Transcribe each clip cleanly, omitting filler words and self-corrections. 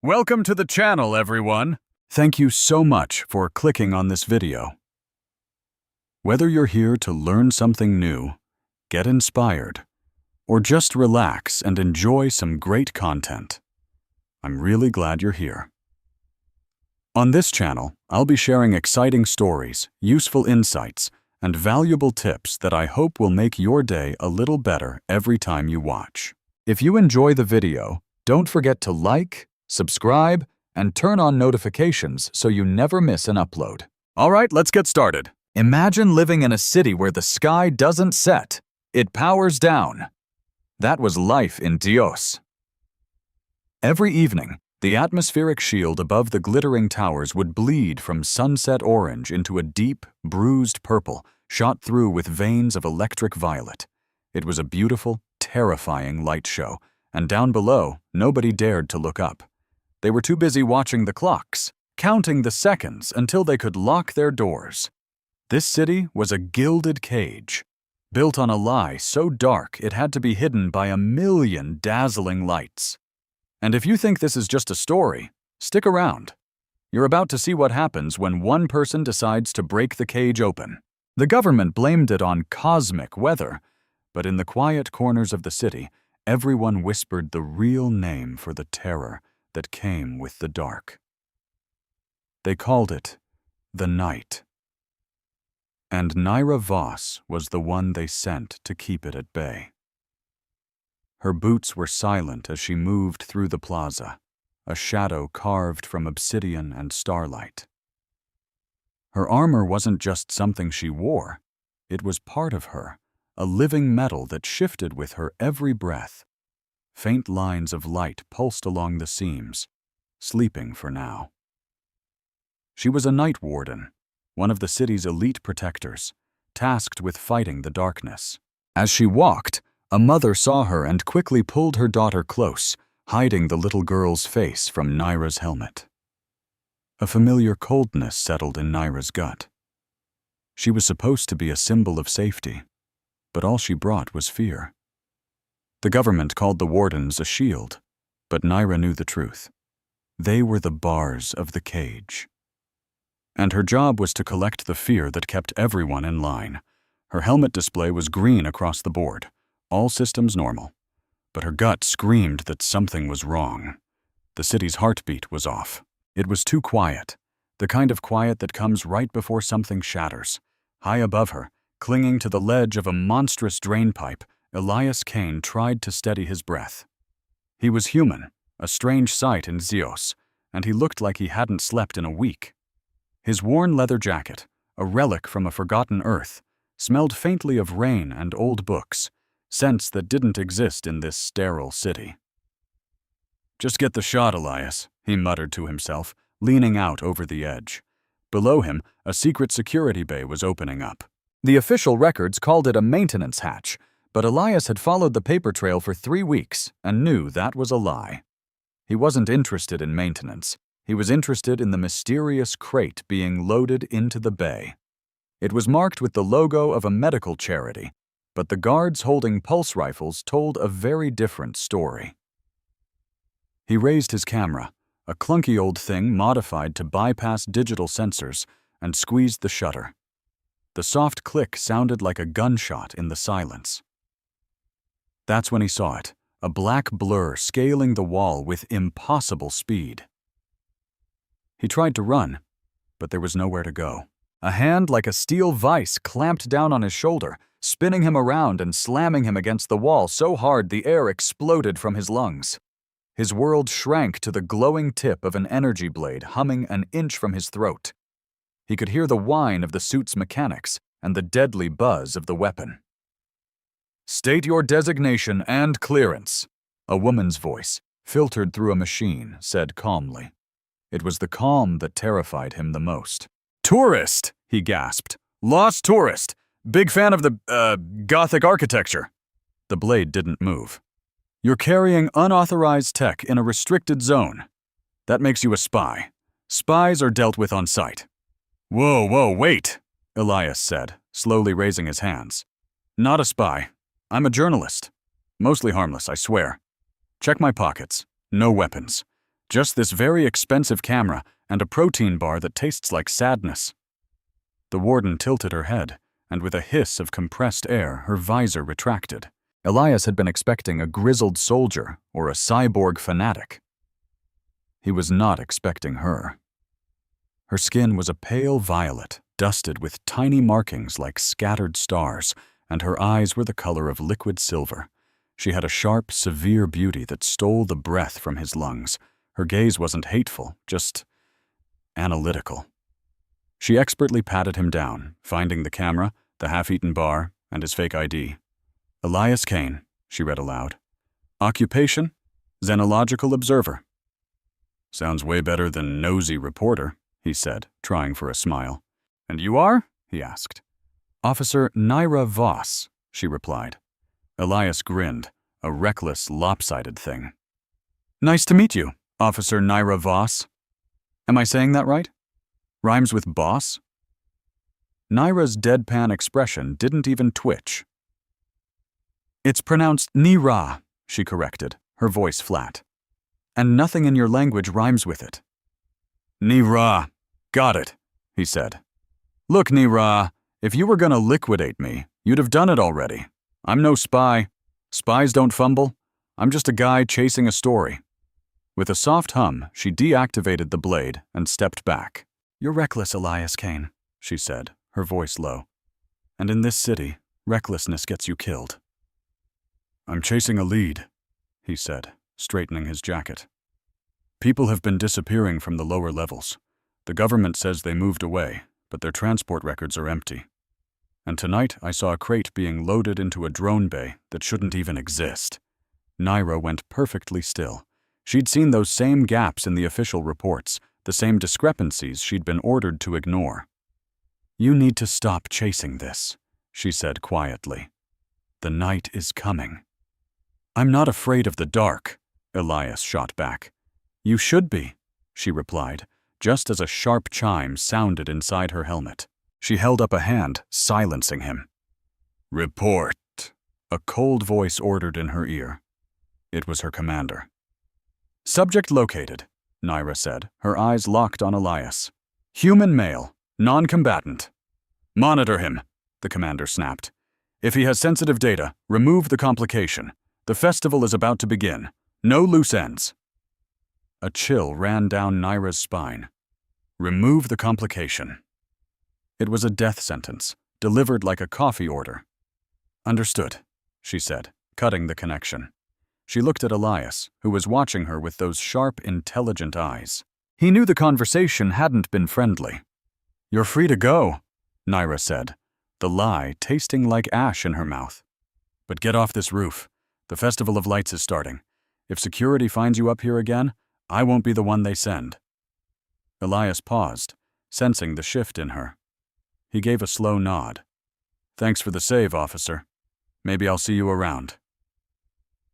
Welcome to the channel, everyone. Thank you so much for clicking on this video. Whether you're here to learn something new, get inspired, or just relax and enjoy some great content, I'm really glad you're here. On this channel, I'll be sharing exciting stories, useful insights, and valuable tips that I hope will make your day a little better every time you watch. If you enjoy the video, don't forget to like, subscribe, and turn on notifications so you never miss an upload. All right, let's get started. Imagine living in a city where the sky doesn't set, it powers down. That was life in Dios. Every evening, the atmospheric shield above the glittering towers would bleed from sunset orange into a deep, bruised purple, shot through with veins of electric violet. It was a beautiful, terrifying light show, and down below, nobody dared to look up. They were too busy watching the clocks, counting the seconds until they could lock their doors. This city was a gilded cage, built on a lie so dark it had to be hidden by 1,000,000 dazzling lights. And if you think this is just a story, stick around. You're about to see what happens when one person decides to break the cage open. The government blamed it on cosmic weather, but in the quiet corners of the city, everyone whispered the real name for the terror that came with the dark. They called it the night. And Naira Voss was the one they sent to keep it at bay. Her boots were silent as she moved through the plaza, a shadow carved from obsidian and starlight. Her armor wasn't just something she wore, it was part of her, a living metal that shifted with her every breath. Faint lines of light pulsed along the seams, sleeping for now. She was a night warden, one of the city's elite protectors, tasked with fighting the darkness. As she walked, a mother saw her and quickly pulled her daughter close, hiding the little girl's face from Naira's helmet. A familiar coldness settled in Naira's gut. She was supposed to be a symbol of safety, but all she brought was fear. The government called the wardens a shield, but Naira knew the truth. They were the bars of the cage. And her job was to collect the fear that kept everyone in line. Her helmet display was green across the board, all systems normal. But her gut screamed that something was wrong. The city's heartbeat was off. It was too quiet, the kind of quiet that comes right before something shatters. High above her, clinging to the ledge of a monstrous drainpipe, Elias Kane tried to steady his breath. He was human, a strange sight in Zeus, and he looked like he hadn't slept in a week. His worn leather jacket, a relic from a forgotten Earth, smelled faintly of rain and old books, scents that didn't exist in this sterile city. "Just get the shot, Elias," he muttered to himself, leaning out over the edge. Below him, a secret security bay was opening up. The official records called it a maintenance hatch, but Elias had followed the paper trail for 3 weeks and knew that was a lie. He wasn't interested in maintenance. He was interested in the mysterious crate being loaded into the bay. It was marked with the logo of a medical charity, but the guards holding pulse rifles told a very different story. He raised his camera, a clunky old thing modified to bypass digital sensors, and squeezed the shutter. The soft click sounded like a gunshot in the silence. That's when he saw it, a black blur scaling the wall with impossible speed. He tried to run, but there was nowhere to go. A hand like a steel vice clamped down on his shoulder, spinning him around and slamming him against the wall so hard the air exploded from his lungs. His world shrank to the glowing tip of an energy blade humming an inch from his throat. He could hear the whine of the suit's mechanics and the deadly buzz of the weapon. "State your designation and clearance," a woman's voice, filtered through a machine, said calmly. It was the calm that terrified him the most. "Tourist," he gasped. "Lost tourist. Big fan of the, Gothic architecture." The blade didn't move. "You're carrying unauthorized tech in a restricted zone. That makes you a spy. Spies are dealt with on sight." Whoa, wait," Elias said, slowly raising his hands. "Not a spy. I'm a journalist. Mostly harmless, I swear. Check my pockets. No weapons. Just this very expensive camera and a protein bar that tastes like sadness." The warden tilted her head, and with a hiss of compressed air, her visor retracted. Elias had been expecting a grizzled soldier or a cyborg fanatic. He was not expecting her. Her skin was a pale violet, dusted with tiny markings like scattered stars, and her eyes were the color of liquid silver. She had a sharp, severe beauty that stole the breath from his lungs. Her gaze wasn't hateful, just analytical. She expertly patted him down, finding the camera, the half-eaten bar, and his fake ID. "Elias Kane," she read aloud. "Occupation? Xenological observer." "Sounds way better than nosy reporter," he said, trying for a smile. "And you are?" he asked. "Officer Naira Voss," she replied. Elias grinned, a reckless, lopsided thing. "Nice to meet you, Officer Naira Voss. Am I saying that right? Rhymes with boss?" Naira's deadpan expression didn't even twitch. "It's pronounced Nira," she corrected, her voice flat. "And nothing in your language rhymes with it." "Nira. Got it," he said. "Look, Nira, if you were gonna liquidate me, you'd have done it already. I'm no spy. Spies don't fumble. I'm just a guy chasing a story." With a soft hum, she deactivated the blade and stepped back. "You're reckless, Elias Kane," she said, her voice low. "And in this city, recklessness gets you killed." "I'm chasing a lead," he said, straightening his jacket. "People have been disappearing from the lower levels. The government says they moved away, but their transport records are empty. And tonight I saw a crate being loaded into a drone bay that shouldn't even exist." Naira went perfectly still. She'd seen those same gaps in the official reports, the same discrepancies she'd been ordered to ignore. "You need to stop chasing this," she said quietly. "The night is coming." "I'm not afraid of the dark," Elias shot back. "You should be," she replied, just as a sharp chime sounded inside her helmet. She held up a hand, silencing him. "Report," a cold voice ordered in her ear. It was her commander. "Subject located," Naira said, her eyes locked on Elias. "Human male, non-combatant." "Monitor him," the commander snapped. "If he has sensitive data, remove the complication. The festival is about to begin. No loose ends." A chill ran down Naira's spine. Remove the complication. It was a death sentence, delivered like a coffee order. "Understood," she said, cutting the connection. She looked at Elias, who was watching her with those sharp, intelligent eyes. He knew the conversation hadn't been friendly. "You're free to go," Naira said, the lie tasting like ash in her mouth. "But get off this roof. The Festival of Lights is starting. If security finds you up here again, I won't be the one they send." Elias paused, sensing the shift in her. He gave a slow nod. "Thanks for the save, officer. Maybe I'll see you around."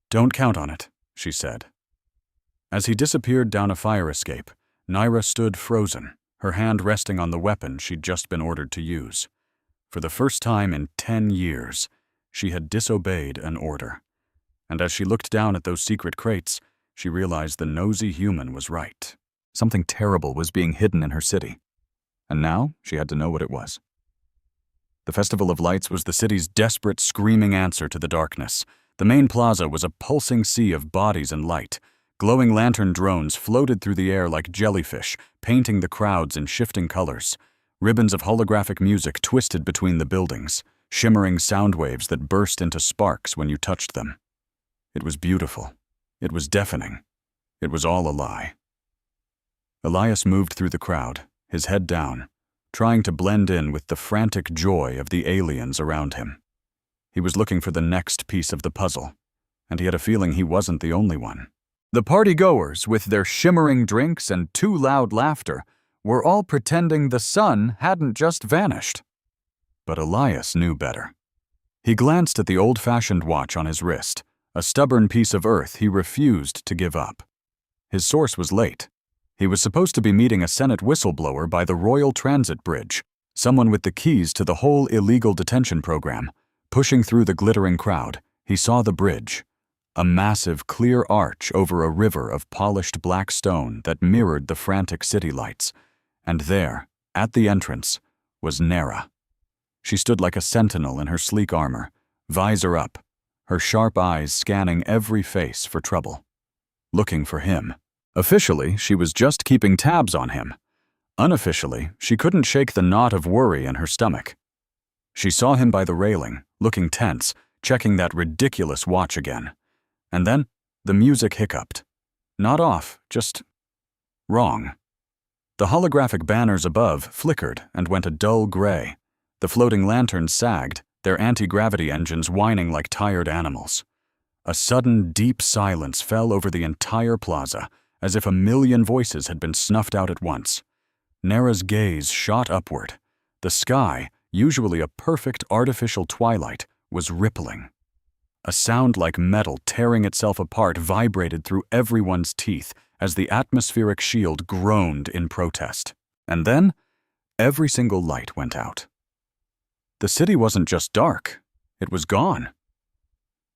"Don't count on it," she said. As he disappeared down a fire escape, Naira stood frozen, her hand resting on the weapon she'd just been ordered to use. For the first time in 10 years, she had disobeyed an order. And as she looked down at those secret crates, she realized the nosy human was right. Something terrible was being hidden in her city. And now she had to know what it was. The Festival of Lights was the city's desperate, screaming answer to the darkness. The main plaza was a pulsing sea of bodies and light. Glowing lantern drones floated through the air like jellyfish, painting the crowds in shifting colors. Ribbons of holographic music twisted between the buildings, shimmering sound waves that burst into sparks when you touched them. It was beautiful. It was deafening. It was all a lie. Elias moved through the crowd, his head down, trying to blend in with the frantic joy of the aliens around him. He was looking for the next piece of the puzzle, and he had a feeling he wasn't the only one. The party-goers, with their shimmering drinks and too loud laughter, were all pretending the sun hadn't just vanished. But Elias knew better. He glanced at the old-fashioned watch on his wrist, a stubborn piece of earth he refused to give up. His source was late. He was supposed to be meeting a Senate whistleblower by the Royal Transit Bridge, someone with the keys to the whole illegal detention program. Pushing through the glittering crowd, he saw the bridge. a massive clear arch over a river of polished black stone that mirrored the frantic city lights. And there, at the entrance, was Nera. She stood like a sentinel in her sleek armor, visor up, her sharp eyes scanning every face for trouble. Looking for him. Officially, she was just keeping tabs on him. Unofficially, she couldn't shake the knot of worry in her stomach. She saw him by the railing, looking tense, checking that ridiculous watch again. And then, the music hiccuped. Not off, just wrong. The holographic banners above flickered and went a dull gray. The floating lanterns sagged, their anti-gravity engines whining like tired animals. A sudden, deep silence fell over the entire plaza, as if a million voices had been snuffed out at once. Nera's gaze shot upward. The sky, usually a perfect artificial twilight, was rippling. A sound like metal tearing itself apart vibrated through everyone's teeth as the atmospheric shield groaned in protest. And then, every single light went out. The city wasn't just dark, it was gone.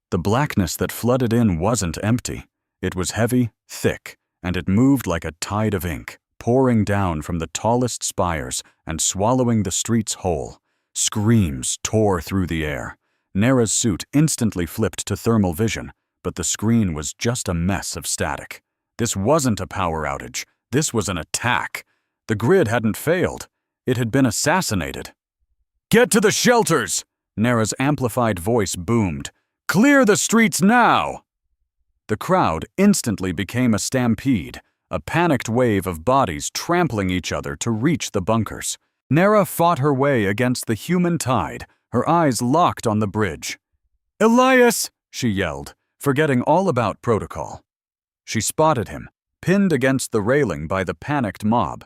The blackness that flooded in wasn't empty. It was heavy, thick, and it moved like a tide of ink, pouring down from the tallest spires and swallowing the streets whole. Screams tore through the air. Nera's suit instantly flipped to thermal vision, but the screen was just a mess of static. This wasn't a power outage. This was an attack. The grid hadn't failed. It had been assassinated. "Get to the shelters!" Nera's amplified voice boomed. "Clear the streets now!" The crowd instantly became a stampede, a panicked wave of bodies trampling each other to reach the bunkers. Nera fought her way against the human tide, her eyes locked on the bridge. "Elias!" she yelled, forgetting all about protocol. She spotted him, pinned against the railing by the panicked mob.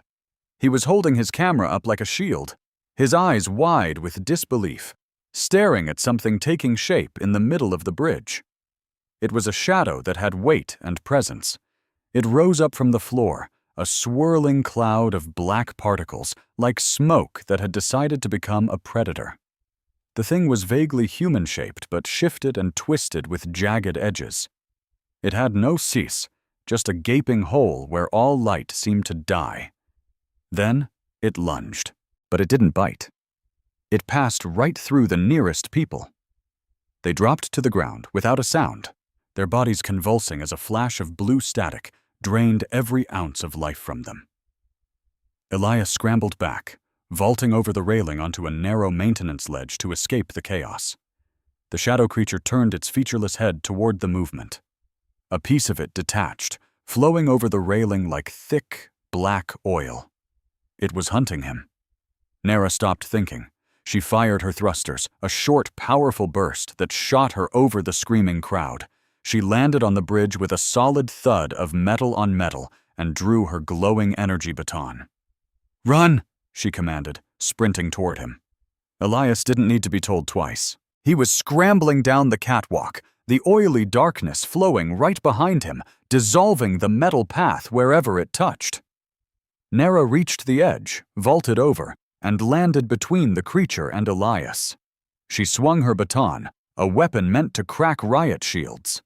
He was holding his camera up like a shield, his eyes wide with disbelief, staring at something taking shape in the middle of the bridge. It was a shadow that had weight and presence. It rose up from the floor, a swirling cloud of black particles, like smoke that had decided to become a predator. The thing was vaguely human-shaped, but shifted and twisted with jagged edges. It had no cease, just a gaping hole where all light seemed to die. Then it lunged, but it didn't bite. It passed right through the nearest people. They dropped to the ground without a sound, their bodies convulsing as a flash of blue static drained every ounce of life from them. Elias scrambled back, vaulting over the railing onto a narrow maintenance ledge to escape the chaos. The shadow creature turned its featureless head toward the movement. A piece of it detached, flowing over the railing like thick, black oil. It was hunting him. Nera stopped thinking. She fired her thrusters, a short, powerful burst that shot her over the screaming crowd. She landed on the bridge with a solid thud of metal on metal and drew her glowing energy baton. "Run!" she commanded, sprinting toward him. Elias didn't need to be told twice. He was scrambling down the catwalk, the oily darkness flowing right behind him, dissolving the metal path wherever it touched. Nera reached the edge, vaulted over, and landed between the creature and Elias. She swung her baton, a weapon meant to crack riot shields.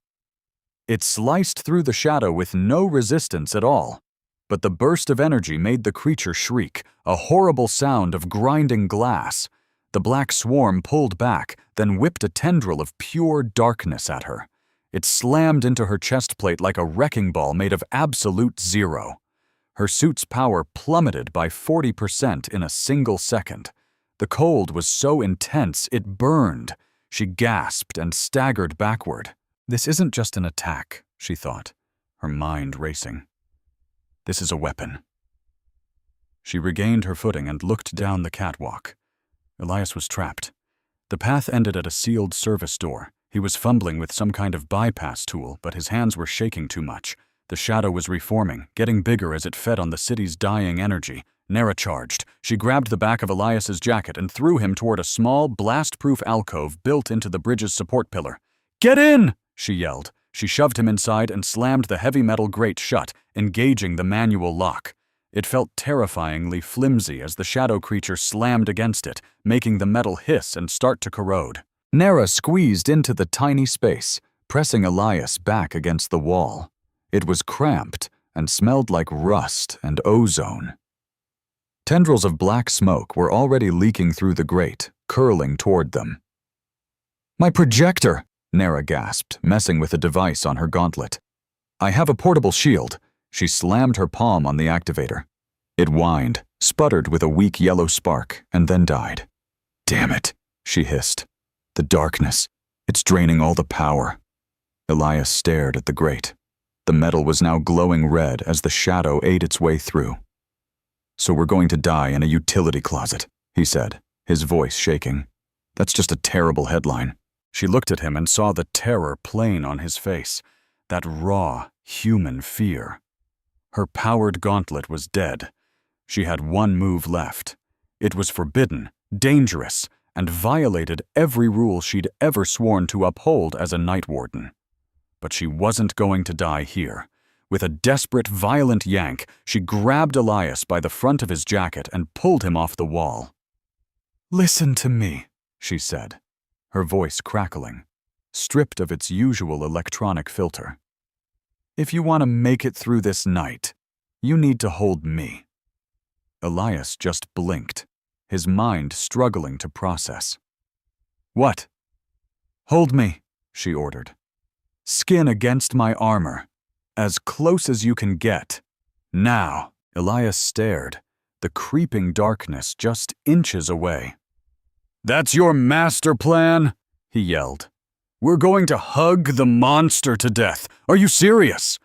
It sliced through the shadow with no resistance at all, but the burst of energy made the creature shriek, a horrible sound of grinding glass. The black swarm pulled back, then whipped a tendril of pure darkness at her. It slammed into her chest plate like a wrecking ball made of absolute zero. Her suit's power plummeted by 40% in a single second. The cold was so intense it burned. She gasped and staggered backward. This isn't just an attack, she thought, her mind racing. This is a weapon. She regained her footing and looked down the catwalk. Elias was trapped. The path ended at a sealed service door. He was fumbling with some kind of bypass tool, but his hands were shaking too much. The shadow was reforming, getting bigger as it fed on the city's dying energy. Nera charged. She grabbed the back of Elias's jacket and threw him toward a small, blast-proof alcove built into the bridge's support pillar. "Get in!" she yelled. She shoved him inside and slammed the heavy metal grate shut, engaging the manual lock. It felt terrifyingly flimsy as the shadow creature slammed against it, making the metal hiss and start to corrode. Nera squeezed into the tiny space, pressing Elias back against the wall. It was cramped and smelled like rust and ozone. Tendrils of black smoke were already leaking through the grate, curling toward them. "My projector!" Nera gasped, messing with a device on her gauntlet. "I have a portable shield." She slammed her palm on the activator. It whined, sputtered with a weak yellow spark, and then died. "Damn it," she hissed. "The darkness. It's draining all the power." Elias stared at the grate. The metal was now glowing red as the shadow ate its way through. "So we're going to die in a utility closet," he said, his voice shaking. "That's just a terrible headline." She looked at him and saw the terror plain on his face, that raw, human fear. Her powered gauntlet was dead. She had one move left. It was forbidden, dangerous, and violated every rule she'd ever sworn to uphold as a Night Warden. But she wasn't going to die here. With a desperate, violent yank, she grabbed Elias by the front of his jacket and pulled him off the wall. "Listen to me," she said, her voice crackling, stripped of its usual electronic filter. "If you want to make it through this night, you need to hold me." Elias just blinked, his mind struggling to process. "What?" "Hold me," she ordered. "Skin against my armor. As close as you can get. Now." Elias stared, the creeping darkness just inches away. "That's your master plan?" he yelled. "We're going to hug the monster to death. Are you serious?"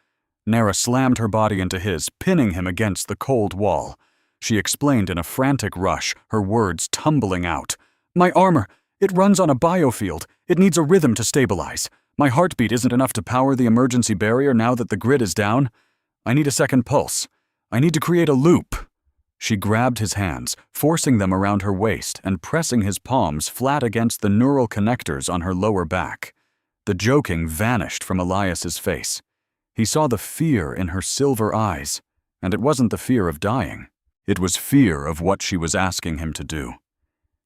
Nera slammed her body into his, pinning him against the cold wall. She explained in a frantic rush, her words tumbling out. "My armor, it runs on a biofield. It needs a rhythm to stabilize. My heartbeat isn't enough to power the emergency barrier now that the grid is down. I need a second pulse. I need to create a loop." She grabbed his hands, forcing them around her waist and pressing his palms flat against the neural connectors on her lower back. The joking vanished from Elias's face. He saw the fear in her silver eyes, and it wasn't the fear of dying. It was fear of what she was asking him to do.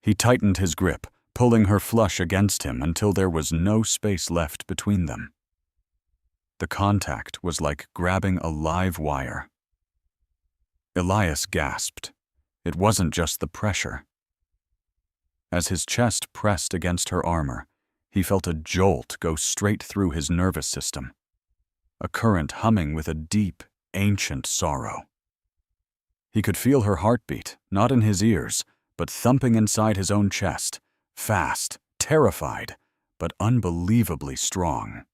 He tightened his grip, pulling her flush against him until there was no space left between them. The contact was like grabbing a live wire. Elias gasped. It wasn't just the pressure. As his chest pressed against her armor, he felt a jolt go straight through his nervous system, a current humming with a deep, ancient sorrow. He could feel her heartbeat, not in his ears, but thumping inside his own chest, fast, terrified, but unbelievably strong.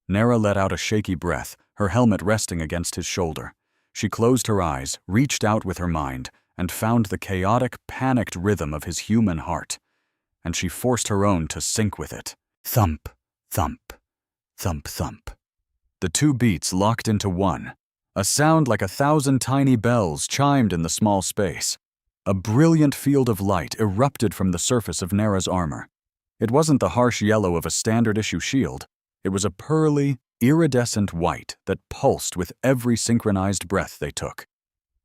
Nera let out a shaky breath, her helmet resting against his shoulder. She closed her eyes, reached out with her mind, and found the chaotic, panicked rhythm of his human heart. And she forced her own to sync with it. Thump, thump, thump, thump. The two beats locked into one. A sound like 1,000 tiny bells chimed in the small space. A brilliant field of light erupted from the surface of Nera's armor. It wasn't the harsh yellow of a standard-issue shield. It was a pearly, iridescent white that pulsed with every synchronized breath they took.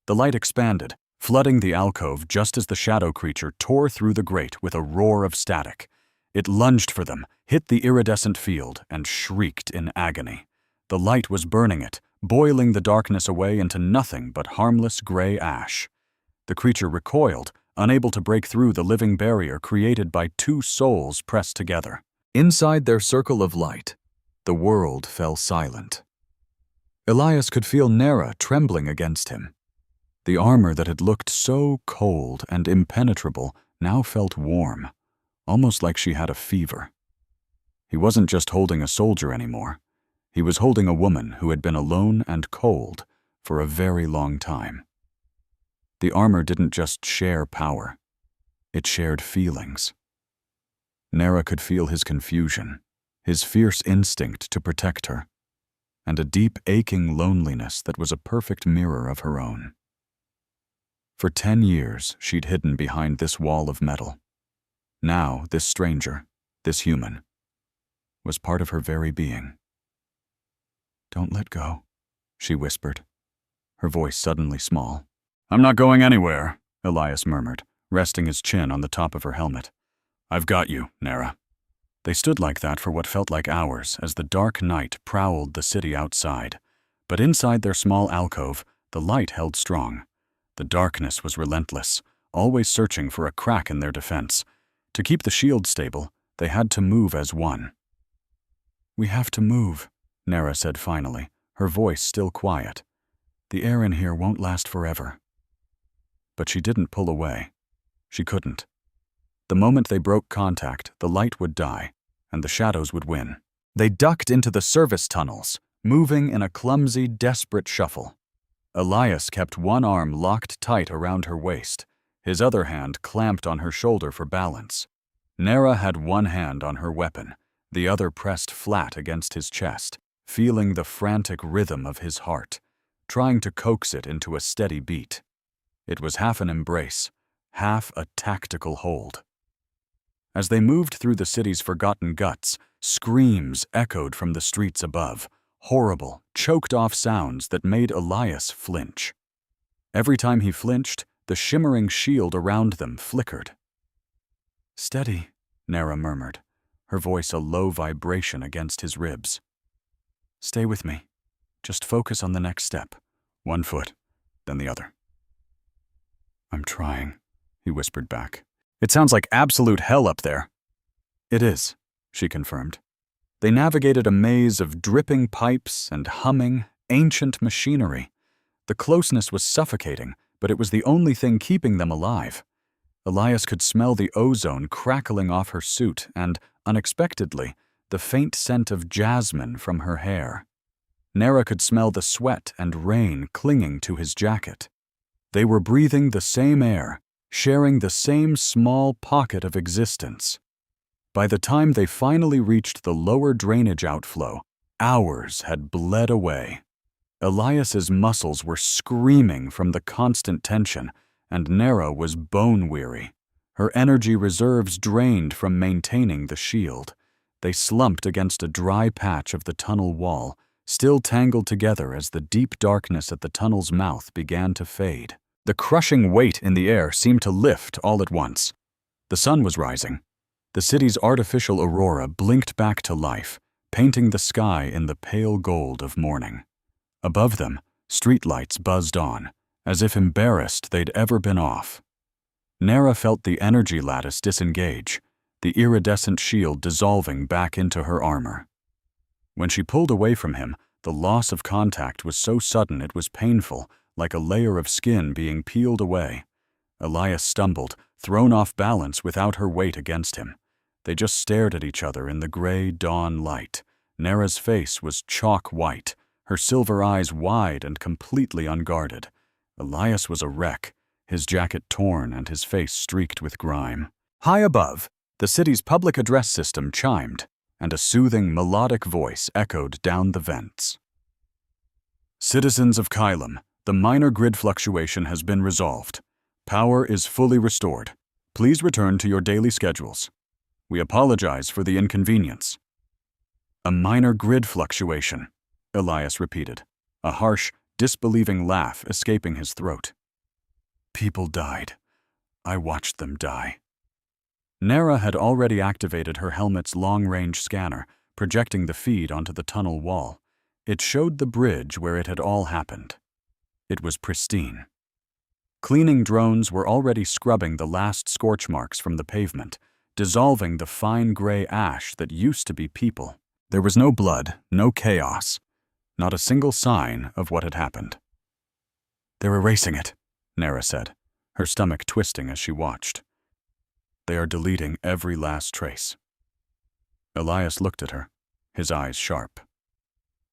The light expanded, flooding the alcove just as the shadow creature tore through the grate with a roar of static. It lunged for them, hit the iridescent field, and shrieked in agony. The light was burning it, boiling the darkness away into nothing but harmless gray ash. The creature recoiled, unable to break through the living barrier created by two souls pressed together. Inside their circle of light, the world fell silent. Elias could feel Nera trembling against him. The armor that had looked so cold and impenetrable now felt warm, almost like she had a fever. He wasn't just holding a soldier anymore. He was holding a woman who had been alone and cold for a very long time. The armor didn't just share power. It shared feelings. Nera could feel his confusion, his fierce instinct to protect her, and a deep aching loneliness that was a perfect mirror of her own. For 10 years, she'd hidden behind this wall of metal. Now, this stranger, this human, was part of her very being. "Don't let go," she whispered, her voice suddenly small. "I'm not going anywhere," Elias murmured, resting his chin on the top of her helmet. "I've got you, Nera." They stood like that for what felt like hours as the dark night prowled the city outside. But inside their small alcove, the light held strong. The darkness was relentless, always searching for a crack in their defense. To keep the shield stable, they had to move as one. "We have to move," Nera said finally, her voice still quiet. "The air in here won't last forever." But she didn't pull away. She couldn't. The moment they broke contact, the light would die, and the shadows would win. They ducked into the service tunnels, moving in a clumsy, desperate shuffle. Elias kept one arm locked tight around her waist, his other hand clamped on her shoulder for balance. Nera had one hand on her weapon, the other pressed flat against his chest, feeling the frantic rhythm of his heart, trying to coax it into a steady beat. It was half an embrace, half a tactical hold. As they moved through the city's forgotten guts, screams echoed from the streets above, horrible, choked-off sounds that made Elias flinch. Every time he flinched, the shimmering shield around them flickered. "Steady," Nera murmured, her voice a low vibration against his ribs. "Stay with me. Just focus on the next step. One foot, then the other." "I'm trying," he whispered back. "It sounds like absolute hell up there." "It is," she confirmed. They navigated a maze of dripping pipes and humming, ancient machinery. The closeness was suffocating, but it was the only thing keeping them alive. Elias could smell the ozone crackling off her suit and, unexpectedly, the faint scent of jasmine from her hair. Nera could smell the sweat and rain clinging to his jacket. They were breathing the same air, sharing the same small pocket of existence. By the time they finally reached the lower drainage outflow, hours had bled away. Elias's muscles were screaming from the constant tension, and Nera was bone-weary, her energy reserves drained from maintaining the shield. They slumped against a dry patch of the tunnel wall, still tangled together as the deep darkness at the tunnel's mouth began to fade. The crushing weight in the air seemed to lift all at once. The sun was rising. The city's artificial aurora blinked back to life, painting the sky in the pale gold of morning. Above them, streetlights buzzed on, as if embarrassed they'd ever been off. Nera felt the energy lattice disengage, the iridescent shield dissolving back into her armor. When she pulled away from him, the loss of contact was so sudden it was painful, like a layer of skin being peeled away. Elias stumbled, thrown off balance without her weight against him. They just stared at each other in the gray dawn light. Nera's face was chalk white, her silver eyes wide and completely unguarded. Elias was a wreck, his jacket torn and his face streaked with grime. High above, the city's public address system chimed, and a soothing, melodic voice echoed down the vents. "Citizens of Kylum, the minor grid fluctuation has been resolved. Power is fully restored. Please return to your daily schedules. We apologize for the inconvenience." "A minor grid fluctuation," Elias repeated, a harsh, disbelieving laugh escaping his throat. "People died. I watched them die." Nera had already activated her helmet's long-range scanner, projecting the feed onto the tunnel wall. It showed the bridge where it had all happened. It was pristine. Cleaning drones were already scrubbing the last scorch marks from the pavement, dissolving the fine gray ash that used to be people. There was no blood, no chaos, not a single sign of what had happened. "They're erasing it," Nera said, her stomach twisting as she watched. "They are deleting every last trace." Elias looked at her, his eyes sharp.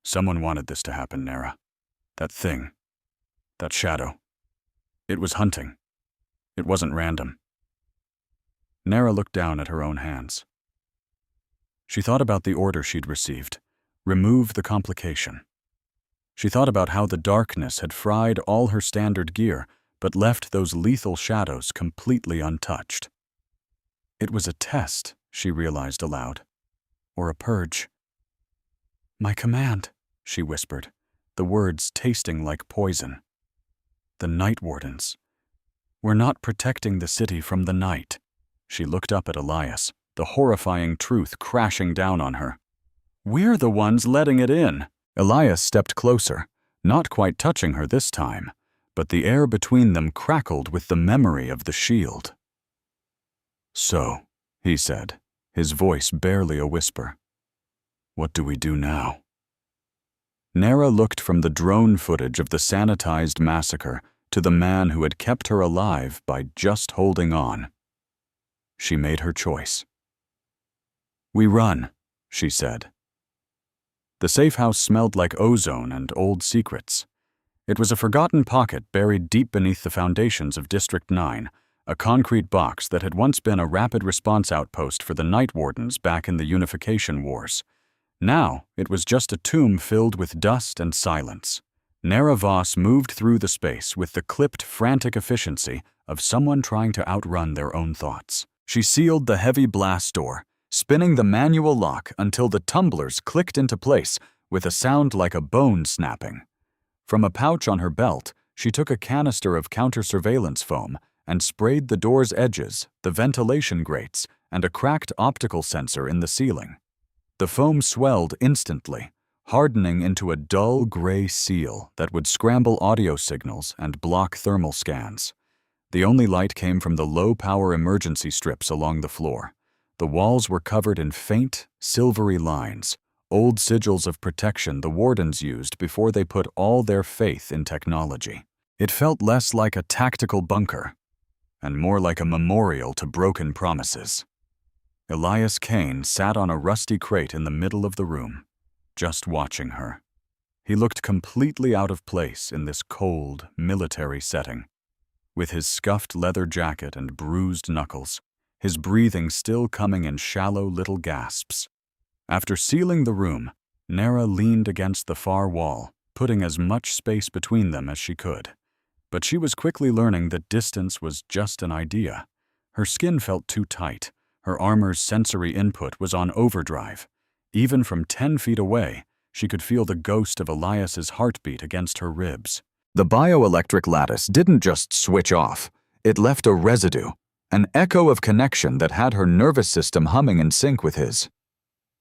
"Someone wanted this to happen, Nera. That thing. That shadow. It was hunting. It wasn't random." Nera looked down at her own hands. She thought about the order she'd received. Remove the complication. She thought about how the darkness had fried all her standard gear, but left those lethal shadows completely untouched. It was a test, she realized aloud. Or a purge. "My command," she whispered, the words tasting like poison. "The Night Wardens. We're not protecting the city from the night." She looked up at Elias, the horrifying truth crashing down on her. "We're the ones letting it in." Elias stepped closer, not quite touching her this time, but the air between them crackled with the memory of the shield. "So," he said, his voice barely a whisper, "what do we do now?" Nara looked from the drone footage of the sanitized massacre to the man who had kept her alive by just holding on. She made her choice. "We run," she said. The safe house smelled like ozone and old secrets. It was a forgotten pocket buried deep beneath the foundations of District 9, a concrete box that had once been a rapid response outpost for the night wardens back in the Unification Wars. Now, it was just a tomb filled with dust and silence. Nara Voss moved through the space with the clipped, frantic efficiency of someone trying to outrun their own thoughts. She sealed the heavy blast door, spinning the manual lock until the tumblers clicked into place with a sound like a bone snapping. From a pouch on her belt, she took a canister of counter-surveillance foam and sprayed the door's edges, the ventilation grates, and a cracked optical sensor in the ceiling. The foam swelled instantly, hardening into a dull gray seal that would scramble audio signals and block thermal scans. The only light came from the low-power emergency strips along the floor. The walls were covered in faint, silvery lines, old sigils of protection the wardens used before they put all their faith in technology. It felt less like a tactical bunker, and more like a memorial to broken promises. Elias Kane sat on a rusty crate in the middle of the room, just watching her. He looked completely out of place in this cold, military setting. With his scuffed leather jacket and bruised knuckles, his breathing still coming in shallow little gasps. After sealing the room, Nara leaned against the far wall, putting as much space between them as she could. But she was quickly learning that distance was just an idea. Her skin felt too tight. Her armor's sensory input was on overdrive. Even from 10 feet away, she could feel the ghost of Elias's heartbeat against her ribs. The bioelectric lattice didn't just switch off. It left a residue, an echo of connection that had her nervous system humming in sync with his.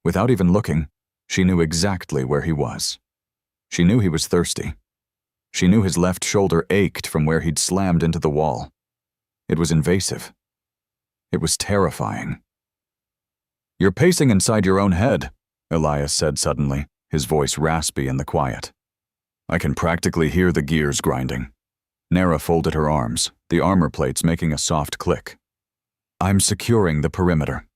Without even looking, she knew exactly where he was. She knew he was thirsty. She knew his left shoulder ached from where he'd slammed into the wall. It was invasive. It was terrifying. "You're pacing inside your own head," Elias said suddenly, his voice raspy in the quiet. "I can practically hear the gears grinding." Nara folded her arms, the armor plates making a soft click. "I'm securing the perimeter."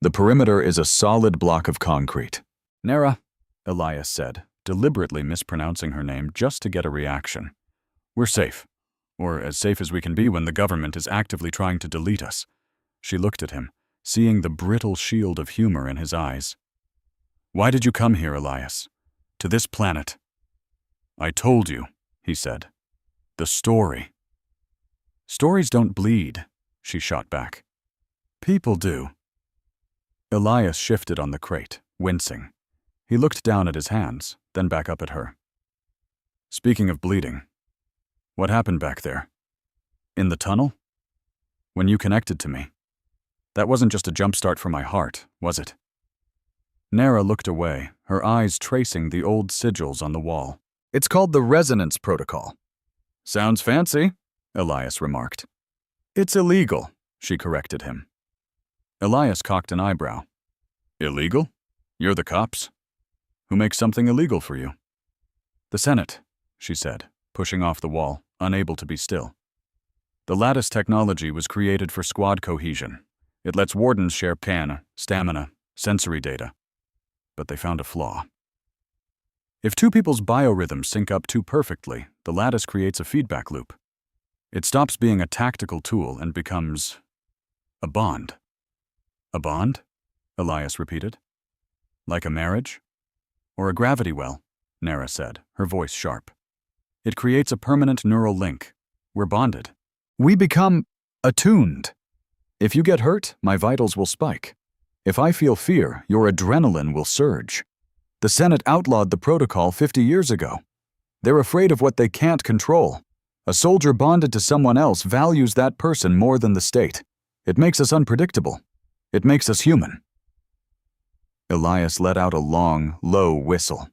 "The perimeter is a solid block of concrete." "Nara," Elias said, deliberately mispronouncing her name just to get a reaction. "We're safe. Or as safe as we can be when the government is actively trying to delete us." She looked at him, seeing the brittle shield of humor in his eyes. "Why did you come here, Elias? To this planet?" "I told you," he said. "The story." "Stories don't bleed," she shot back. "People do." Elias shifted on the crate, wincing. He looked down at his hands, then back up at her. "Speaking of bleeding, what happened back there? In the tunnel? When you connected to me? That wasn't just a jumpstart for my heart, was it?" Nara looked away, her eyes tracing the old sigils on the wall. "It's called the Resonance Protocol." "Sounds fancy," Elias remarked. "It's illegal," she corrected him. Elias cocked an eyebrow. "Illegal? You're the cops? Who makes something illegal for you?" "The Senate," she said, pushing off the wall, unable to be still. "The lattice technology was created for squad cohesion. It lets wardens share PAN, stamina, sensory data. But they found a flaw. If two people's biorhythms sync up too perfectly, the lattice creates a feedback loop. It stops being a tactical tool and becomes a bond." "A bond?" Elias repeated. "Like a marriage? Or a gravity well?" Nara said, her voice sharp. "It creates a permanent neural link. We're bonded. We become attuned. If you get hurt, my vitals will spike. If I feel fear, your adrenaline will surge. The Senate outlawed the protocol 50 years ago. They're afraid of what they can't control. A soldier bonded to someone else values that person more than the state. It makes us unpredictable. It makes us human." Elias let out a long, low whistle.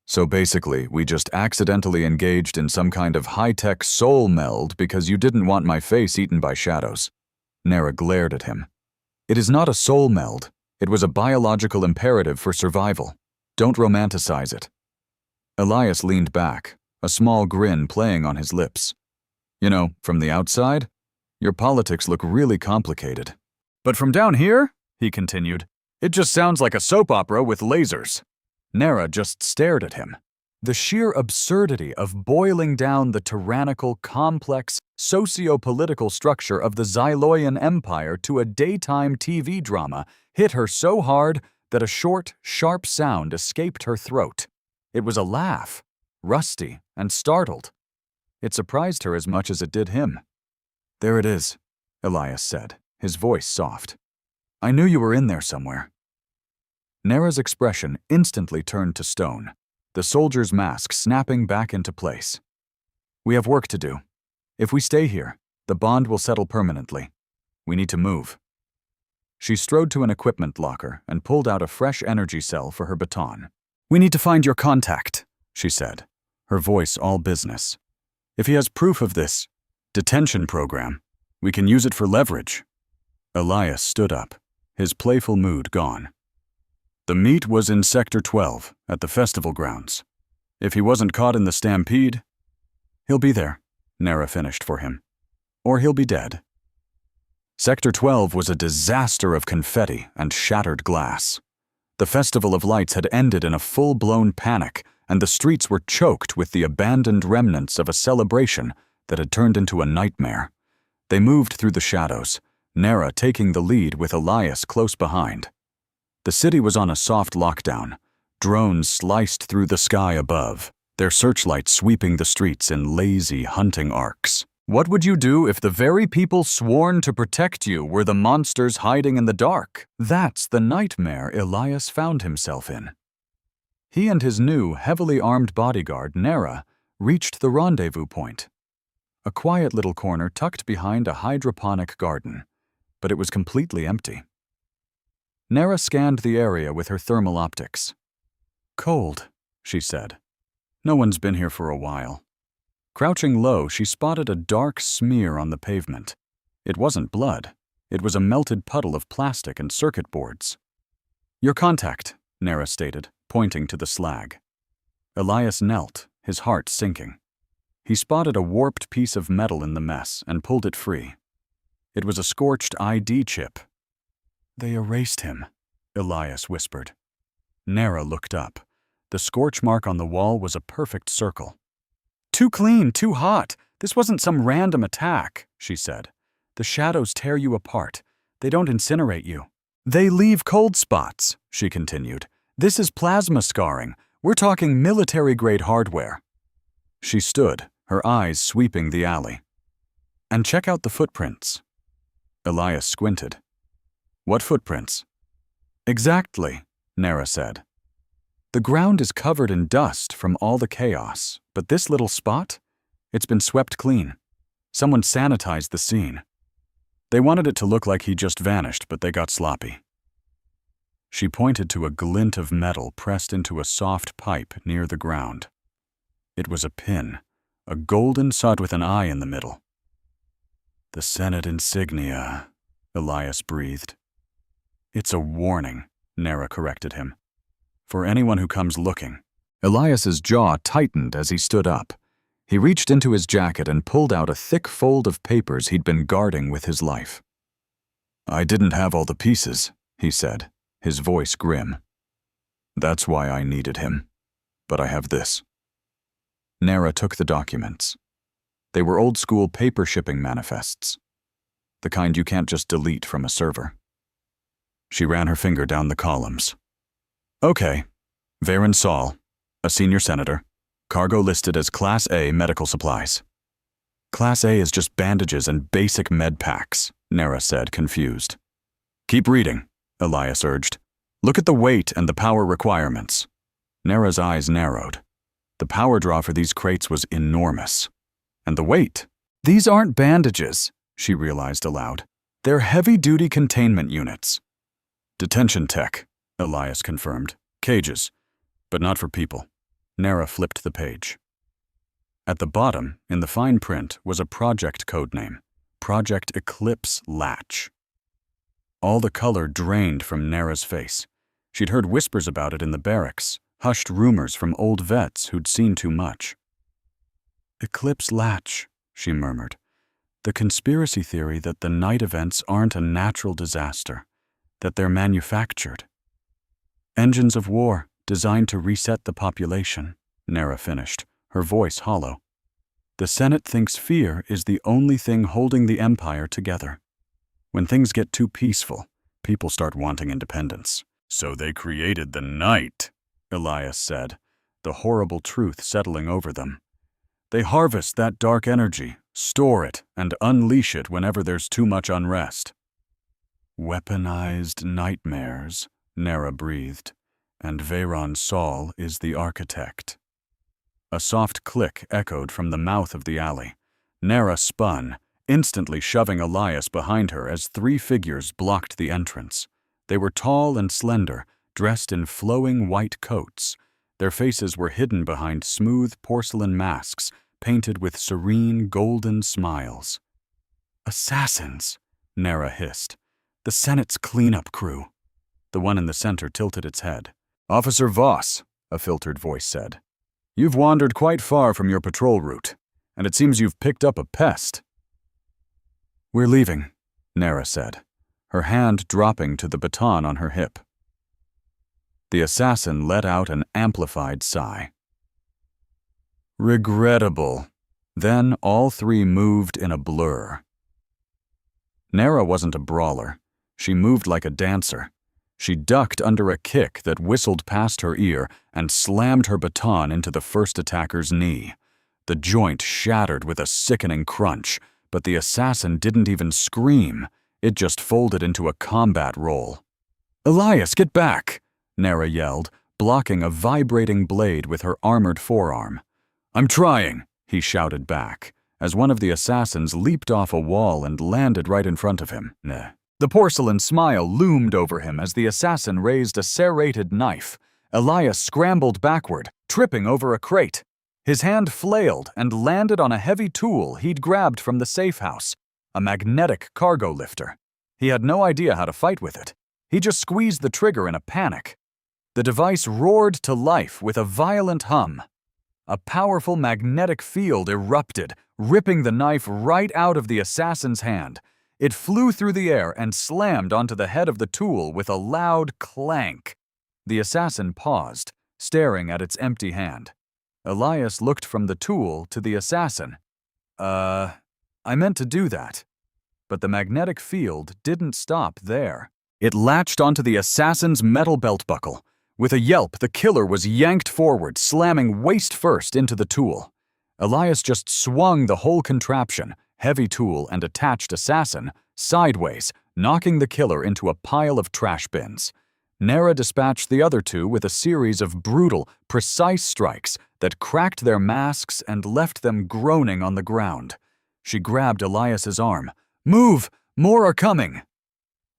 "So basically, we just accidentally engaged in some kind of high-tech soul meld because you didn't want my face eaten by shadows." Nara glared at him. "It is not a soul meld. It was a biological imperative for survival. Don't romanticize it." Elias leaned back, a small grin playing on his lips. "You know, from the outside, your politics look really complicated. But from down here," he continued, "it just sounds like a soap opera with lasers." Nara just stared at him. The sheer absurdity of boiling down the tyrannical, complex, socio-political structure of the Xyloian Empire to a daytime TV drama hit her so hard that a short, sharp sound escaped her throat. It was a laugh, rusty and startled. It surprised her as much as it did him. "There it is," Elias said, his voice soft. "I knew you were in there somewhere." Nara's expression instantly turned to stone, the soldier's mask snapping back into place. "We have work to do. If we stay here, the bond will settle permanently. We need to move." She strode to an equipment locker and pulled out a fresh energy cell for her baton. "We need to find your contact," she said, her voice all business. "If he has proof of this detention program, we can use it for leverage." Elias stood up, his playful mood gone. "The meet was in Sector 12, at the festival grounds. If he wasn't caught in the stampede—" "He'll be there," Nara finished for him. "Or he'll be dead." Sector 12 was a disaster of confetti and shattered glass. The Festival of Lights had ended in a full-blown panic, and the streets were choked with the abandoned remnants of a celebration that had turned into a nightmare. They moved through the shadows, Nara taking the lead with Elias close behind. The city was on a soft lockdown. Drones sliced through the sky above, their searchlights sweeping the streets in lazy hunting arcs. What would you do if the very people sworn to protect you were the monsters hiding in the dark? That's the nightmare Elias found himself in. He and his new, heavily armed bodyguard, Nara, reached the rendezvous point. A quiet little corner tucked behind a hydroponic garden, but it was completely empty. Nara scanned the area with her thermal optics. "Cold," she said. "No one's been here for a while." Crouching low, she spotted a dark smear on the pavement. It wasn't blood. It was a melted puddle of plastic and circuit boards. "Your contact," Nara stated, pointing to the slag. Elias knelt, his heart sinking. He spotted a warped piece of metal in the mess and pulled it free. It was a scorched ID chip. "They erased him," Elias whispered. Nara looked up. The scorch mark on the wall was a perfect circle. "Too clean, too hot. This wasn't some random attack," she said. "The shadows tear you apart. They don't incinerate you. They leave cold spots," she continued. "This is plasma scarring. We're talking military-grade hardware." She stood, her eyes sweeping the alley. "And check out the footprints." Elias squinted. "What footprints?" "Exactly," Nara said. "The ground is covered in dust from all the chaos, but this little spot? It's been swept clean. Someone sanitized the scene. They wanted it to look like he just vanished, but they got sloppy." She pointed to a glint of metal pressed into a soft pipe near the ground. It was a pin, a golden sod with an eye in the middle. "The Senate insignia," Elias breathed. "It's a warning," Nara corrected him. "For anyone who comes looking." Elias's jaw tightened as he stood up. He reached into his jacket and pulled out a thick fold of papers he'd been guarding with his life. "I didn't have all the pieces," he said, his voice grim. "That's why I needed him. But I have this." Nara took the documents. They were old-school paper shipping manifests, the kind you can't just delete from a server. She ran her finger down the columns. "Okay, Varen Saul, a senior senator, cargo listed as Class A medical supplies." "Class A is just bandages and basic med packs," Nara said, confused. "Keep reading," Elias urged. "Look at the weight and the power requirements." Nara's eyes narrowed. The power draw for these crates was enormous. And the weight. "These aren't bandages," she realized aloud. They're heavy-duty containment units. Detention tech, Elias confirmed. Cages, but not for people. Nara flipped the page. At the bottom, in the fine print, was a project codename, Project Eclipse Latch. All the color drained from Nara's face. She'd heard whispers about it in the barracks, hushed rumors from old vets who'd seen too much. Eclipse Latch, she murmured. The conspiracy theory that the night events aren't a natural disaster, that they're manufactured. Engines of war, designed to reset the population, Nara finished, her voice hollow. The Senate thinks fear is the only thing holding the empire together. When things get too peaceful, people start wanting independence. So they created the night, Elias said, the horrible truth settling over them. They harvest that dark energy, store it, and unleash it whenever there's too much unrest. Weaponized nightmares, Nara breathed, and Veyron Saul is the architect. A soft click echoed from the mouth of the alley. Nara spun, instantly shoving Elias behind her as 3 figures blocked the entrance. They were tall and slender, dressed in flowing white coats. Their faces were hidden behind smooth porcelain masks, painted with serene golden smiles. Assassins, Nara hissed. The Senate's cleanup crew. The one in the center tilted its head. Officer Voss, a filtered voice said. You've wandered quite far from your patrol route, and it seems you've picked up a pest. We're leaving, Nara said, her hand dropping to the baton on her hip. The assassin let out an amplified sigh. Regrettable. Then all 3 moved in a blur. Nara wasn't a brawler. She moved like a dancer. She ducked under a kick that whistled past her ear and slammed her baton into the first attacker's knee. The joint shattered with a sickening crunch, but the assassin didn't even scream. It just folded into a combat roll. Elias, get back! Nara yelled, blocking a vibrating blade with her armored forearm. I'm trying, he shouted back, as one of the assassins leaped off a wall and landed right in front of him. The porcelain smile loomed over him as the assassin raised a serrated knife. Elias scrambled backward, tripping over a crate. His hand flailed and landed on a heavy tool he'd grabbed from the safe house, a magnetic cargo lifter. He had no idea how to fight with it. He just squeezed the trigger in a panic. The device roared to life with a violent hum. A powerful magnetic field erupted, ripping the knife right out of the assassin's hand. It flew through the air and slammed onto the head of the tool with a loud clank. The assassin paused, staring at its empty hand. Elias looked from the tool to the assassin. I meant to do that. But the magnetic field didn't stop there. It latched onto the assassin's metal belt buckle. With a yelp, the killer was yanked forward, slamming waist first into the tool. Elias just swung the whole contraption, heavy tool and attached assassin, sideways, knocking the killer into a pile of trash bins. Nara dispatched the other 2 with a series of brutal, precise strikes that cracked their masks and left them groaning on the ground. She grabbed Elias's arm. Move! More are coming!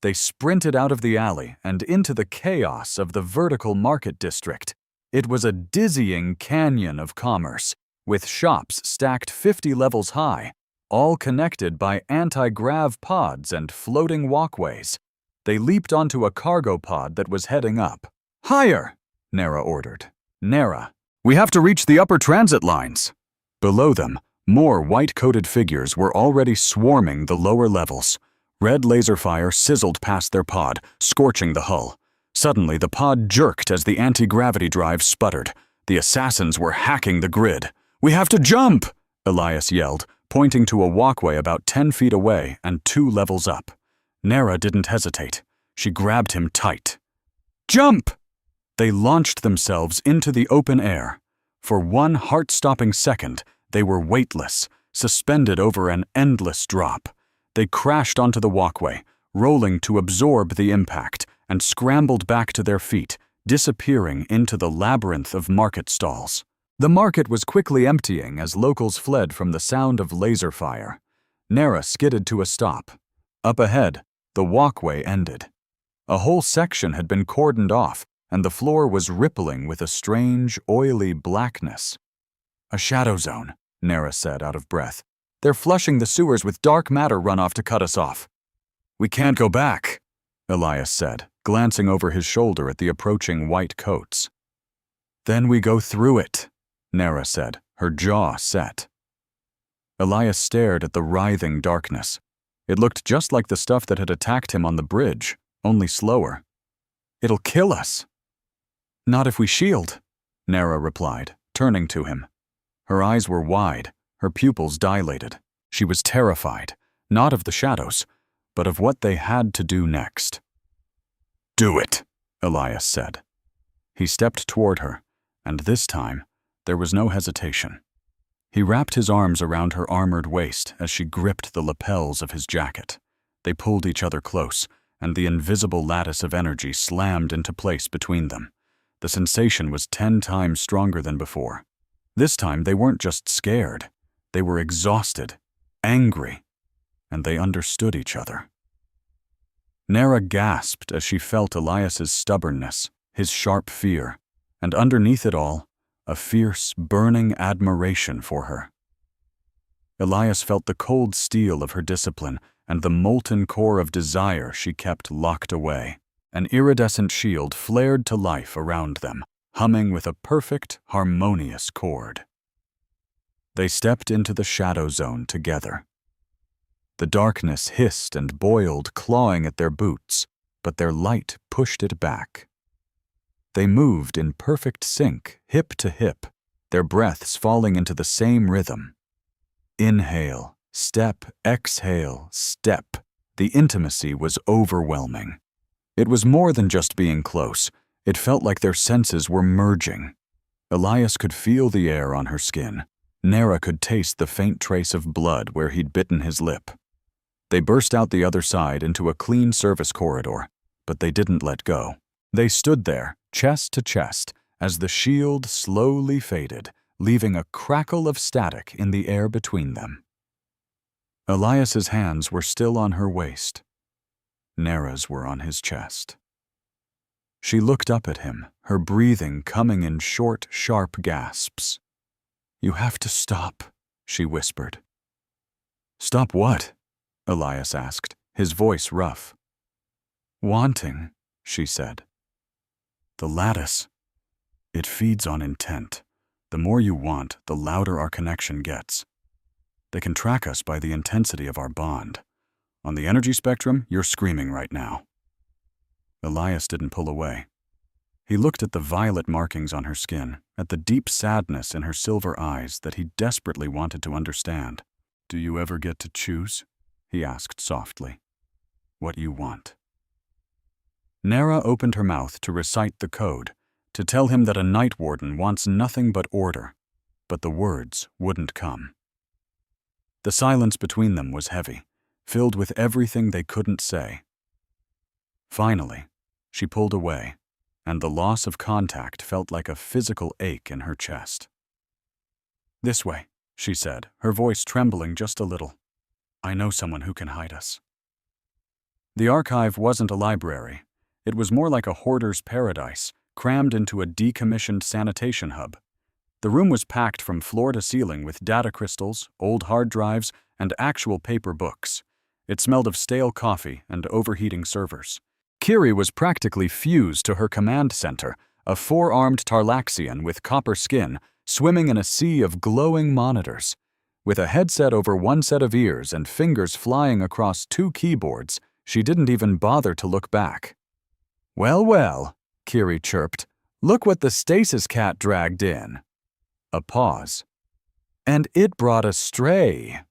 They sprinted out of the alley and into the chaos of the vertical market district. It was a dizzying canyon of commerce, with shops stacked 50 levels high, all connected by anti-grav pods and floating walkways. They leaped onto a cargo pod that was heading up. Higher! Nara ordered. Nara, we have to reach the upper transit lines. Below them, more white-coated figures were already swarming the lower levels. Red laser fire sizzled past their pod, scorching the hull. Suddenly, the pod jerked as the anti-gravity drive sputtered. The assassins were hacking the grid. We have to jump! Elias yelled, pointing to a walkway about 10 feet away and 2 levels up. Nara didn't hesitate. She grabbed him tight. Jump! They launched themselves into the open air. For one heart-stopping second, they were weightless, suspended over an endless drop. They crashed onto the walkway, rolling to absorb the impact, and scrambled back to their feet, disappearing into the labyrinth of market stalls. The market was quickly emptying as locals fled from the sound of laser fire. Nara skidded to a stop. Up ahead, the walkway ended. A whole section had been cordoned off, and the floor was rippling with a strange, oily blackness. "A shadow zone," Nara said, out of breath. "They're flushing the sewers with dark matter runoff to cut us off." "We can't go back," Elias said, glancing over his shoulder at the approaching white coats. "Then we go through it," Nara said, her jaw set. Elias stared at the writhing darkness. It looked just like the stuff that had attacked him on the bridge, only slower. "It'll kill us." "Not if we shield," Nara replied, turning to him. Her eyes were wide, her pupils dilated. She was terrified, not of the shadows, but of what they had to do next. "Do it," Elias said. He stepped toward her, and this time, there was no hesitation. He wrapped his arms around her armored waist as she gripped the lapels of his jacket. They pulled each other close, and the invisible lattice of energy slammed into place between them. The sensation was 10 times stronger than before. This time, they weren't just scared. They were exhausted, angry, and they understood each other. Nara gasped as she felt Elias's stubbornness, his sharp fear, and underneath it all, a fierce, burning admiration for her. Elias felt the cold steel of her discipline and the molten core of desire she kept locked away. An iridescent shield flared to life around them, humming with a perfect, harmonious chord. They stepped into the shadow zone together. The darkness hissed and boiled, clawing at their boots, but their light pushed it back. They moved in perfect sync, hip to hip, their breaths falling into the same rhythm. Inhale, step, exhale, step. The intimacy was overwhelming. It was more than just being close. It felt like their senses were merging. Elias could feel the air on her skin. Nara could taste the faint trace of blood where he'd bitten his lip. They burst out the other side into a clean service corridor, but they didn't let go. They stood there, chest to chest, as the shield slowly faded, leaving a crackle of static in the air between them. Elias's hands were still on her waist. Nara's were on his chest. She looked up at him, her breathing coming in short, sharp gasps. "You have to stop," she whispered. "Stop what?" Elias asked, his voice rough. "Wanting," she said. "The lattice. It feeds on intent. The more you want, the louder our connection gets. They can track us by the intensity of our bond. On the energy spectrum, you're screaming right now." Elias didn't pull away. He looked at the violet markings on her skin, at the deep sadness in her silver eyes that he desperately wanted to understand. "Do you ever get to choose?" he asked softly. "What you want?" Nara opened her mouth to recite the code, to tell him that a night warden wants nothing but order, but the words wouldn't come. The silence between them was heavy, filled with everything they couldn't say. Finally, she pulled away, and the loss of contact felt like a physical ache in her chest. "This way," she said, her voice trembling just a little. "I know someone who can hide us." The archive wasn't a library. It was more like a hoarder's paradise, crammed into a decommissioned sanitation hub. The room was packed from floor to ceiling with data crystals, old hard drives, and actual paper books. It smelled of stale coffee and overheating servers. Kiri was practically fused to her command center, a 4-armed Tarlaxian with copper skin, swimming in a sea of glowing monitors. With a headset over one set of ears and fingers flying across 2 keyboards, she didn't even bother to look back. "Well, well," Kiri chirped. "Look what the stasis cat dragged in." A pause. "And it brought a stray."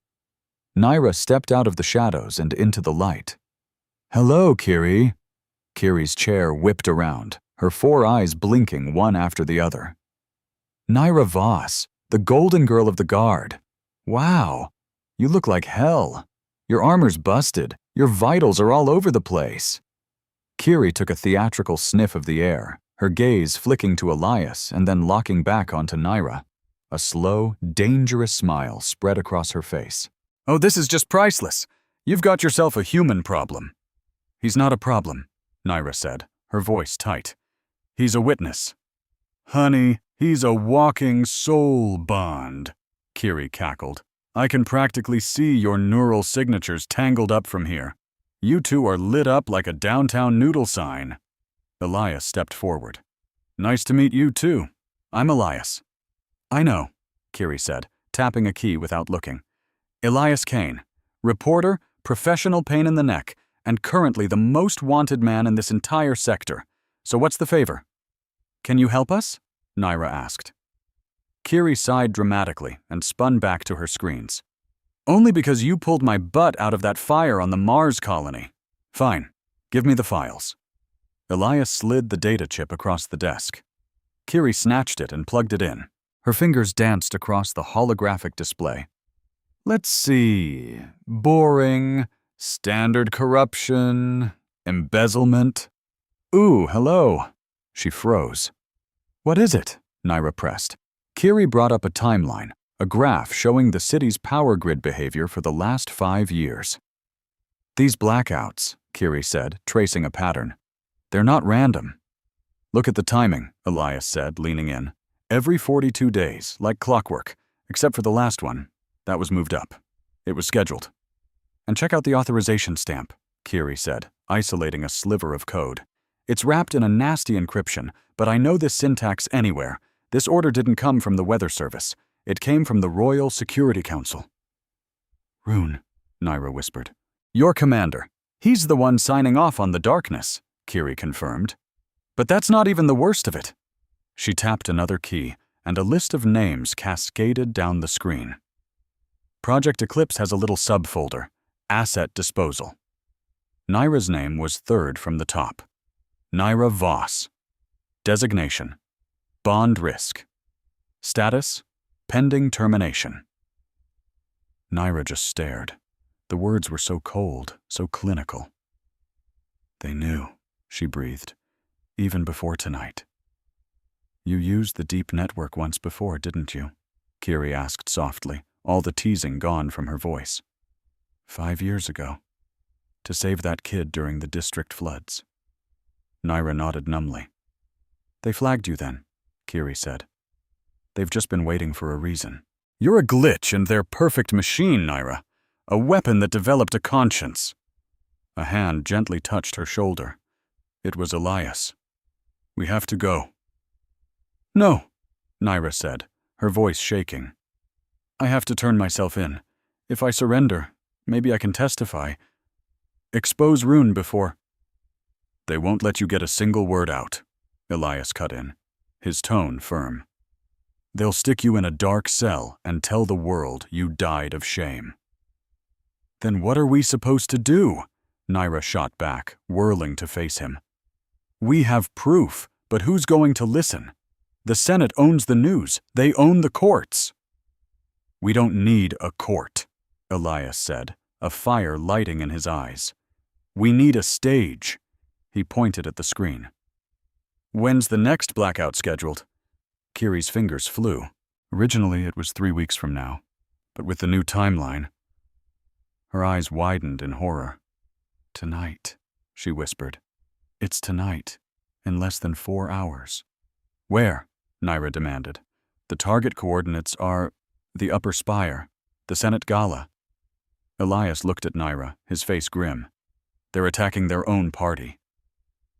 Naira stepped out of the shadows and into the light. "Hello, Kiri." Kiri's chair whipped around, her 4 eyes blinking one after the other. "Naira Voss, the golden girl of the guard. Wow, you look like hell. Your armor's busted, your vitals are all over the place." Kiri took a theatrical sniff of the air, her gaze flicking to Elias and then locking back onto Naira. A slow, dangerous smile spread across her face. "Oh, this is just priceless. You've got yourself a human problem. He's not a problem, Naira said, her voice tight. He's a witness. Honey, he's a walking soul bond, Kiri cackled. I can practically see your neural signatures tangled up from here. You two are lit up like a downtown noodle sign. Elias stepped forward. Nice to meet you too. I'm Elias. I know, Kiri said, tapping a key without looking. Elias Kane, reporter, professional pain in the neck, and currently the most wanted man in this entire sector. So what's the favor? Can you help us? Naira asked. Kiri sighed dramatically and spun back to her screens. Only because you pulled my butt out of that fire on the Mars colony. Fine, give me the files. Elias slid the data chip across the desk. Kiri snatched it and plugged it in. Her fingers danced across the holographic display. Let's see. Boring, standard corruption, embezzlement. Ooh, hello. She froze. What is it? Naira pressed. Kiri brought up a timeline, a graph showing the city's power grid behavior for the last 5 years. These blackouts, Kiri said, tracing a pattern. They're not random. Look at the timing, Elias said, leaning in. Every 42 days, like clockwork, except for the last one. That was moved up. It was scheduled. And check out the authorization stamp, Kiri said, isolating a sliver of code. It's wrapped in a nasty encryption, but I know this syntax anywhere. This order didn't come from the Weather Service. It came from the Royal Security Council. Rune, Naira whispered. Your commander. He's the one signing off on the darkness, Kiri confirmed. But that's not even the worst of it. She tapped another key, and a list of names cascaded down the screen. Project Eclipse has a little subfolder, Asset Disposal. Naira's name was third from the top. Naira Voss. Designation: Bond Risk. Status: Pending termination. Naira just stared. The words were so cold, so clinical. They knew, she breathed, even before tonight. You used the deep network once before, didn't you? Kiri asked softly, all the teasing gone from her voice. 5 years ago. To save that kid during the district floods. Naira nodded numbly. They flagged you then, Kiri said. They've just been waiting for a reason. You're a glitch in their perfect machine, Naira. A weapon that developed a conscience. A hand gently touched her shoulder. It was Elias. We have to go. No, Naira said, her voice shaking. I have to turn myself in. If I surrender, maybe I can testify. Expose Rune before. They won't let you get a single word out, Elias cut in, his tone firm. They'll stick you in a dark cell and tell the world you died of shame. Then what are we supposed to do? Naira shot back, whirling to face him. We have proof, but who's going to listen? The Senate owns the news. They own the courts. We don't need a court, Elias said, a fire lighting in his eyes. We need a stage. He pointed at the screen. When's the next blackout scheduled? Kiri's fingers flew. Originally, it was 3 weeks from now, but with the new timeline. Her eyes widened in horror. Tonight, she whispered. It's tonight, in less than 4 hours. Where? Naira demanded. The target coordinates are the upper spire, the Senate Gala. Elias looked at Naira, his face grim. They're attacking their own party.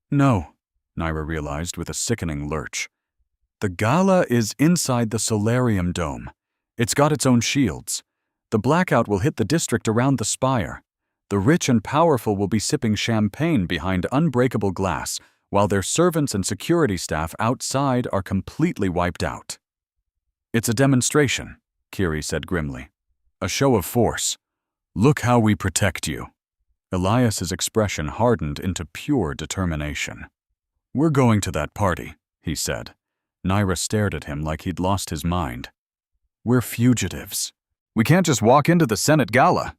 No, Naira realized with a sickening lurch. The Gala is inside the solarium dome. It's got its own shields. The blackout will hit the district around the spire. The rich and powerful will be sipping champagne behind unbreakable glass, while their servants and security staff outside are completely wiped out. It's a demonstration, Kiri said grimly. A show of force. Look how we protect you. Elias's expression hardened into pure determination. We're going to that party, he said. Naira stared at him like he'd lost his mind. We're fugitives. We can't just walk into the Senate Gala.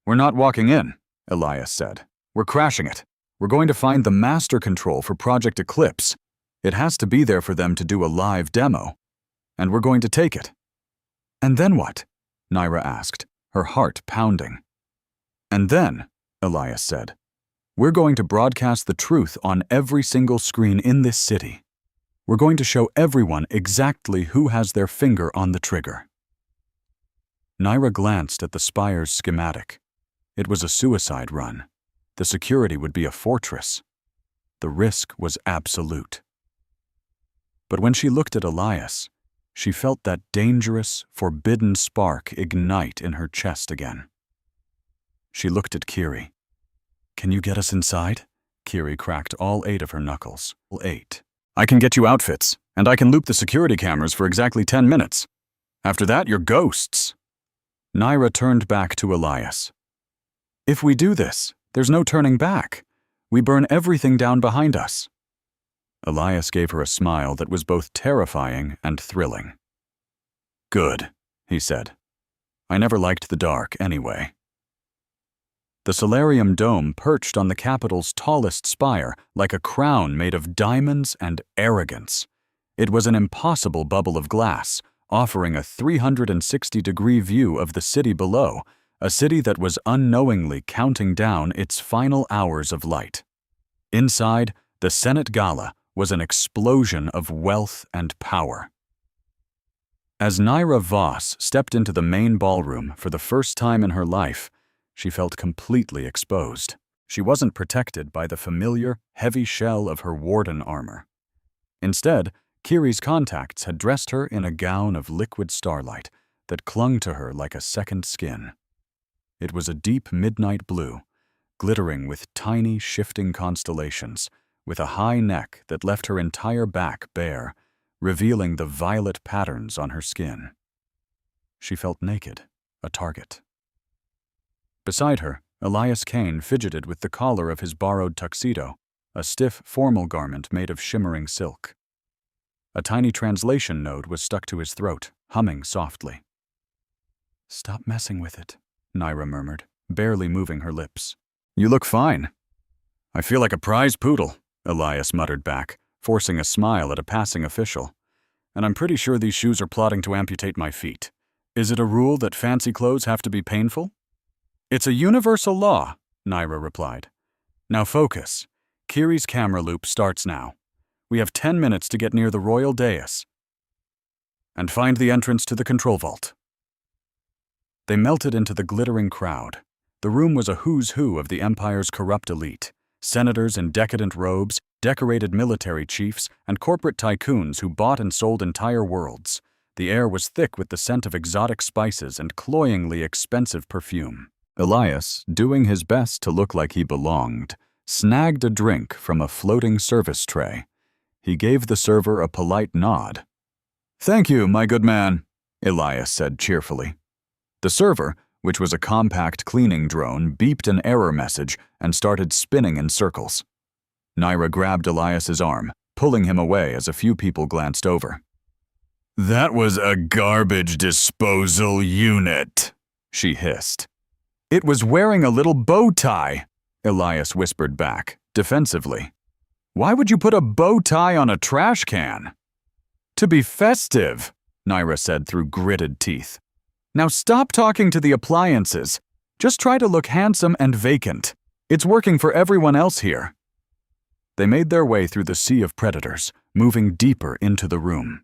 We're not walking in, Elias said. We're crashing it. We're going to find the master control for Project Eclipse. It has to be there for them to do a live demo. And we're going to take it. And then what? Naira asked, her heart pounding. And then, Elias said, we're going to broadcast the truth on every single screen in this city. We're going to show everyone exactly who has their finger on the trigger. Naira glanced at the spire's schematic. It was a suicide run. The security would be a fortress. The risk was absolute. But when she looked at Elias, she felt that dangerous, forbidden spark ignite in her chest again. She looked at Kiri. Can you get us inside? Kiri cracked all 8 of her knuckles. 8. I can get you outfits, and I can loop the security cameras for exactly 10 minutes. After that, you're ghosts. Naira turned back to Elias. If we do this, there's no turning back. We burn everything down behind us. Elias gave her a smile that was both terrifying and thrilling. Good, he said. I never liked the dark anyway. The solarium dome perched on the capital's tallest spire like a crown made of diamonds and arrogance. It was an impossible bubble of glass, offering a 360-degree view of the city below, a city that was unknowingly counting down its final hours of light. Inside, the Senate Gala was an explosion of wealth and power. As Naira Voss stepped into the main ballroom for the first time in her life, she felt completely exposed. She wasn't protected by the familiar, heavy shell of her warden armor. Instead, Kiri's contacts had dressed her in a gown of liquid starlight that clung to her like a second skin. It was a deep midnight blue, glittering with tiny, shifting constellations, with a high neck that left her entire back bare, revealing the violet patterns on her skin. She felt naked, a target. Beside her, Elias Kane fidgeted with the collar of his borrowed tuxedo, a stiff, formal garment made of shimmering silk. A tiny translation node was stuck to his throat, humming softly. Stop messing with it, Naira murmured, barely moving her lips. You look fine. I feel like a prize poodle, Elias muttered back, forcing a smile at a passing official. And I'm pretty sure these shoes are plotting to amputate my feet. Is it a rule that fancy clothes have to be painful? It's a universal law, Naira replied. Now focus. Kiri's camera loop starts now. We have 10 minutes to get near the royal dais and find the entrance to the control vault. They melted into the glittering crowd. The room was a who's who of the empire's corrupt elite. Senators in decadent robes, decorated military chiefs, and corporate tycoons who bought and sold entire worlds. The air was thick with the scent of exotic spices and cloyingly expensive perfume. Elias, doing his best to look like he belonged, snagged a drink from a floating service tray. He gave the server a polite nod. Thank you, my good man, Elias said cheerfully. The server, which was a compact cleaning drone, beeped an error message and started spinning in circles. Naira grabbed Elias's arm, pulling him away as a few people glanced over. That was a garbage disposal unit, she hissed. It was wearing a little bow tie, Elias whispered back, defensively. Why would you put a bow tie on a trash can? To be festive, Naira said through gritted teeth. Now stop talking to the appliances. Just try to look handsome and vacant. It's working for everyone else here. They made their way through the sea of predators, moving deeper into the room.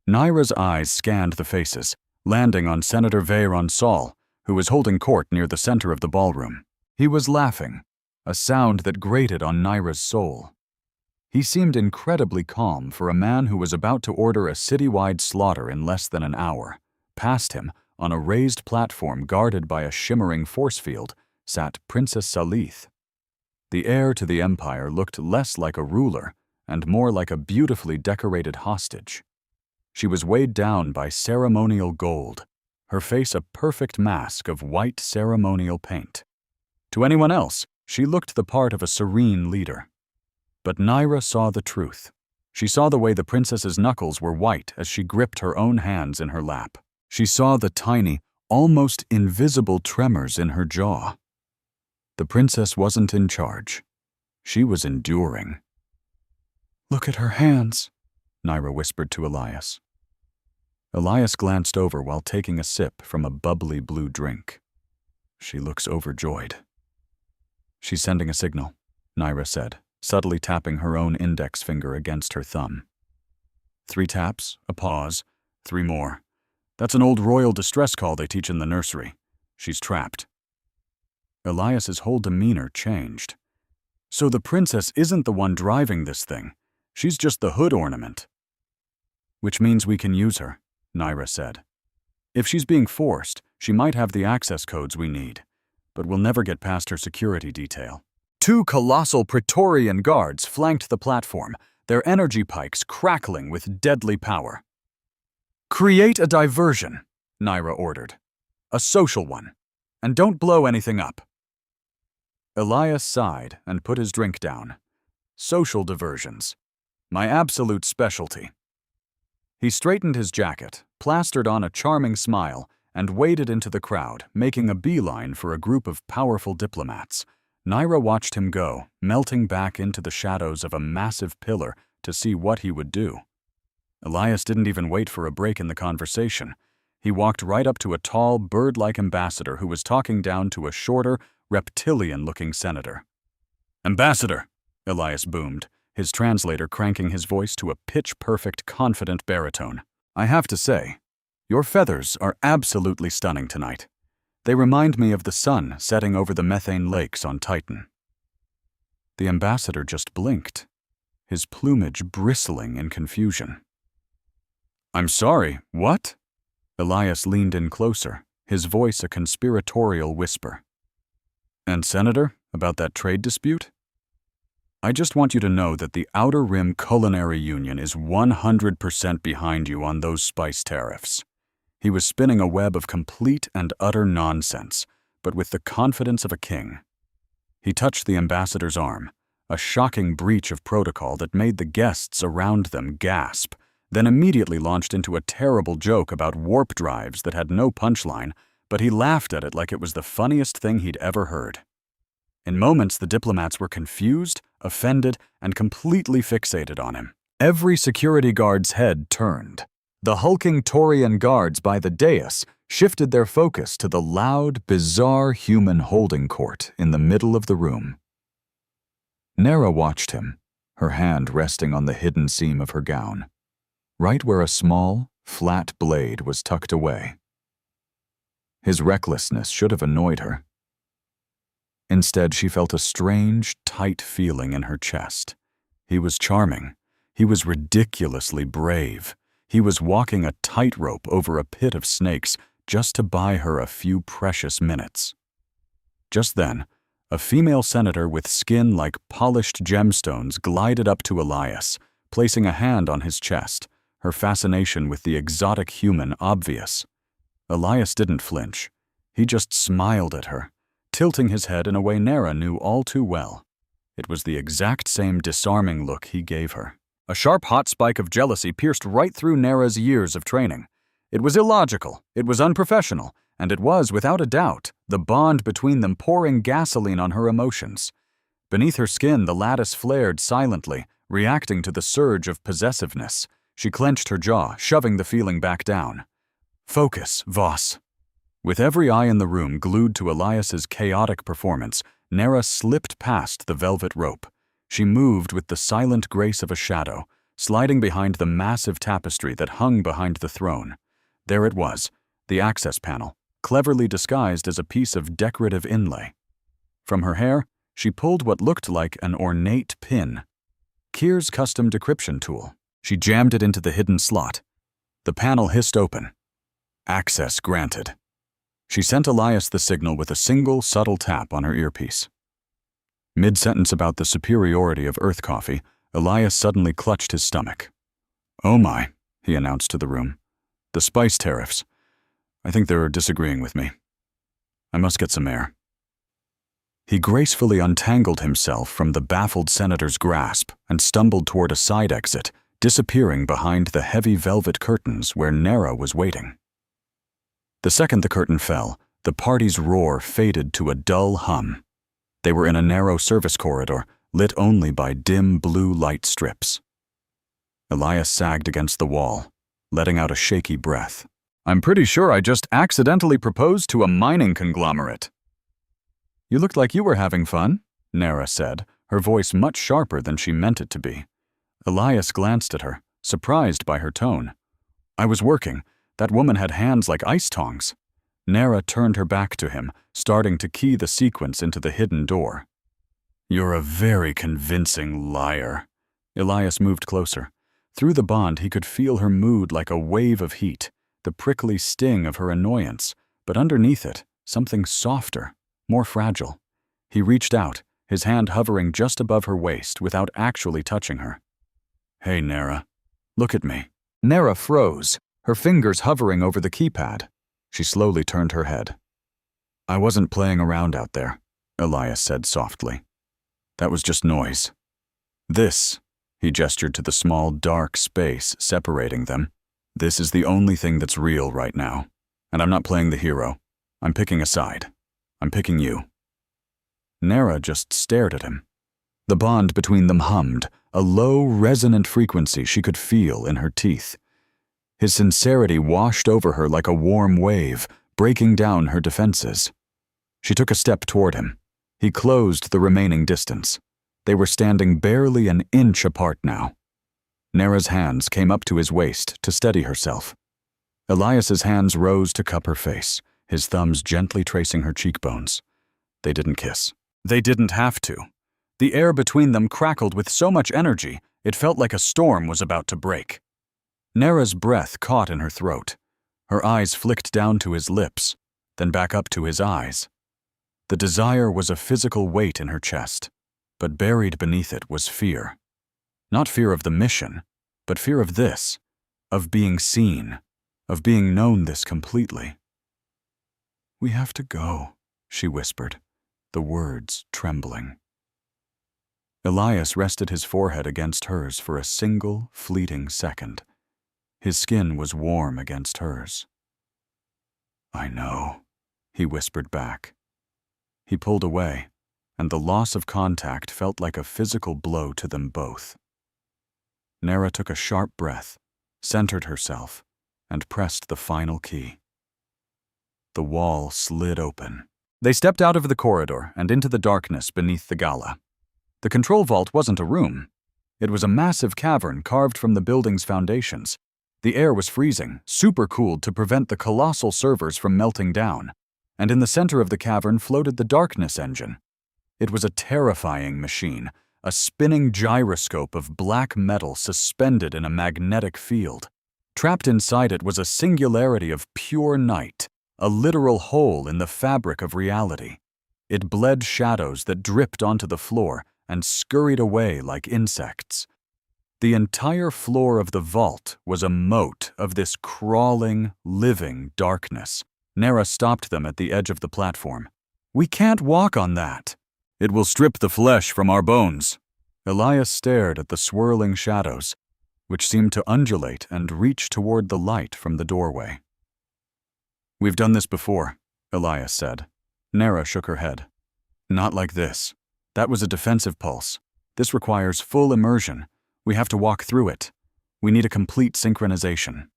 Naira's eyes scanned the faces, landing on Senator Veyron Saul, who was holding court near the center of the ballroom. He was laughing, a sound that grated on Naira's soul. He seemed incredibly calm for a man who was about to order a citywide slaughter in less than an hour. Past him, on a raised platform guarded by a shimmering force field, sat Princess Salith. The heir to the empire looked less like a ruler and more like a beautifully decorated hostage. She was weighed down by ceremonial gold, her face a perfect mask of white ceremonial paint. To anyone else, she looked the part of a serene leader. But Naira saw the truth. She saw the way the princess's knuckles were white as she gripped her own hands in her lap. She saw the tiny, almost invisible tremors in her jaw. The princess wasn't in charge. She was enduring. Look at her hands, Naira whispered to Elias. Elias glanced over while taking a sip from a bubbly blue drink. She looks overjoyed. She's sending a signal, Naira said, subtly tapping her own index finger against her thumb. 3 taps, a pause, 3 more. That's an old royal distress call they teach in the nursery. She's trapped. Elias's whole demeanor changed. So the princess isn't the one driving this thing. She's just the hood ornament. Which means we can use her, Naira said. If she's being forced, she might have the access codes we need, but we'll never get past her security detail. 2 colossal Praetorian guards flanked the platform, their energy pikes crackling with deadly power. Create a diversion, Naira ordered. A social one. And don't blow anything up. Elias sighed and put his drink down. Social diversions. My absolute specialty. He straightened his jacket, plastered on a charming smile, and waded into the crowd, making a beeline for a group of powerful diplomats. Naira watched him go, melting back into the shadows of a massive pillar to see what he would do. Elias didn't even wait for a break in the conversation. He walked right up to a tall, bird-like ambassador who was talking down to a shorter, reptilian-looking senator. "Ambassador," Elias boomed, his translator cranking his voice to a pitch-perfect, confident baritone. "I have to say, your feathers are absolutely stunning tonight. They remind me of the sun setting over the methane lakes on Titan." The ambassador just blinked, his plumage bristling in confusion. "I'm sorry, what?" Elias leaned in closer, his voice a conspiratorial whisper. "And Senator, about that trade dispute? I just want you to know that the Outer Rim Culinary Union is 100% behind you on those spice tariffs." He was spinning a web of complete and utter nonsense, but with the confidence of a king. He touched the ambassador's arm, a shocking breach of protocol that made the guests around them gasp, then immediately launched into a terrible joke about warp drives that had no punchline, but he laughed at it like it was the funniest thing he'd ever heard. In moments, the diplomats were confused, offended, and completely fixated on him. Every security guard's head turned. The hulking Taurian guards by the dais shifted their focus to the loud, bizarre human holding court in the middle of the room. Naira watched him, her hand resting on the hidden seam of her gown, right where a small, flat blade was tucked away. His recklessness should have annoyed her. Instead, she felt a strange, tight feeling in her chest. He was charming. He was ridiculously brave. He was walking a tightrope over a pit of snakes just to buy her a few precious minutes. Just then, a female senator with skin like polished gemstones glided up to Elias, placing a hand on his chest, her fascination with the exotic human obvious. Elias didn't flinch. He just smiled at her, tilting his head in a way Naira knew all too well. It was the exact same disarming look he gave her. A sharp hot spike of jealousy pierced right through Naira's years of training. It was illogical, it was unprofessional, and it was, without a doubt, the bond between them pouring gasoline on her emotions. Beneath her skin, the lattice flared silently, reacting to the surge of possessiveness. She clenched her jaw, shoving the feeling back down. "Focus, Voss." With every eye in the room glued to Elias's chaotic performance, Naira slipped past the velvet rope. She moved with the silent grace of a shadow, sliding behind the massive tapestry that hung behind the throne. There it was, the access panel, cleverly disguised as a piece of decorative inlay. From her hair, she pulled what looked like an ornate pin. Kyr's custom decryption tool. She jammed it into the hidden slot. The panel hissed open. Access granted. She sent Elias the signal with a single, subtle tap on her earpiece. Mid-sentence about the superiority of Earth coffee, Elias suddenly clutched his stomach. "Oh my," he announced to the room. "The spice tariffs. I think they're disagreeing with me. I must get some air." He gracefully untangled himself from the baffled senator's grasp and stumbled toward a side exit, disappearing behind the heavy velvet curtains where Naira was waiting. The second the curtain fell, the party's roar faded to a dull hum. They were in a narrow service corridor, lit only by dim blue light strips. Elias sagged against the wall, letting out a shaky breath. "I'm pretty sure I just accidentally proposed to a mining conglomerate." You looked like you were having fun, Nara said, her voice much sharper than she meant it to be. Elias glanced at her, surprised by her tone. I was working. That woman had hands like ice tongs. Nara turned her back to him, starting to key the sequence into the hidden door. You're a very convincing liar. Elias moved closer. Through the bond, he could feel her mood like a wave of heat, the prickly sting of her annoyance, but underneath it, something softer, more fragile. He reached out, his hand hovering just above her waist without actually touching her. Hey, Nara. Look at me. Nara froze, her fingers hovering over the keypad. She slowly turned her head. I wasn't playing around out there, Elias said softly. That was just noise. This, he gestured to the small, dark space separating them. This is the only thing that's real right now. And I'm not playing the hero. I'm picking a side. I'm picking you. Nara just stared at him. The bond between them hummed, a low, resonant frequency she could feel in her teeth. His sincerity washed over her like a warm wave, breaking down her defenses. She took a step toward him. He closed the remaining distance. They were standing barely an inch apart now. Nara's hands came up to his waist to steady herself. Elias's hands rose to cup her face, his thumbs gently tracing her cheekbones. They didn't kiss. They didn't have to. The air between them crackled with so much energy, it felt like a storm was about to break. Nara's breath caught in her throat. Her eyes flicked down to his lips, then back up to his eyes. The desire was a physical weight in her chest, but buried beneath it was fear. Not fear of the mission, but fear of this, of being seen, of being known this completely. We have to go, she whispered, the words trembling. Elias rested his forehead against hers for a single, fleeting second. His skin was warm against hers. I know, he whispered back. He pulled away, and the loss of contact felt like a physical blow to them both. Nara took a sharp breath, centered herself, and pressed the final key. The wall slid open. They stepped out of the corridor and into the darkness beneath the gala. The control vault wasn't a room. It was a massive cavern carved from the building's foundations. The air was freezing, super-cooled to prevent the colossal servers from melting down, and in the center of the cavern floated the darkness engine. It was a terrifying machine, a spinning gyroscope of black metal suspended in a magnetic field. Trapped inside it was a singularity of pure night, a literal hole in the fabric of reality. It bled shadows that dripped onto the floor and scurried away like insects. The entire floor of the vault was a moat of this crawling, living darkness. Nara stopped them at the edge of the platform. We can't walk on that. It will strip the flesh from our bones. Elias stared at the swirling shadows, which seemed to undulate and reach toward the light from the doorway. We've done this before, Elias said. Nara shook her head. Not like this. That was a defensive pulse. This requires full immersion. We have to walk through it. We need a complete synchronization.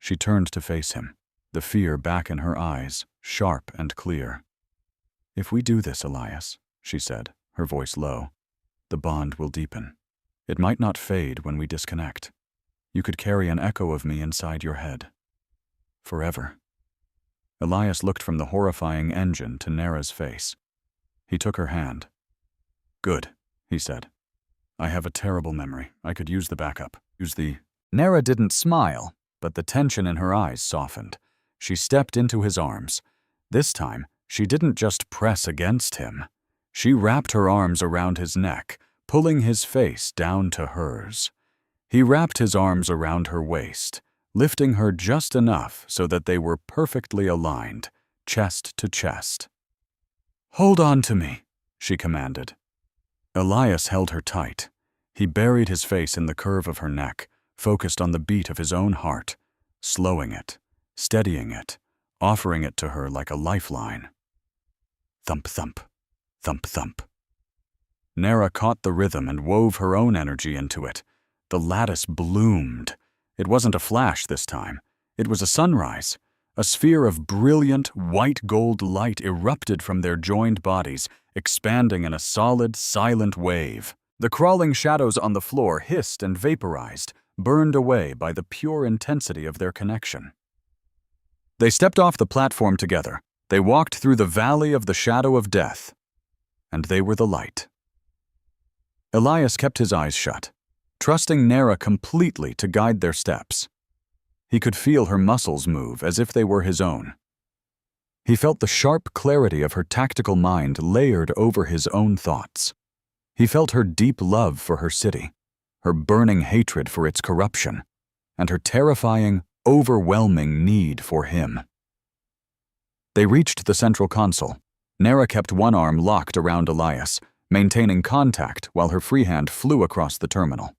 She turned to face him, the fear back in her eyes, sharp and clear. If we do this, Elias, she said, her voice low, the bond will deepen. It might not fade when we disconnect. You could carry an echo of me inside your head. Forever. Elias looked from the horrifying engine to Nara's face. He took her hand. Good, he said. I have a terrible memory. I could use the backup. Nara didn't smile, but the tension in her eyes softened. She stepped into his arms. This time, she didn't just press against him. She wrapped her arms around his neck, pulling his face down to hers. He wrapped his arms around her waist, lifting her just enough so that they were perfectly aligned, chest to chest. Hold on to me, she commanded. Elias held her tight. He buried his face in the curve of her neck, focused on the beat of his own heart, slowing it, steadying it, offering it to her like a lifeline. Thump, thump, thump, thump. Nara caught the rhythm and wove her own energy into it. The lattice bloomed. It wasn't a flash this time. It was a sunrise, A sphere of brilliant, white-gold light erupted from their joined bodies, expanding in a solid, silent wave. The crawling shadows on the floor hissed and vaporized, burned away by the pure intensity of their connection. They stepped off the platform together. They walked through the valley of the shadow of death, and they were the light. Elias kept his eyes shut, trusting Nera completely to guide their steps. He could feel her muscles move as if they were his own. He felt the sharp clarity of her tactical mind layered over his own thoughts. He felt her deep love for her city, her burning hatred for its corruption, and her terrifying, overwhelming need for him. They reached the central console. Nera kept one arm locked around Elias, maintaining contact while her free hand flew across the terminal.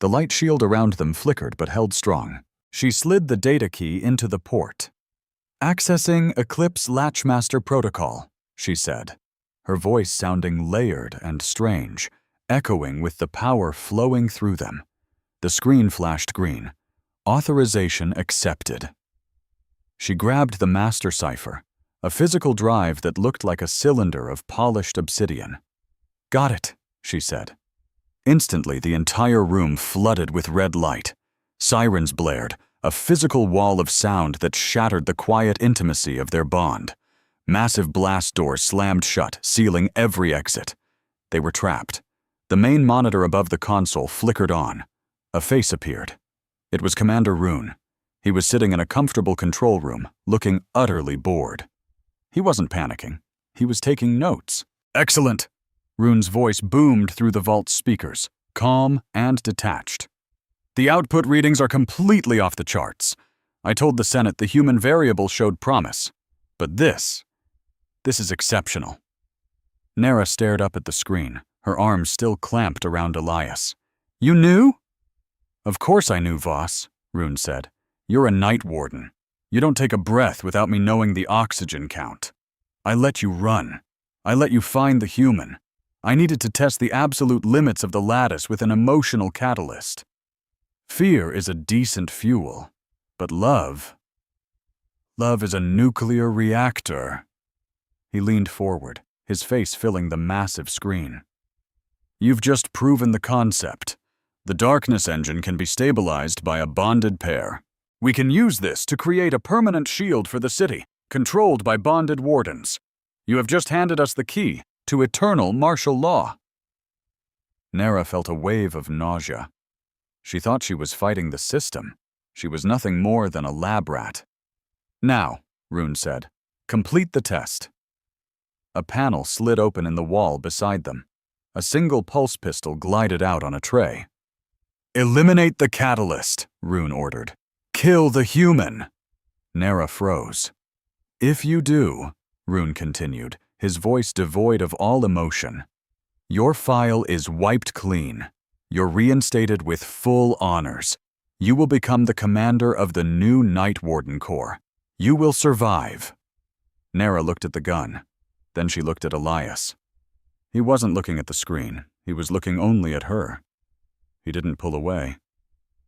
The light shield around them flickered but held strong. She slid the data key into the port. "Accessing Eclipse Latchmaster Protocol," she said, her voice sounding layered and strange, echoing with the power flowing through them. The screen flashed green. Authorization accepted. She grabbed the master cipher, a physical drive that looked like a cylinder of polished obsidian. "Got it," she said. Instantly, the entire room flooded with red light. Sirens blared, a physical wall of sound that shattered the quiet intimacy of their bond. Massive blast doors slammed shut, sealing every exit. They were trapped. The main monitor above the console flickered on. A face appeared. It was Commander Rune. He was sitting in a comfortable control room, looking utterly bored. He wasn't panicking. He was taking notes. "Excellent!" Rune's voice boomed through the vault's speakers, calm and detached. "The output readings are completely off the charts. I told the Senate the human variable showed promise. But this is exceptional." Nera stared up at the screen, her arms still clamped around Elias. "You knew?" "Of course I knew, Voss," Rune said. "You're a night warden. You don't take a breath without me knowing the oxygen count. I let you run. I let you find the human. I needed to test the absolute limits of the lattice with an emotional catalyst. Fear is a decent fuel, but love is a nuclear reactor." He leaned forward, his face filling the massive screen. "You've just proven the concept. The darkness engine can be stabilized by a bonded pair. We can use this to create a permanent shield for the city, controlled by bonded wardens. You have just handed us the key to eternal martial law." Nera felt a wave of nausea. She thought she was fighting the system. She was nothing more than a lab rat. "Now," Rune said, "complete the test." A panel slid open in the wall beside them. A single pulse pistol glided out on a tray. "Eliminate the catalyst," Rune ordered. "Kill the human." Nera froze. "If you do," Rune continued, his voice devoid of all emotion, "your file is wiped clean. You're reinstated with full honors. You will become the commander of the new Night Warden Corps. You will survive." Nera looked at the gun. Then she looked at Elias. He wasn't looking at the screen. He was looking only at her. He didn't pull away.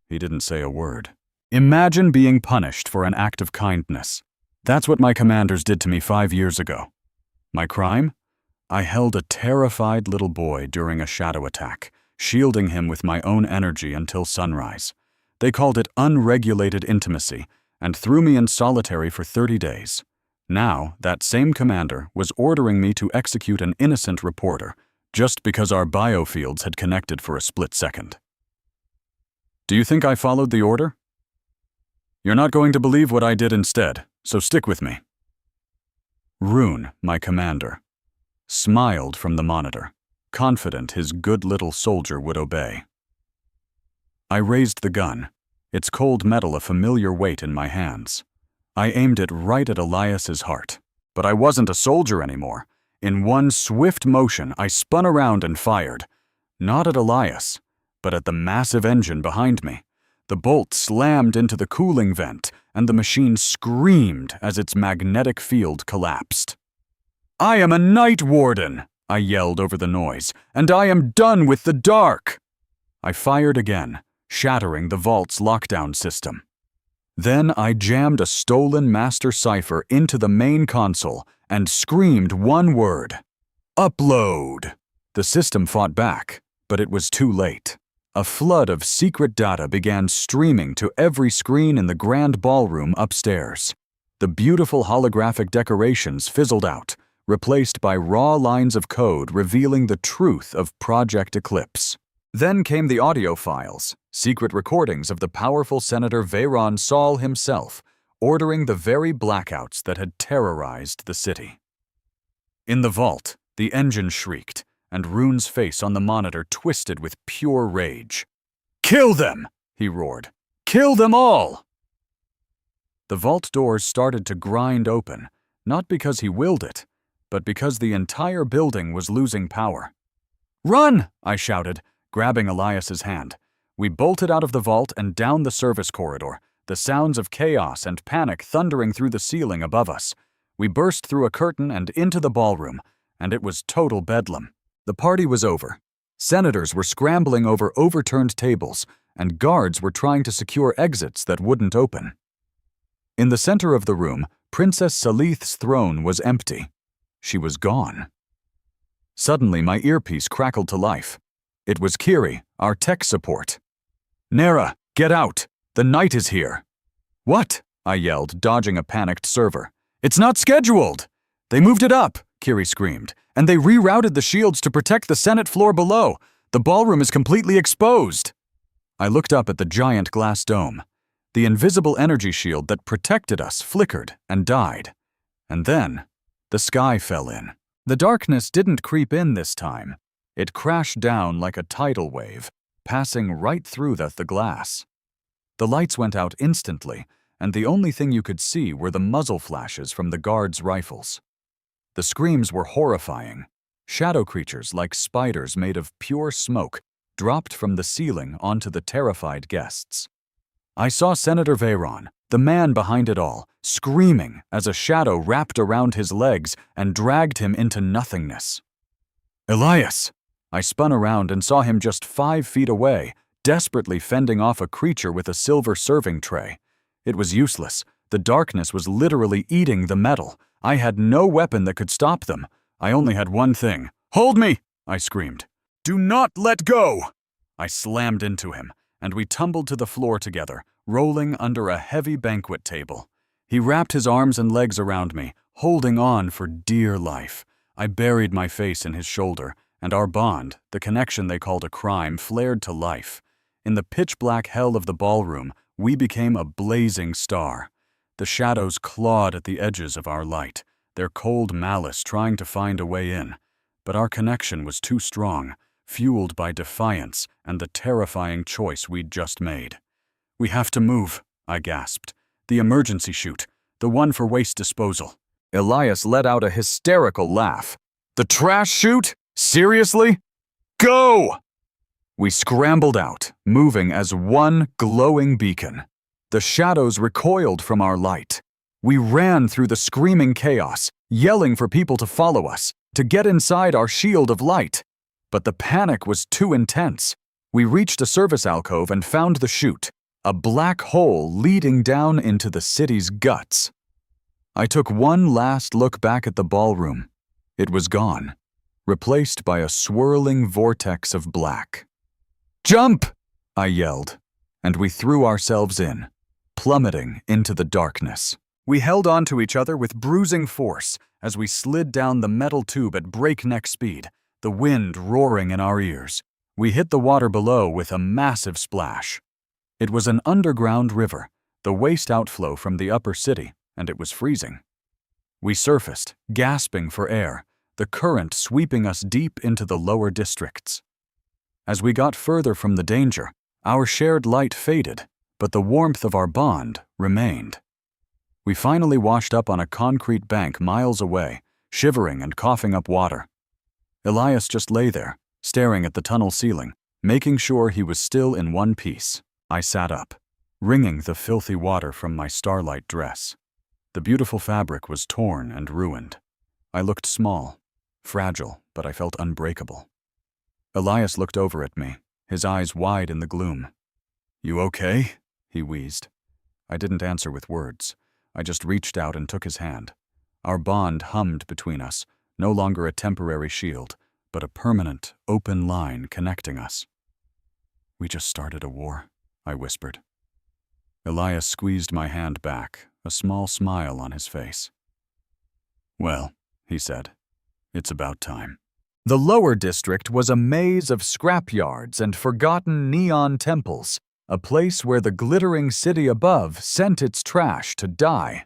He didn't say a word. "Imagine being punished for an act of kindness. That's what my commanders did to me 5 years ago. My crime? I held a terrified little boy during a shadow attack, shielding him with my own energy until sunrise. They called it unregulated intimacy and threw me in solitary for 30 days. Now, that same commander was ordering me to execute an innocent reporter just because our biofields had connected for a split second. Do you think I followed the order? You're not going to believe what I did instead, so stick with me." Rune, my commander, smiled from the monitor, confident his good little soldier would obey. I raised the gun, its cold metal a familiar weight in my hands. I aimed it right at Elias's heart, but I wasn't a soldier anymore. In one swift motion, I spun around and fired, not at Elias, but at the massive engine behind me. The bolt slammed into the cooling vent, and the machine screamed as its magnetic field collapsed. "I am a Night Warden!" I yelled over the noise, "and I am done with the dark!" I fired again, shattering the vault's lockdown system. Then I jammed a stolen master cipher into the main console and screamed one word: "Upload!" The system fought back, but it was too late. A flood of secret data began streaming to every screen in the grand ballroom upstairs. The beautiful holographic decorations fizzled out, replaced by raw lines of code revealing the truth of Project Eclipse. Then came the audio files, secret recordings of the powerful Senator Veyron Saul himself, ordering the very blackouts that had terrorized the city. In the vault, the engine shrieked, and Rune's face on the monitor twisted with pure rage. "Kill them!" he roared. "Kill them all!" The vault doors started to grind open, not because he willed it, but because the entire building was losing power. "Run!" I shouted, grabbing Elias's hand. We bolted out of the vault and down the service corridor, the sounds of chaos and panic thundering through the ceiling above us. We burst through a curtain and into the ballroom, and it was total bedlam. The party was over. Senators were scrambling over overturned tables, and guards were trying to secure exits that wouldn't open. In the center of the room, Princess Salith's throne was empty. She was gone. Suddenly, my earpiece crackled to life. It was Kiri, our tech support. "Nera, get out! The night is here!" "What?" I yelled, dodging a panicked server. "It's not scheduled!" "They moved it up," Kiri screamed, "and they rerouted the shields to protect the Senate floor below. The ballroom is completely exposed." I looked up at the giant glass dome. The invisible energy shield that protected us flickered and died. And then, the sky fell in. The darkness didn't creep in this time. It crashed down like a tidal wave, passing right through the glass. The lights went out instantly, and the only thing you could see were the muzzle flashes from the guards' rifles. The screams were horrifying. Shadow creatures like spiders made of pure smoke dropped from the ceiling onto the terrified guests. I saw Senator Veyron, the man behind it all, screaming as a shadow wrapped around his legs and dragged him into nothingness. "Elias!" I spun around and saw him just 5 feet away, desperately fending off a creature with a silver serving tray. It was useless. The darkness was literally eating the metal. I had no weapon that could stop them. I only had one thing. "Hold me!" I screamed. "Do not let go!" I slammed into him, and we tumbled to the floor together, rolling under a heavy banquet table. He wrapped his arms and legs around me, holding on for dear life. I buried my face in his shoulder, and our bond, the connection they called a crime, flared to life. In the pitch-black hell of the ballroom, we became a blazing star. The shadows clawed at the edges of our light, their cold malice trying to find a way in. But our connection was too strong, fueled by defiance and the terrifying choice we'd just made. "We have to move," I gasped. "The emergency chute, the one for waste disposal." Elias let out a hysterical laugh. "The trash chute? Seriously? Go!" We scrambled out, moving as one glowing beacon. The shadows recoiled from our light. We ran through the screaming chaos, yelling for people to follow us, to get inside our shield of light. But the panic was too intense. We reached a service alcove and found the chute, a black hole leading down into the city's guts. I took one last look back at the ballroom. It was gone, replaced by a swirling vortex of black. "Jump!" I yelled, and we threw ourselves in, plummeting into the darkness. We held on to each other with bruising force as we slid down the metal tube at breakneck speed, the wind roaring in our ears. We hit the water below with a massive splash. It was an underground river, the waste outflow from the upper city, and it was freezing. We surfaced, gasping for air, the current sweeping us deep into the lower districts. As we got further from the danger, our shared light faded, but the warmth of our bond remained. We finally washed up on a concrete bank miles away, shivering and coughing up water. Elias just lay there, staring at the tunnel ceiling, making sure he was still in one piece. I sat up, wringing the filthy water from my starlight dress. The beautiful fabric was torn and ruined. I looked small, fragile, but I felt unbreakable. Elias looked over at me, his eyes wide in the gloom. "You okay?" he wheezed. I didn't answer with words. I just reached out and took his hand. Our bond hummed between us, no longer a temporary shield, but a permanent, open line connecting us. "We just started a war," I whispered. Elias squeezed my hand back, a small smile on his face. "Well," he said, "it's about time." The lower district was a maze of scrapyards and forgotten neon temples, a place where the glittering city above sent its trash to die.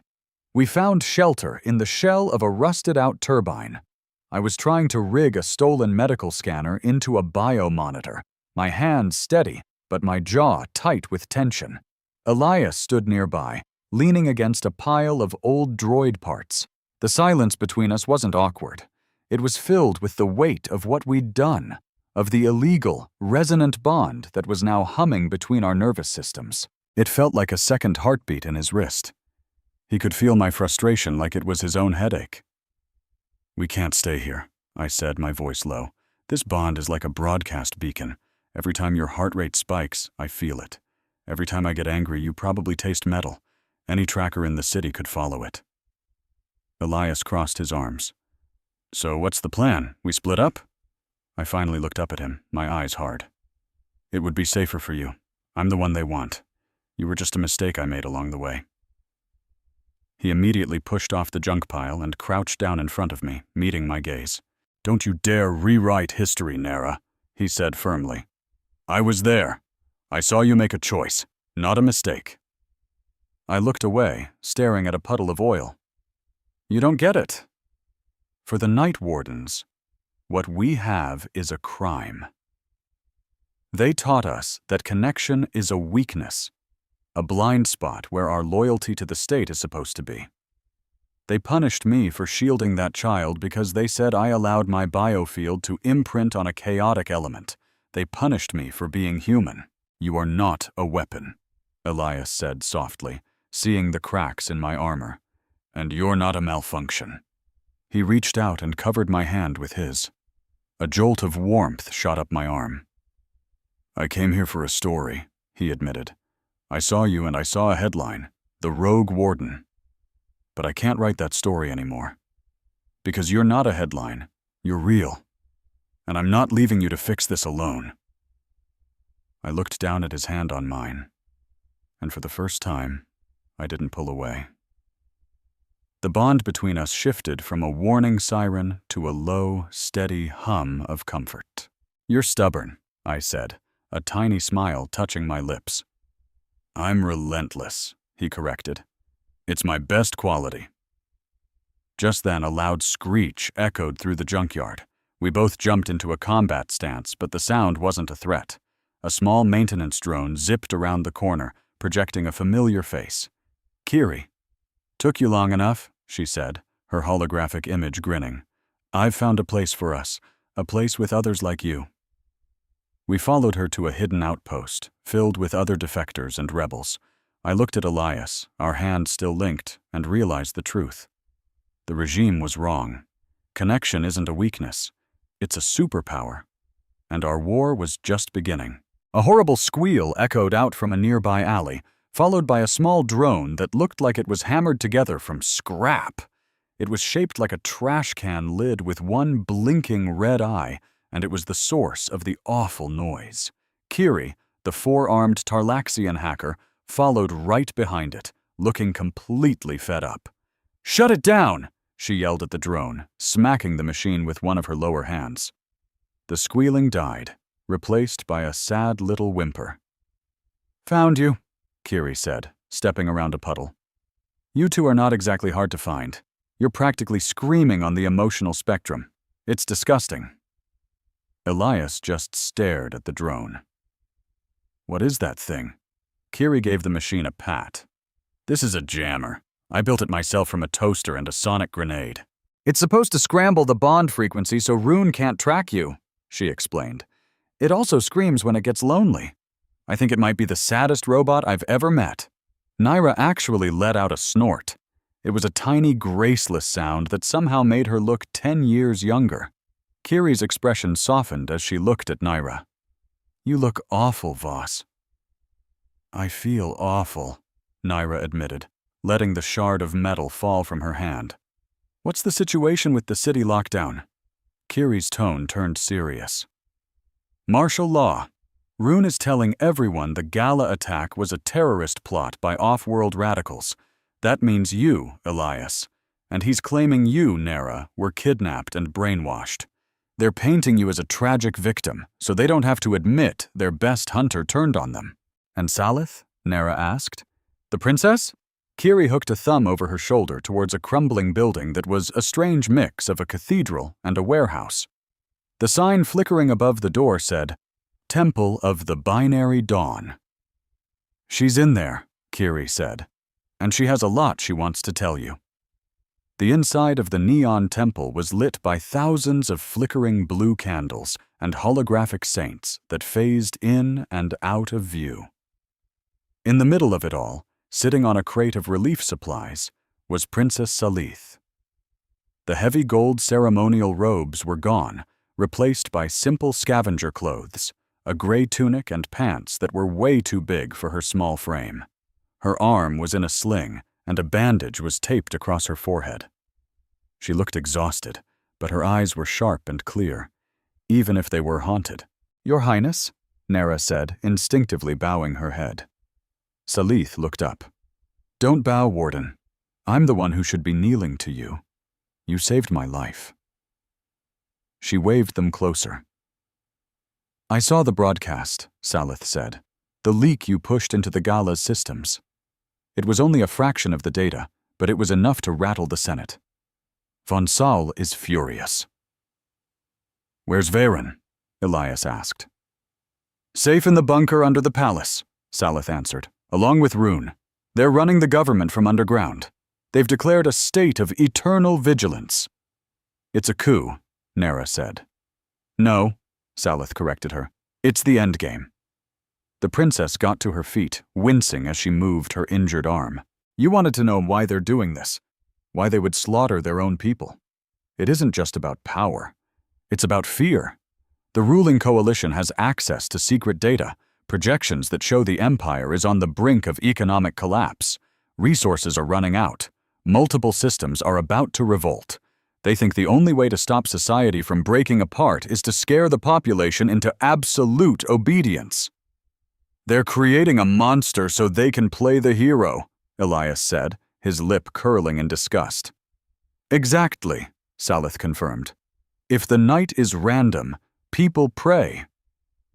We found shelter in the shell of a rusted-out turbine. I was trying to rig a stolen medical scanner into a biomonitor, my hands steady, but my jaw tight with tension. Elias stood nearby, leaning against a pile of old droid parts. The silence between us wasn't awkward. It was filled with the weight of what we'd done, of the illegal, resonant bond that was now humming between our nervous systems. It felt like a second heartbeat in his wrist. He could feel my frustration like it was his own headache. "We can't stay here," I said, my voice low. "This bond is like a broadcast beacon. Every time your heart rate spikes, I feel it. Every time I get angry, you probably taste metal. Any tracker in the city could follow it." Elias crossed his arms. "So what's the plan? We split up?" I finally looked up at him, my eyes hard. "It would be safer for you. I'm the one they want. You were just a mistake I made along the way." He immediately pushed off the junk pile and crouched down in front of me, meeting my gaze. "Don't you dare rewrite history, Nara," he said firmly. "I was there. I saw you make a choice, not a mistake." I looked away, staring at a puddle of oil. "You don't get it. For the Night Wardens, what we have is a crime. They taught us that connection is a weakness, a blind spot where our loyalty to the state is supposed to be. They punished me for shielding that child because they said I allowed my biofield to imprint on a chaotic element. They punished me for being human. You are not a weapon," Elias said softly, seeing the cracks in my armor. "And you're not a malfunction." He reached out and covered my hand with his. A jolt of warmth shot up my arm. "I came here for a story," he admitted. "I saw you and I saw a headline, 'The Rogue Warden.' But I can't write that story anymore. Because you're not a headline, you're real. And I'm not leaving you to fix this alone." I looked down at his hand on mine, and for the first time, I didn't pull away. The bond between us shifted from a warning siren to a low, steady hum of comfort. "You're stubborn," I said, a tiny smile touching my lips. "I'm relentless," he corrected. "It's my best quality." Just then, a loud screech echoed through the junkyard. We both jumped into a combat stance, but the sound wasn't a threat. A small maintenance drone zipped around the corner, projecting a familiar face. "Kiri." "Took you long enough," she said, her holographic image grinning. "I've found a place for us, a place with others like you." We followed her to a hidden outpost, filled with other defectors and rebels. I looked at Elias, our hands still linked, and realized the truth. The regime was wrong. Connection isn't a weakness. It's a superpower. And our war was just beginning. A horrible squeal echoed out from a nearby alley, followed by a small drone that looked like it was hammered together from scrap. It was shaped like a trash can lid with one blinking red eye, and it was the source of the awful noise. Kiri, the four-armed Tarlaxian hacker, followed right behind it, looking completely fed up. "Shut it down!" she yelled at the drone, smacking the machine with one of her lower hands. The squealing died, replaced by a sad little whimper. "Found you," Kiri said, stepping around a puddle. "You two are not exactly hard to find. You're practically screaming on the emotional spectrum. It's disgusting." Elias just stared at the drone. "What is that thing?" Kiri gave the machine a pat. "This is a jammer. I built it myself from a toaster and a sonic grenade. It's supposed to scramble the bond frequency so Rune can't track you," she explained. "It also screams when it gets lonely. I think it might be the saddest robot I've ever met." Naira actually let out a snort. It was a tiny, graceless sound that somehow made her look 10 years younger. Kiri's expression softened as she looked at Naira. "You look awful, Voss." "I feel awful," Naira admitted, letting the shard of metal fall from her hand. What's the situation with the city lockdown? Kiri's tone turned serious. Martial law. Rune is telling everyone the Gala attack was a terrorist plot by off-world radicals. That means you, Elias. And he's claiming you, Nara, were kidnapped and brainwashed. They're painting you as a tragic victim, so they don't have to admit their best hunter turned on them. And Salith? Nara asked. The princess? Kiri hooked a thumb over her shoulder towards a crumbling building that was a strange mix of a cathedral and a warehouse. The sign flickering above the door said, Temple of the Binary Dawn. She's in there, Kiri said, and she has a lot she wants to tell you. The inside of the neon temple was lit by thousands of flickering blue candles and holographic saints that phased in and out of view. In the middle of it all, sitting on a crate of relief supplies, was Princess Salith. The heavy gold ceremonial robes were gone, replaced by simple scavenger clothes, a gray tunic and pants that were way too big for her small frame. Her arm was in a sling, and a bandage was taped across her forehead. She looked exhausted, but her eyes were sharp and clear, even if they were haunted. Your Highness, Nara said, instinctively bowing her head. Salith looked up. Don't bow, Warden. I'm the one who should be kneeling to you. You saved my life. She waved them closer. I saw the broadcast, Salith said. The leak you pushed into the Gala's systems. It was only a fraction of the data, but it was enough to rattle the Senate. Von Saul is furious. Where's Varen? Elias asked. Safe in the bunker under the palace, Salith answered, along with Rune. They're running the government from underground. They've declared a state of eternal vigilance. It's a coup, Nara said. No, Salith corrected her. It's the endgame. The princess got to her feet, wincing as she moved her injured arm. You wanted to know why they're doing this, why they would slaughter their own people. It isn't just about power. It's about fear. The ruling coalition has access to secret data, projections that show the empire is on the brink of economic collapse. Resources are running out. Multiple systems are about to revolt. They think the only way to stop society from breaking apart is to scare the population into absolute obedience. They're creating a monster so they can play the hero, Elias said, his lip curling in disgust. Exactly, Salith confirmed. If the night is random, people pray.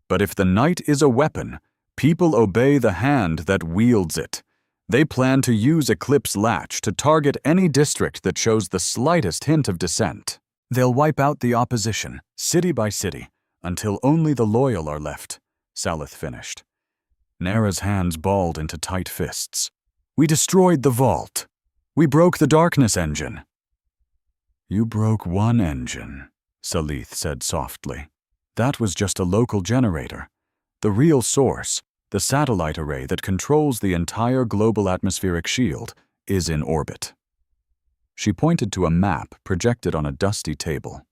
But if the night is a weapon, people obey the hand that wields it. They plan to use Eclipse Latch to target any district that shows the slightest hint of dissent. They'll wipe out the opposition, city by city, until only the loyal are left, Salith finished. Nara's hands balled into tight fists. We destroyed the vault. We broke the darkness engine. You broke one engine, Salith said softly. That was just a local generator. The real source, the satellite array that controls the entire global atmospheric shield, is in orbit. She pointed to a map projected on a dusty table.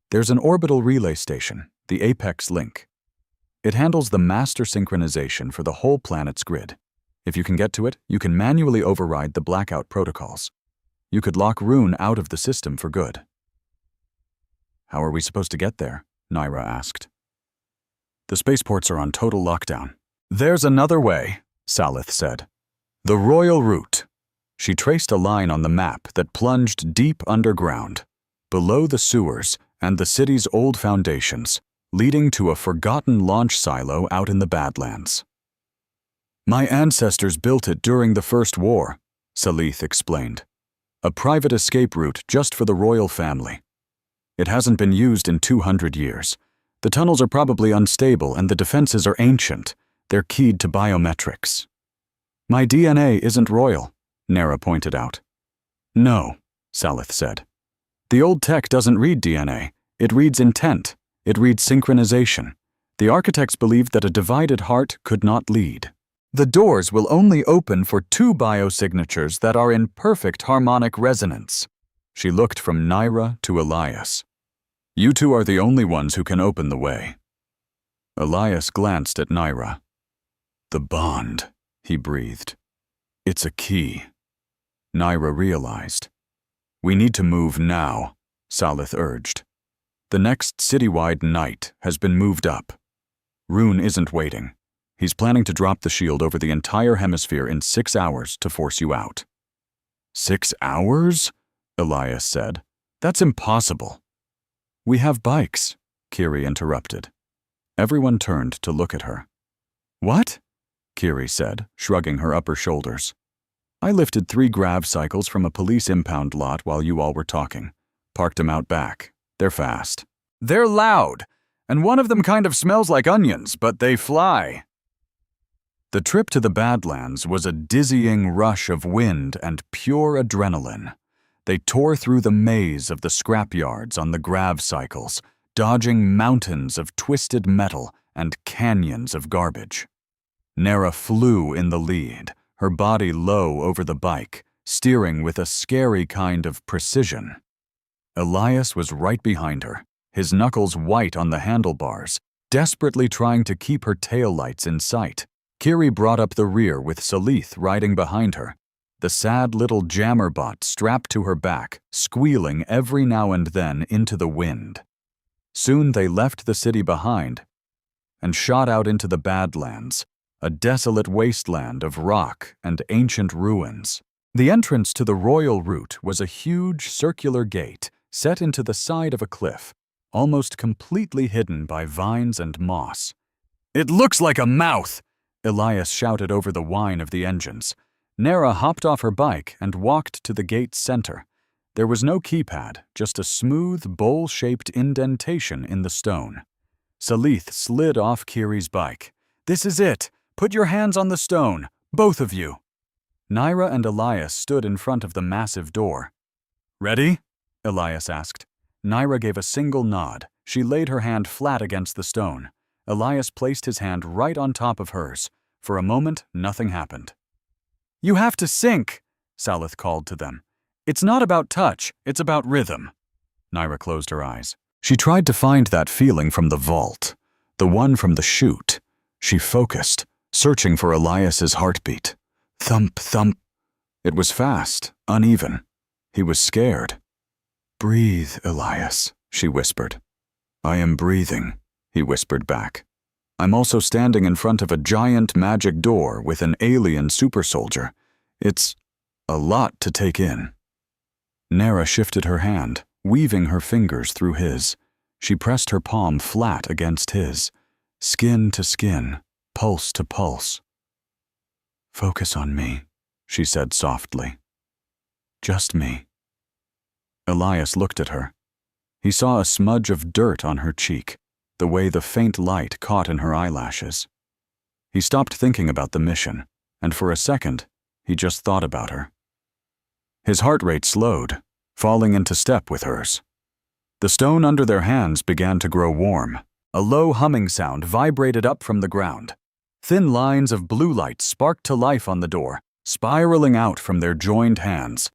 There's an orbital relay station, the Apex Link. It handles the master synchronization for the whole planet's grid. If you can get to it, you can manually override the blackout protocols. You could lock Rune out of the system for good. How are we supposed to get there? Naira asked. The spaceports are on total lockdown. There's another way, Salith said. The royal route. She traced a line on the map that plunged deep underground, below the sewers and the city's old foundations, leading to a forgotten launch silo out in the Badlands. My ancestors built it during the First War, Salith explained. A private escape route just for the royal family. It hasn't been used in 200 years. The tunnels are probably unstable and the defenses are ancient. They're keyed to biometrics. My DNA isn't royal, Nara pointed out. No, Salith said. The old tech doesn't read DNA. It reads intent. It reads synchronization. The architects believed that a divided heart could not lead. The doors will only open for two biosignatures that are in perfect harmonic resonance. She looked from Naira to Elias. You two are the only ones who can open the way. Elias glanced at Naira. The bond, he breathed. It's a key, Naira realized. We need to move now, Salith urged. The next citywide night has been moved up. Rune isn't waiting. He's planning to drop the shield over the entire hemisphere in 6 hours to force you out. 6 hours? Elias said. That's impossible. We have bikes, Kiri interrupted. Everyone turned to look at her. What? Kiri said, shrugging her upper shoulders. I lifted 3 grav cycles from a police impound lot while you all were talking. Parked them out back. They're fast. They're loud, and one of them kind of smells like onions, but they fly. The trip to the Badlands was a dizzying rush of wind and pure adrenaline. They tore through the maze of the scrapyards on the grav cycles, dodging mountains of twisted metal and canyons of garbage. Nara flew in the lead, her body low over the bike, steering with a scary kind of precision. Elias was right behind her, his knuckles white on the handlebars, desperately trying to keep her taillights in sight. Kiri brought up the rear with Salith riding behind her, the sad little jammer bot strapped to her back, squealing every now and then into the wind. Soon they left the city behind and shot out into the Badlands, a desolate wasteland of rock and ancient ruins. The entrance to the royal route was a huge circular gate set into the side of a cliff, almost completely hidden by vines and moss. It looks like a mouth, Elias shouted over the whine of the engines. Nara hopped off her bike and walked to the gate's center. There was no keypad, just a smooth, bowl-shaped indentation in the stone. Salith slid off Kiri's bike. This is it. Put your hands on the stone, both of you. Naira and Elias stood in front of the massive door. Ready? Elias asked. Naira gave a single nod. She laid her hand flat against the stone. Elias placed his hand right on top of hers. For a moment, nothing happened. You have to sync, Salith called to them. It's not about touch, it's about rhythm. Naira closed her eyes. She tried to find that feeling from the vault, the one from the chute. She focused, searching for Elias's heartbeat. Thump, thump. It was fast, uneven. He was scared. Breathe, Elias, she whispered. I am breathing, he whispered back. I'm also standing in front of a giant magic door with an alien super soldier. It's a lot to take in. Nara shifted her hand, weaving her fingers through his. She pressed her palm flat against his, skin to skin, pulse to pulse. Focus on me, she said softly. Just me. Elias looked at her. He saw a smudge of dirt on her cheek, the way the faint light caught in her eyelashes. He stopped thinking about the mission, and for a second, he just thought about her. His heart rate slowed, falling into step with hers. The stone under their hands began to grow warm. A low humming sound vibrated up from the ground. Thin lines of blue light sparked to life on the door, spiraling out from their joined hands.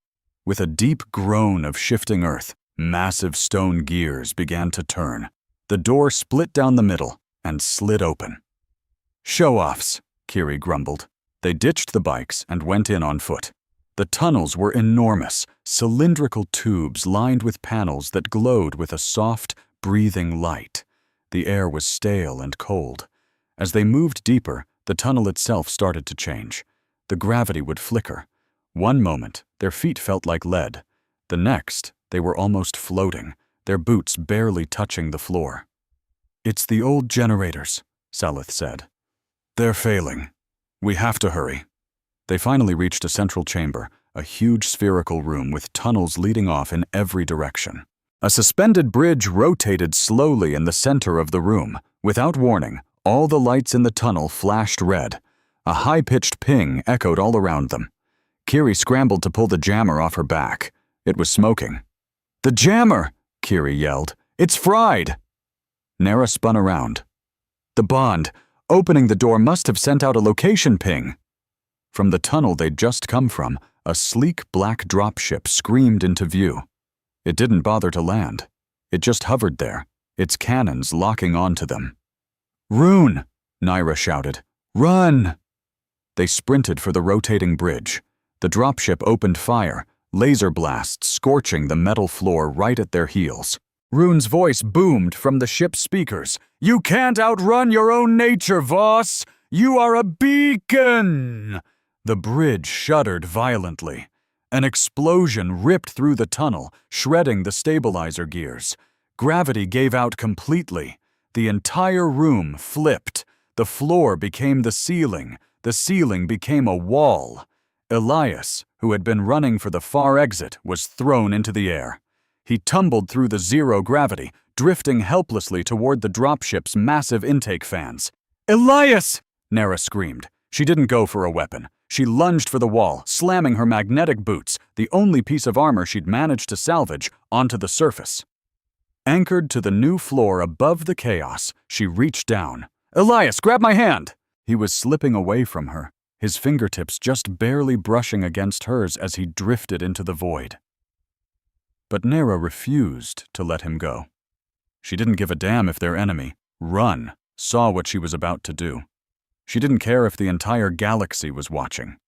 With a deep groan of shifting earth, massive stone gears began to turn. The door split down the middle and slid open. Show-offs, Kiri grumbled. They ditched the bikes and went in on foot. The tunnels were enormous, cylindrical tubes lined with panels that glowed with a soft, breathing light. The air was stale and cold. As they moved deeper, the tunnel itself started to change. The gravity would flicker. One moment, their feet felt like lead. The next, they were almost floating, their boots barely touching the floor. It's the old generators, Salith said. They're failing. We have to hurry. They finally reached a central chamber, a huge spherical room with tunnels leading off in every direction. A suspended bridge rotated slowly in the center of the room. Without warning, all the lights in the tunnel flashed red. A high-pitched ping echoed all around them. Kiri scrambled to pull the jammer off her back. It was smoking. The jammer! Kiri yelled. It's fried! Nara spun around. The bond, opening the door, must have sent out a location ping. From the tunnel they'd just come from, a sleek black dropship screamed into view. It didn't bother to land. It just hovered there, its cannons locking onto them. Rune! Naira shouted. Run! They sprinted for the rotating bridge. The dropship opened fire, laser blasts scorching the metal floor right at their heels. Rune's voice boomed from the ship's speakers. "You can't outrun your own nature, Voss! You are a beacon!" The bridge shuddered violently. An explosion ripped through the tunnel, shredding the stabilizer gears. Gravity gave out completely. The entire room flipped. The floor became the ceiling became a wall. Elias, who had been running for the far exit, was thrown into the air. He tumbled through the zero gravity, drifting helplessly toward the dropship's massive intake fans. "Elias!" Nera screamed. She didn't go for a weapon. She lunged for the wall, slamming her magnetic boots, the only piece of armor she'd managed to salvage, onto the surface. Anchored to the new floor above the chaos, she reached down. "Elias, grab my hand!" He was slipping away from her, his fingertips just barely brushing against hers as he drifted into the void. But Nera refused to let him go. She didn't give a damn if their enemy, Run, saw what she was about to do. She didn't care if the entire galaxy was watching.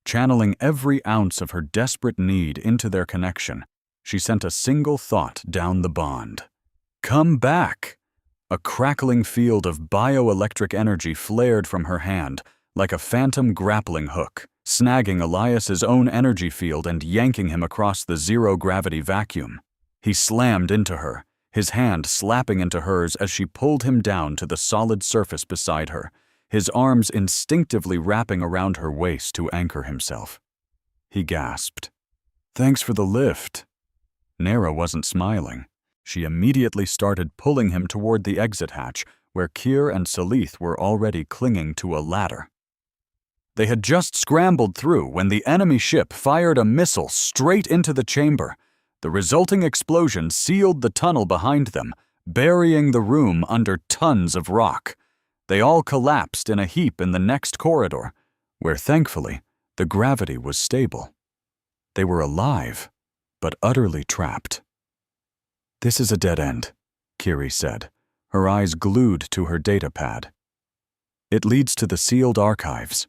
Channeling every ounce of her desperate need into their connection, she sent a single thought down the bond. "Come back!" A crackling field of bioelectric energy flared from her hand, like a phantom grappling hook, snagging Elias's own energy field and yanking him across the zero-gravity vacuum. He slammed into her, his hand slapping into hers as she pulled him down to the solid surface beside her, his arms instinctively wrapping around her waist to anchor himself. He gasped. "Thanks for the lift." Nera wasn't smiling. She immediately started pulling him toward the exit hatch, where Kier and Salith were already clinging to a ladder. They had just scrambled through when the enemy ship fired a missile straight into the chamber. The resulting explosion sealed the tunnel behind them, burying the room under tons of rock. They all collapsed in a heap in the next corridor, where thankfully the gravity was stable. They were alive, but utterly trapped. "This is a dead end," Kiri said, her eyes glued to her data pad. "It leads to the sealed archives.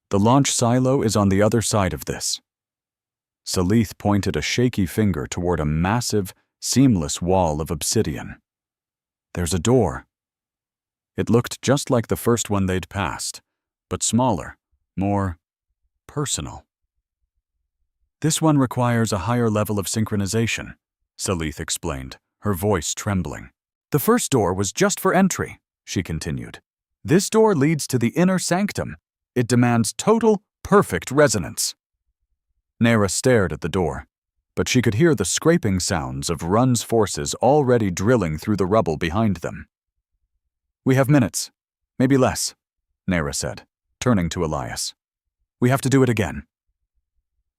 The launch silo is on the other side of this." Salith pointed a shaky finger toward a massive, seamless wall of obsidian. "There's a door." It looked just like the first one they'd passed, but smaller, more personal. "This one requires a higher level of synchronization," Salith explained, her voice trembling. "The first door was just for entry," she continued. "This door leads to the inner sanctum. It demands total, perfect resonance." Nera stared at the door, but she could hear the scraping sounds of Run's forces already drilling through the rubble behind them. "We have minutes, maybe less," Nera said, turning to Elias. "We have to do it again."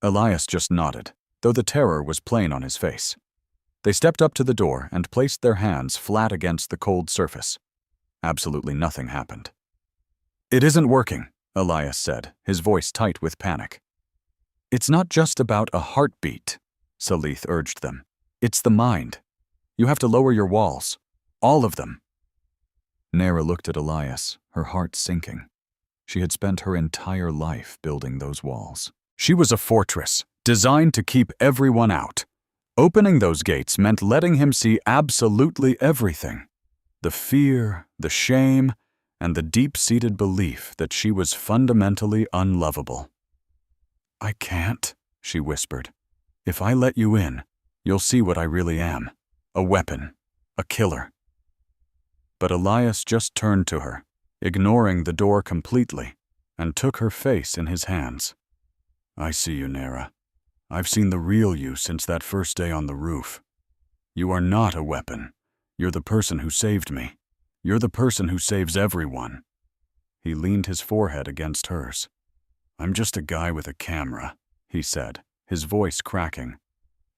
Elias just nodded, though the terror was plain on his face. They stepped up to the door and placed their hands flat against the cold surface. Absolutely nothing happened. "It isn't working," Elias said, his voice tight with panic. "It's not just about a heartbeat," Salith urged them. "It's the mind. You have to lower your walls. All of them." Nera looked at Elias, her heart sinking. She had spent her entire life building those walls. She was a fortress, designed to keep everyone out. Opening those gates meant letting him see absolutely everything. The fear, the shame, and the deep-seated belief that she was fundamentally unlovable. "I can't," she whispered. "If I let you in, you'll see what I really am. A weapon. A killer." But Elias just turned to her, ignoring the door completely, and took her face in his hands. "I see you, Nera. I've seen the real you since that first day on the roof. You are not a weapon. You're the person who saved me. You're the person who saves everyone." He leaned his forehead against hers. "I'm just a guy with a camera," he said, his voice cracking.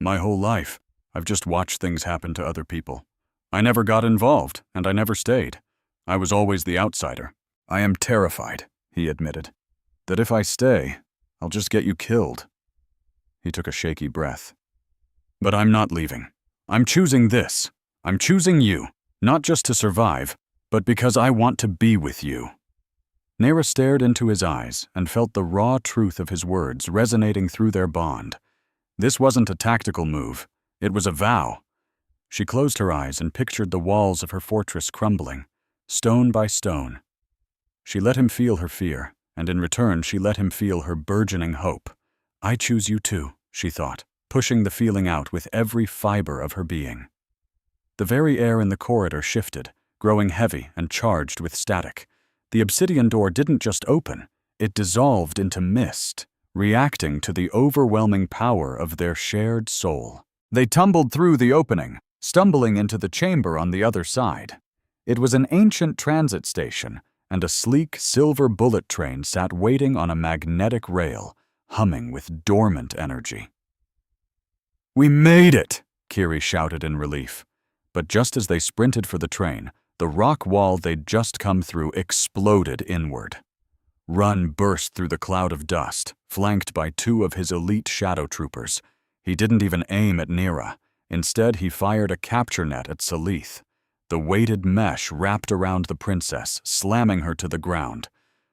"My whole life, I've just watched things happen to other people. I never got involved, and I never stayed. I was always the outsider. I am terrified," he admitted, "that if I stay, I'll just get you killed." He took a shaky breath. "But I'm not leaving. I'm choosing this. I'm choosing you, not just to survive, but because I want to be with you." Nera stared into his eyes and felt the raw truth of his words resonating through their bond. This wasn't a tactical move. It was a vow. She closed her eyes and pictured the walls of her fortress crumbling, stone by stone. She let him feel her fear, and in return she let him feel her burgeoning hope. I choose you too, she thought, pushing the feeling out with every fiber of her being. The very air in the corridor shifted, growing heavy and charged with static. The obsidian door didn't just open, it dissolved into mist, reacting to the overwhelming power of their shared soul. They tumbled through the opening, stumbling into the chamber on the other side. It was an ancient transit station, and a sleek silver bullet train sat waiting on a magnetic rail, humming with dormant energy. "We made it!" Kiri shouted in relief. But just as they sprinted for the train, the rock wall they'd just come through exploded inward. Run burst through the cloud of dust, flanked by two of his elite shadow troopers. He didn't even aim at Nera. Instead, he fired a capture net at Salith. The weighted mesh wrapped around the princess, slamming her to the ground.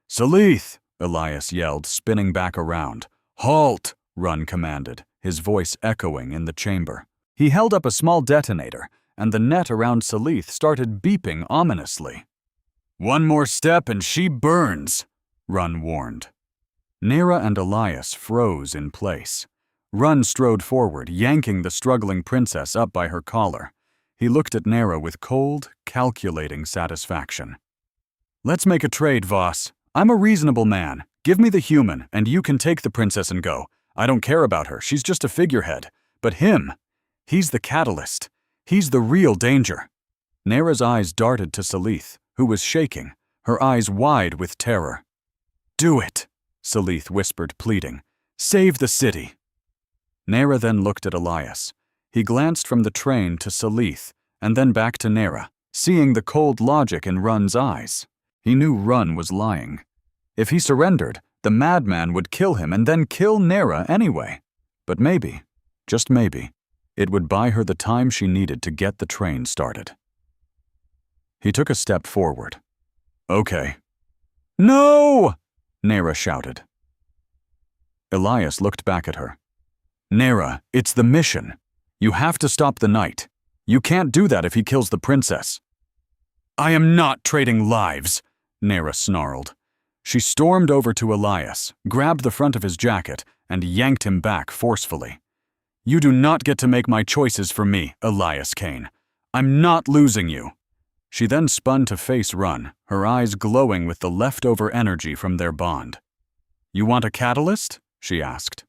"Salith!" Elias yelled, spinning back around. "Halt!" Run commanded, his voice echoing in the chamber. He held up a small detonator, and the net around Salith started beeping ominously. "One more step and she burns," Run warned. Nera and Elias froze in place. Run strode forward, yanking the struggling princess up by her collar. He looked at Nera with cold, calculating satisfaction. "Let's make a trade, Voss. I'm a reasonable man. Give me the human, and you can take the princess and go. I don't care about her, she's just a figurehead. But him, he's the catalyst. He's the real danger." Nera's eyes darted to Salith, who was shaking, her eyes wide with terror. "Do it," Salith whispered, pleading. "Save the city." Nera then looked at Elias. He glanced from the train to Salith, and then back to Nera, seeing the cold logic in Run's eyes. He knew Run was lying. If he surrendered, the madman would kill him and then kill Nera anyway. But maybe, just maybe, it would buy her the time she needed to get the train started. He took a step forward. "Okay." "No!" Nera shouted. Elias looked back at her. "Nera, it's the mission. You have to stop the knight. You can't do that if he kills the princess." "I am not trading lives," Nera snarled. She stormed over to Elias, grabbed the front of his jacket, and yanked him back forcefully. "You do not get to make my choices for me, Elias Kane. I'm not losing you." She then spun to face Run, her eyes glowing with the leftover energy from their bond. "You want a catalyst?" she asked.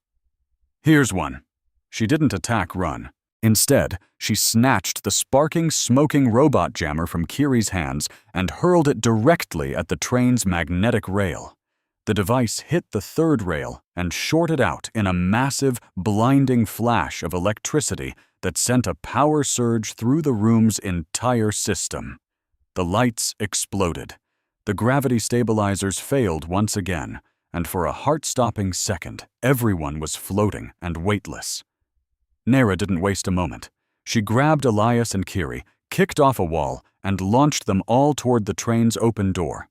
"Here's one." She didn't attack Run. Instead, she snatched the sparking, smoking robot jammer from Kiri's hands and hurled it directly at the train's magnetic rail. The device hit the third rail and shorted out in a massive, blinding flash of electricity that sent a power surge through the room's entire system. The lights exploded. The gravity stabilizers failed once again, and for a heart-stopping second, everyone was floating and weightless. Nera didn't waste a moment. She grabbed Elias and Kiri, kicked off a wall, and launched them all toward the train's open door.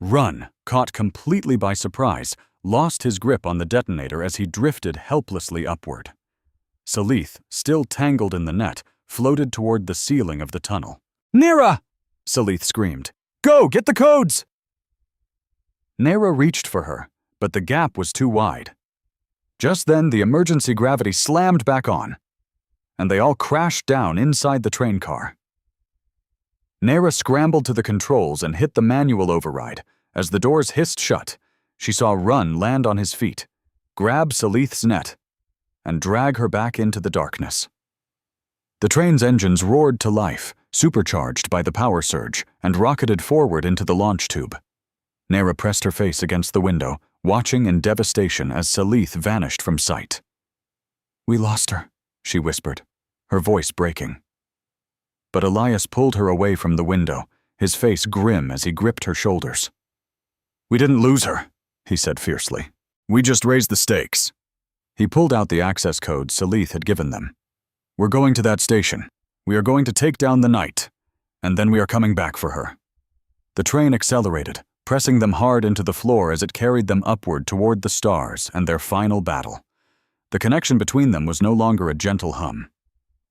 Run, caught completely by surprise, lost his grip on the detonator as he drifted helplessly upward. Salith, still tangled in the net, floated toward the ceiling of the tunnel. "Nera!" Salith screamed. "Go, get the codes!" Nera reached for her, but the gap was too wide. Just then, the emergency gravity slammed back on, and they all crashed down inside the train car. Nera scrambled to the controls and hit the manual override. As the doors hissed shut, she saw Run land on his feet, grab Salith's net, and drag her back into the darkness. The train's engines roared to life, supercharged by the power surge, and rocketed forward into the launch tube. Nera pressed her face against the window, watching in devastation as Salith vanished from sight. "We lost her," she whispered, her voice breaking. But Elias pulled her away from the window, his face grim as he gripped her shoulders. "We didn't lose her," he said fiercely. "We just raised the stakes." He pulled out the access code Salith had given them. "We're going to that station. We are going to take down the knight, and then we are coming back for her." The train accelerated, pressing them hard into the floor as it carried them upward toward the stars and their final battle. The connection between them was no longer a gentle hum.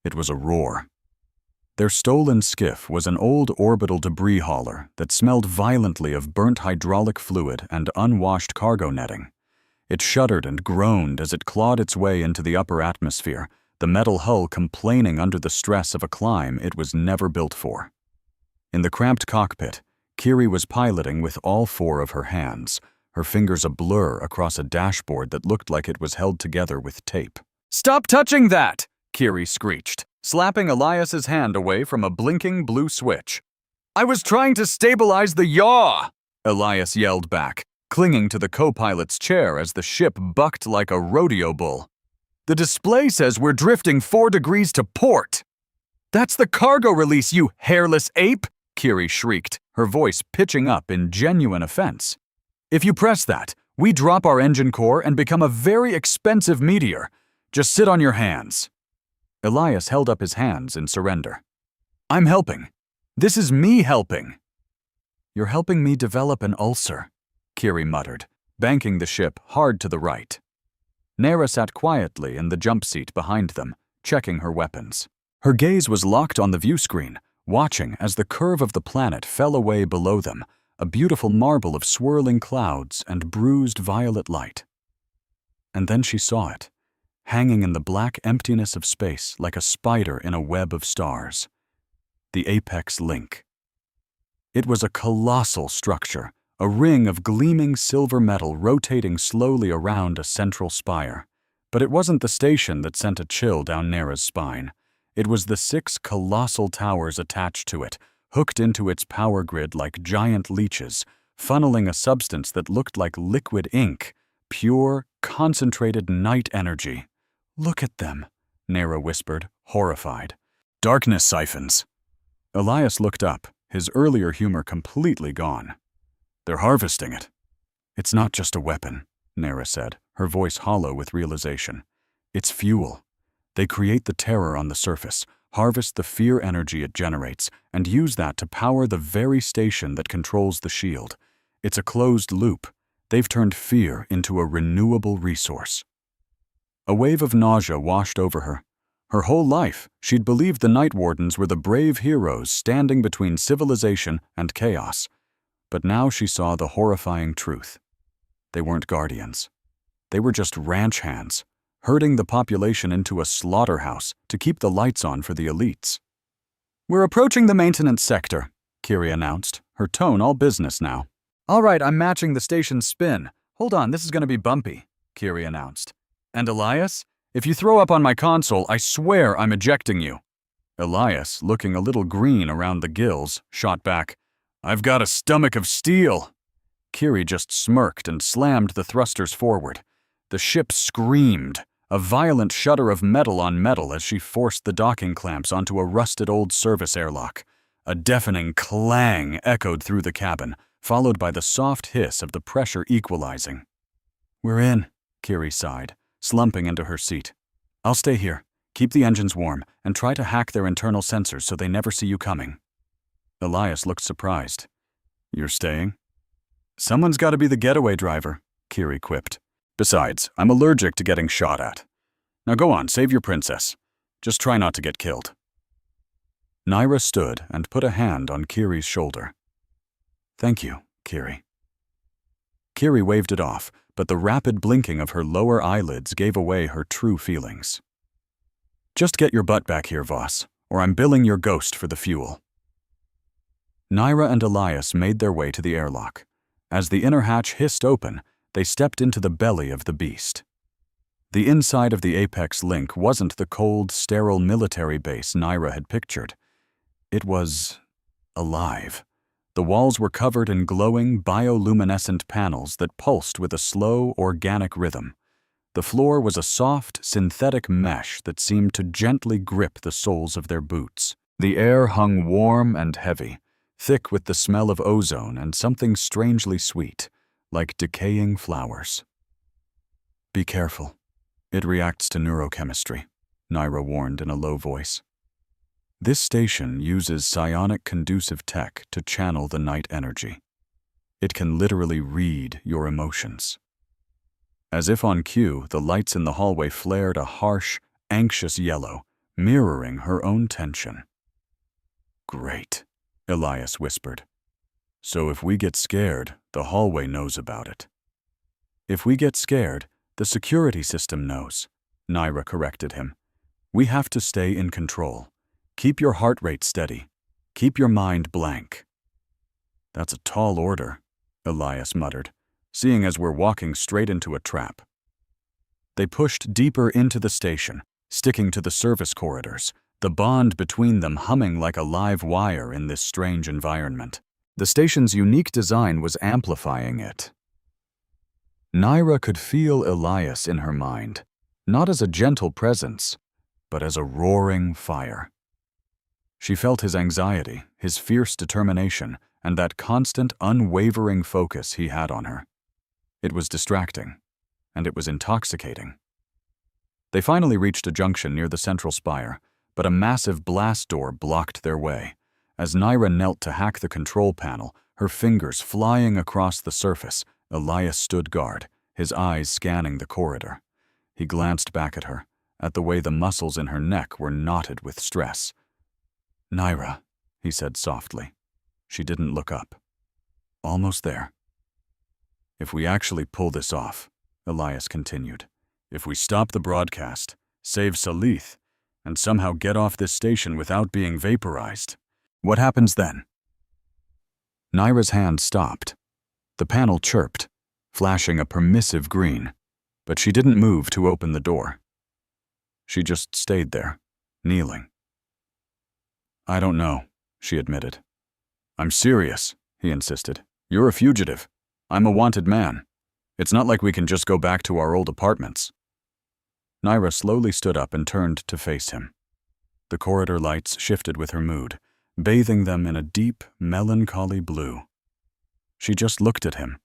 It was a roar. Their stolen skiff was an old orbital debris hauler that smelled violently of burnt hydraulic fluid and unwashed cargo netting. It shuddered and groaned as it clawed its way into the upper atmosphere, the metal hull complaining under the stress of a climb it was never built for. In the cramped cockpit, Kiri was piloting with all four of her hands, her fingers a blur across a dashboard that looked like it was held together with tape. "Stop touching that!" Kiri screeched, slapping Elias's hand away from a blinking blue switch. "I was trying to stabilize the yaw!" Elias yelled back, clinging to the co-pilot's chair as the ship bucked like a rodeo bull. "The display says we're drifting 4 degrees to port." "That's the cargo release, you hairless ape!" Kiri shrieked, her voice pitching up in genuine offense. "If you press that, we drop our engine core and become a very expensive meteor. Just sit on your hands." Elias held up his hands in surrender. "I'm helping. This is me helping." "You're helping me develop an ulcer," Kiri muttered, banking the ship hard to the right. Nara sat quietly in the jump seat behind them, checking her weapons. Her gaze was locked on the view screen, watching as the curve of the planet fell away below them, a beautiful marble of swirling clouds and bruised violet light. And then she saw it, hanging in the black emptiness of space like a spider in a web of stars. The apex link. It was a colossal structure, a ring of gleaming silver metal rotating slowly around a central spire. But it wasn't the station that sent a chill down Nara's spine. It was the 6 colossal towers attached to it, hooked into its power grid like giant leeches, funneling a substance that looked like liquid ink, pure, concentrated night energy. "Look at them," Nara whispered, horrified. "Darkness siphons." Elias looked up, his earlier humor completely gone. "They're harvesting it." "It's not just a weapon," Nara said, her voice hollow with realization. "It's fuel. They create the terror on the surface, harvest the fear energy it generates, and use that to power the very station that controls the shield. It's a closed loop. They've turned fear into a renewable resource." A wave of nausea washed over her. Her whole life, she'd believed the Night Wardens were the brave heroes standing between civilization and chaos. But now she saw the horrifying truth. They weren't guardians. They were just ranch hands, herding the population into a slaughterhouse to keep the lights on for the elites. "We're approaching the maintenance sector," Kiri announced, her tone all business now. "All right, I'm matching the station's spin. Hold on, this is going to be bumpy," Kiri announced. "And Elias, if you throw up on my console, I swear I'm ejecting you." Elias, looking a little green around the gills, shot back, "I've got a stomach of steel." Kiri just smirked and slammed the thrusters forward. The ship screamed, a violent shudder of metal on metal as she forced the docking clamps onto a rusted old service airlock. A deafening clang echoed through the cabin, followed by the soft hiss of the pressure equalizing. "We're in," Kiri sighed, slumping into her seat. "I'll stay here, keep the engines warm, and try to hack their internal sensors so they never see you coming." Elias looked surprised. "You're staying?" "Someone's got to be the getaway driver," Kiri quipped. "Besides, I'm allergic to getting shot at. Now go on, save your princess. Just try not to get killed." Naira stood and put a hand on Kiri's shoulder. "Thank you, Kiri." Kiri waved it off, but the rapid blinking of her lower eyelids gave away her true feelings. "Just get your butt back here, Voss, or I'm billing your ghost for the fuel." Naira and Elias made their way to the airlock. As the inner hatch hissed open, they stepped into the belly of the beast. The inside of the Apex Link wasn't the cold, sterile military base Naira had pictured. It was alive. The walls were covered in glowing, bioluminescent panels that pulsed with a slow, organic rhythm. The floor was a soft, synthetic mesh that seemed to gently grip the soles of their boots. The air hung warm and heavy, thick with the smell of ozone and something strangely sweet, like decaying flowers. "Be careful. It reacts to neurochemistry," Naira warned in a low voice. "This station uses psionic conducive tech to channel the night energy." It can literally read your emotions. As if on cue, the lights in the hallway flared a harsh, anxious yellow, mirroring her own tension. "Great," Elias whispered. "So if we get scared, the hallway knows about it." "If we get scared, the security system knows," Naira corrected him. "We have to stay in control. Keep your heart rate steady. Keep your mind blank." "That's a tall order," Elias muttered, "seeing as we're walking straight into a trap." They pushed deeper into the station, sticking to the service corridors, the bond between them humming like a live wire in this strange environment. The station's unique design was amplifying it. Naira could feel Elias in her mind, not as a gentle presence, but as a roaring fire. She felt his anxiety, his fierce determination, and that constant, unwavering focus he had on her. It was distracting, and it was intoxicating. They finally reached a junction near the central spire, but a massive blast door blocked their way. As Naira knelt to hack the control panel, her fingers flying across the surface, Elias stood guard, his eyes scanning the corridor. He glanced back at her, at the way the muscles in her neck were knotted with stress. "Naira," he said softly. She didn't look up. "Almost there." "If we actually pull this off," Elias continued, "if we stop the broadcast, save Salith, and somehow get off this station without being vaporized, what happens then?" Naira's hand stopped. The panel chirped, flashing a permissive green, but she didn't move to open the door. She just stayed there, kneeling. "I don't know," she admitted. "I'm serious," he insisted. "You're a fugitive. I'm a wanted man. It's not like we can just go back to our old apartments." Naira slowly stood up and turned to face him. The corridor lights shifted with her mood, bathing them in a deep, melancholy blue. She just looked at him,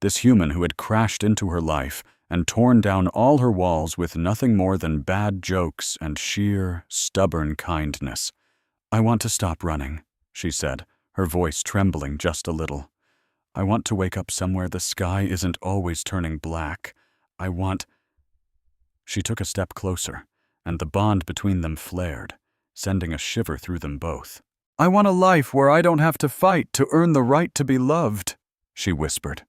this human who had crashed into her life and torn down all her walls with nothing more than bad jokes and sheer, stubborn kindness. "I want to stop running," she said, her voice trembling just a little. "I want to wake up somewhere the sky isn't always turning black. I want—" She took a step closer, and the bond between them flared, sending a shiver through them both. "I want a life where I don't have to fight to earn the right to be loved," she whispered.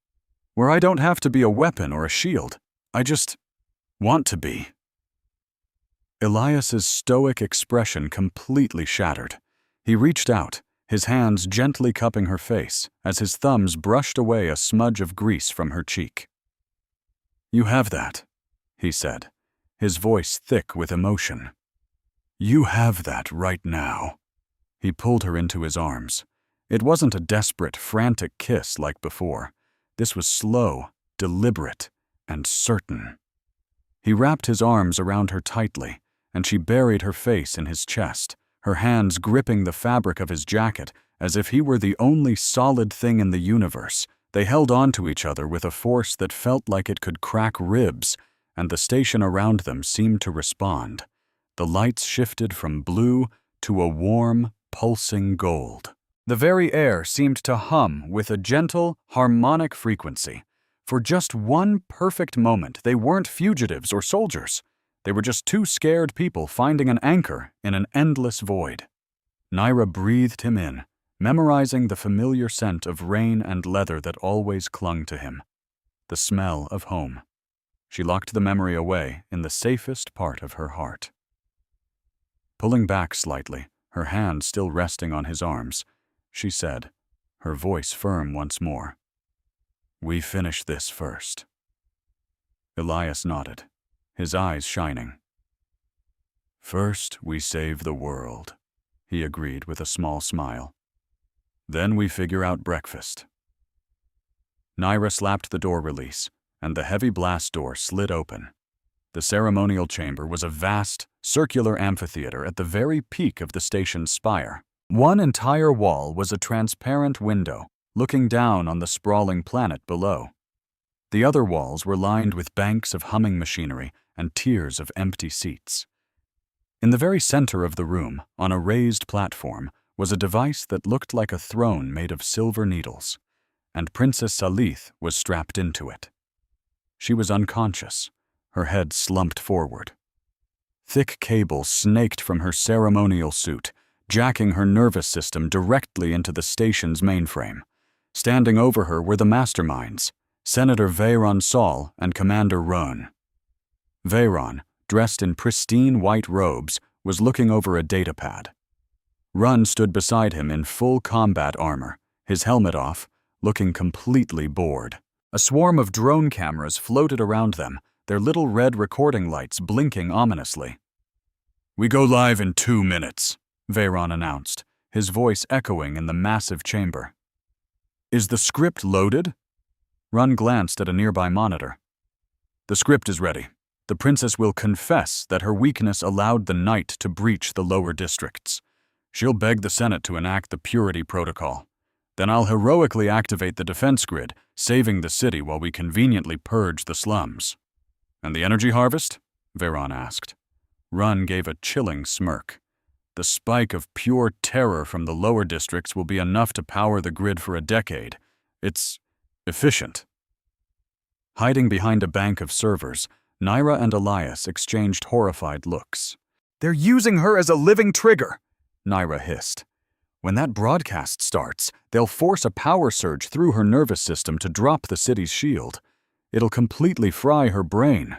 "Where I don't have to be a weapon or a shield. I just want to be." Elias's stoic expression completely shattered. He reached out, his hands gently cupping her face as his thumbs brushed away a smudge of grease from her cheek. "You have that," he said, his voice thick with emotion. "You have that right now." He pulled her into his arms. It wasn't a desperate, frantic kiss like before. This was slow, deliberate, and certain. He wrapped his arms around her tightly, and she buried her face in his chest, her hands gripping the fabric of his jacket as if he were the only solid thing in the universe. They held on to each other with a force that felt like it could crack ribs, and the station around them seemed to respond. The lights shifted from blue to a warm, pulsing gold. The very air seemed to hum with a gentle, harmonic frequency. For just one perfect moment, they weren't fugitives or soldiers. They were just two scared people finding an anchor in an endless void. Naira breathed him in, memorizing the familiar scent of rain and leather that always clung to him. The smell of home. She locked the memory away in the safest part of her heart. Pulling back slightly, her hand still resting on his arms, she said, her voice firm once more, "We finish this first." Elias nodded, his eyes shining. "First, we save the world," he agreed with a small smile. "Then we figure out breakfast." Naira slapped the door release, and the heavy blast door slid open. The ceremonial chamber was a vast, circular amphitheater at the very peak of the station's spire. One entire wall was a transparent window, looking down on the sprawling planet below. The other walls were lined with banks of humming machinery and tiers of empty seats. In the very center of the room, on a raised platform, was a device that looked like a throne made of silver needles. and Princess Salith was strapped into it. She was unconscious, her head slumped forward. Thick cable snaked from her ceremonial suit, jacking her nervous system directly into the station's mainframe. Standing over her were the masterminds, Senator Veyron Saul and Commander Roan. Veyron, dressed in pristine white robes, was looking over a datapad. Run stood beside him in full combat armor, his helmet off, looking completely bored. A swarm of drone cameras floated around them, their little red recording lights blinking ominously. "We go live in 2 minutes," Veyron announced, his voice echoing in the massive chamber. "Is the script loaded?" Run glanced at a nearby monitor. "The script is ready. The princess will confess that her weakness allowed the Knight to breach the lower districts. She'll beg the Senate to enact the purity protocol. Then I'll heroically activate the defense grid, saving the city while we conveniently purge the slums." "And the energy harvest?" Veyron asked. Run gave a chilling smirk. "The spike of pure terror from the lower districts will be enough to power the grid for a decade. It's efficient." Hiding behind a bank of servers, Naira and Elias exchanged horrified looks. "They're using her as a living trigger," Naira hissed. "When that broadcast starts, they'll force a power surge through her nervous system to drop the city's shield. It'll completely fry her brain."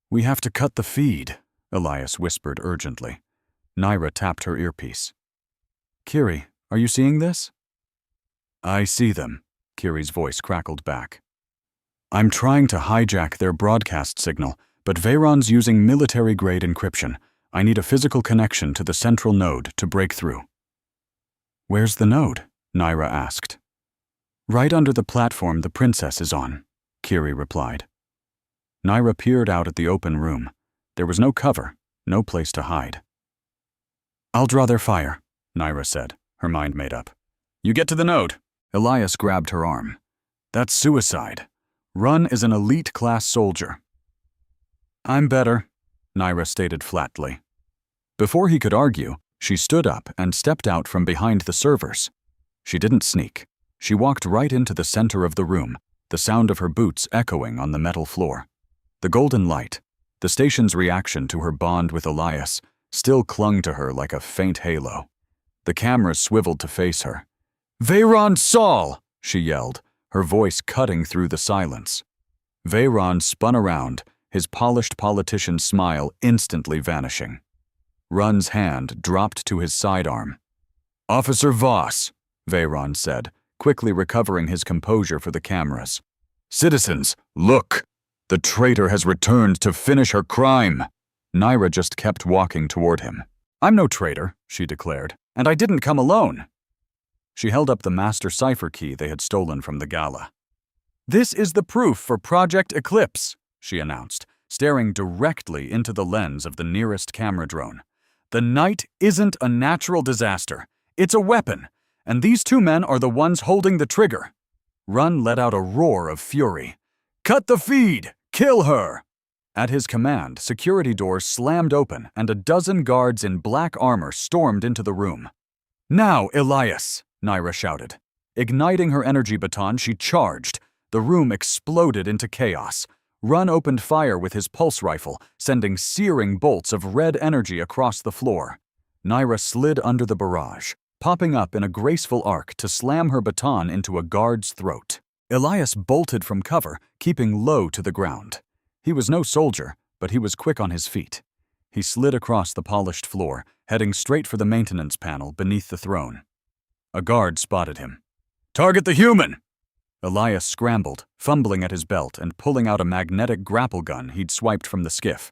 "We have to cut the feed," Elias whispered urgently. Naira tapped her earpiece. "Kiri, are you seeing this?" "I see them," Kiri's voice crackled back. "I'm trying to hijack their broadcast signal, but Veyron's using military-grade encryption. I need a physical connection to the central node to break through." "Where's the node?" Naira asked. "Right under the platform the princess is on," Kiri replied. Naira peered out at the open room. There was no cover, no place to hide. "I'll draw their fire," Naira said, her mind made up. "You get to the node." Elias grabbed her arm. "That's suicide. Run is an elite-class soldier." "I'm better," Naira stated flatly. Before he could argue, she stood up and stepped out from behind the servers. She didn't sneak. She walked right into the center of the room, the sound of her boots echoing on the metal floor. The golden light, the station's reaction to her bond with Elias, still clung to her like a faint halo. The cameras swiveled to face her. "Veyron Saul!" she yelled, her voice cutting through the silence. Veyron spun around, his polished politician smile instantly vanishing. Run's hand dropped to his sidearm. "Officer Voss," Veyron said, quickly recovering his composure for the cameras. "Citizens, look! The traitor has returned to finish her crime." Naira just kept walking toward him. "I'm no traitor," she declared, "and I didn't come alone." She held up the master cipher key they had stolen from the gala. "This is the proof for Project Eclipse," she announced, staring directly into the lens of the nearest camera drone. "The Knight isn't a natural disaster. It's a weapon, and these 2 men are the ones holding the trigger." Run let out a roar of fury. "Cut the feed! Kill her!" At his command, security doors slammed open and a dozen guards in black armor stormed into the room. "Now, Elias!" Naira shouted. Igniting her energy baton, she charged. The room exploded into chaos. Run opened fire with his pulse rifle, sending searing bolts of red energy across the floor. Naira slid under the barrage, popping up in a graceful arc to slam her baton into a guard's throat. Elias bolted from cover, keeping low to the ground. He was no soldier, but he was quick on his feet. He slid across the polished floor, heading straight for the maintenance panel beneath the throne. A guard spotted him. "Target the human!" Elias scrambled, fumbling at his belt and pulling out a magnetic grapple gun he'd swiped from the skiff.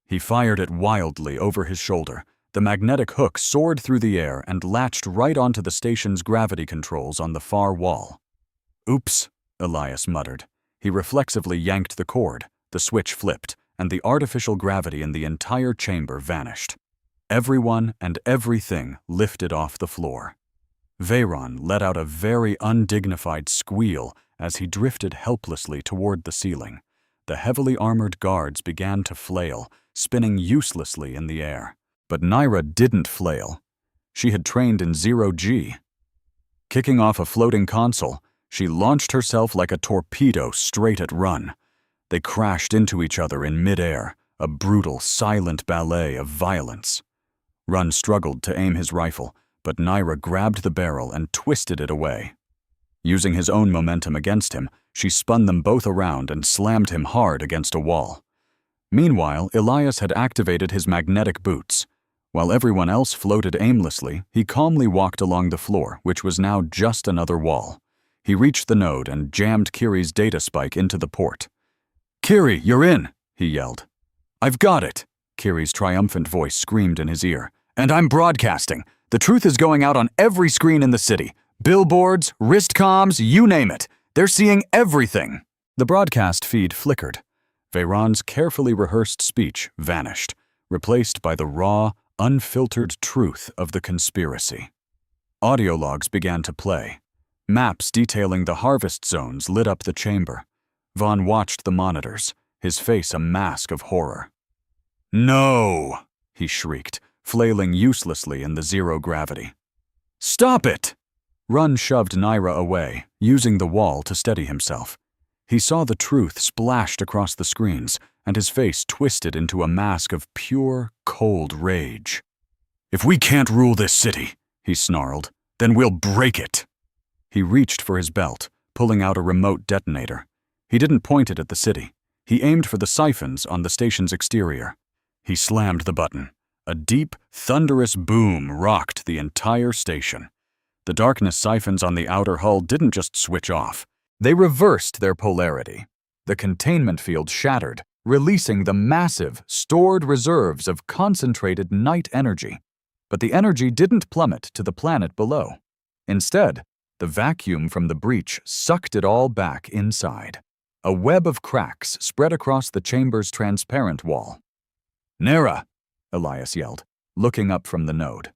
He fired it wildly over his shoulder. The magnetic hook soared through the air and latched right onto the station's gravity controls on the far wall. "Oops," Elias muttered. He reflexively yanked the cord, the switch flipped, and the artificial gravity in the entire chamber vanished. Everyone and everything lifted off the floor. Veyron let out a very undignified squeal as he drifted helplessly toward the ceiling. The heavily armored guards began to flail, spinning uselessly in the air. But Naira didn't flail. She had trained in 0G. Kicking off a floating console, She launched herself like a torpedo straight at Run. They crashed into each other in midair, a brutal, silent ballet of violence. Run struggled to aim his rifle, but Naira grabbed the barrel and twisted it away. Using his own momentum against him, she spun them both around and slammed him hard against a wall. Meanwhile, Elias had activated his magnetic boots. While everyone else floated aimlessly, he calmly walked along the floor, which was now just another wall. He reached the node and jammed Kiri's data spike into the port. "Kiri, you're in!" he yelled. "I've got it!" Kiri's triumphant voice screamed in his ear. "And I'm broadcasting. The truth is going out on every screen in the city. Billboards, wrist comms, you name it. They're seeing everything." The broadcast feed flickered. Veyron's carefully rehearsed speech vanished, replaced by the raw, unfiltered truth of the conspiracy. Audio logs began to play. Maps detailing the harvest zones lit up the chamber. Vaughn watched the monitors, his face a mask of horror. "No!" he shrieked, flailing uselessly in the zero gravity. "Stop it!" Run shoved Naira away, using the wall to steady himself. He saw the truth splashed across the screens, and his face twisted into a mask of pure, cold rage. "If we can't rule this city," he snarled, "then we'll break it." He reached for his belt, pulling out a remote detonator. He didn't point it at the city. He aimed for the siphons on the station's exterior. He slammed the button. A deep, thunderous boom rocked the entire station. The darkness siphons on the outer hull didn't just switch off. They reversed their polarity. The containment field shattered, releasing the massive, stored reserves of concentrated night energy. But the energy didn't plummet to the planet below. Instead, the vacuum from the breach sucked it all back inside. A web of cracks spread across the chamber's transparent wall. "Nera!" Elias yelled, looking up from the node.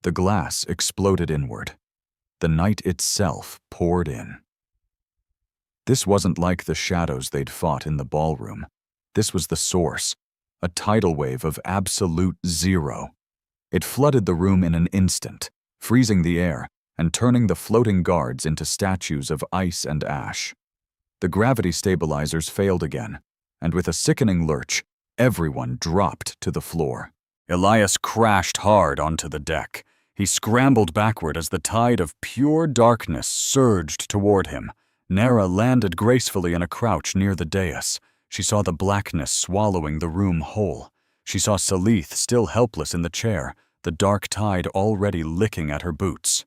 The glass exploded inward. The night itself poured in. This wasn't like the shadows they'd fought in the ballroom. This was the source, a tidal wave of absolute zero. It flooded the room in an instant, freezing the air and turning the floating guards into statues of ice and ash. The gravity stabilizers failed again, and with a sickening lurch, everyone dropped to the floor. Elias crashed hard onto the deck. He scrambled backward as the tide of pure darkness surged toward him. Nera landed gracefully in a crouch near the dais. She saw the blackness swallowing the room whole. She saw Salith still helpless in the chair, the dark tide already licking at her boots.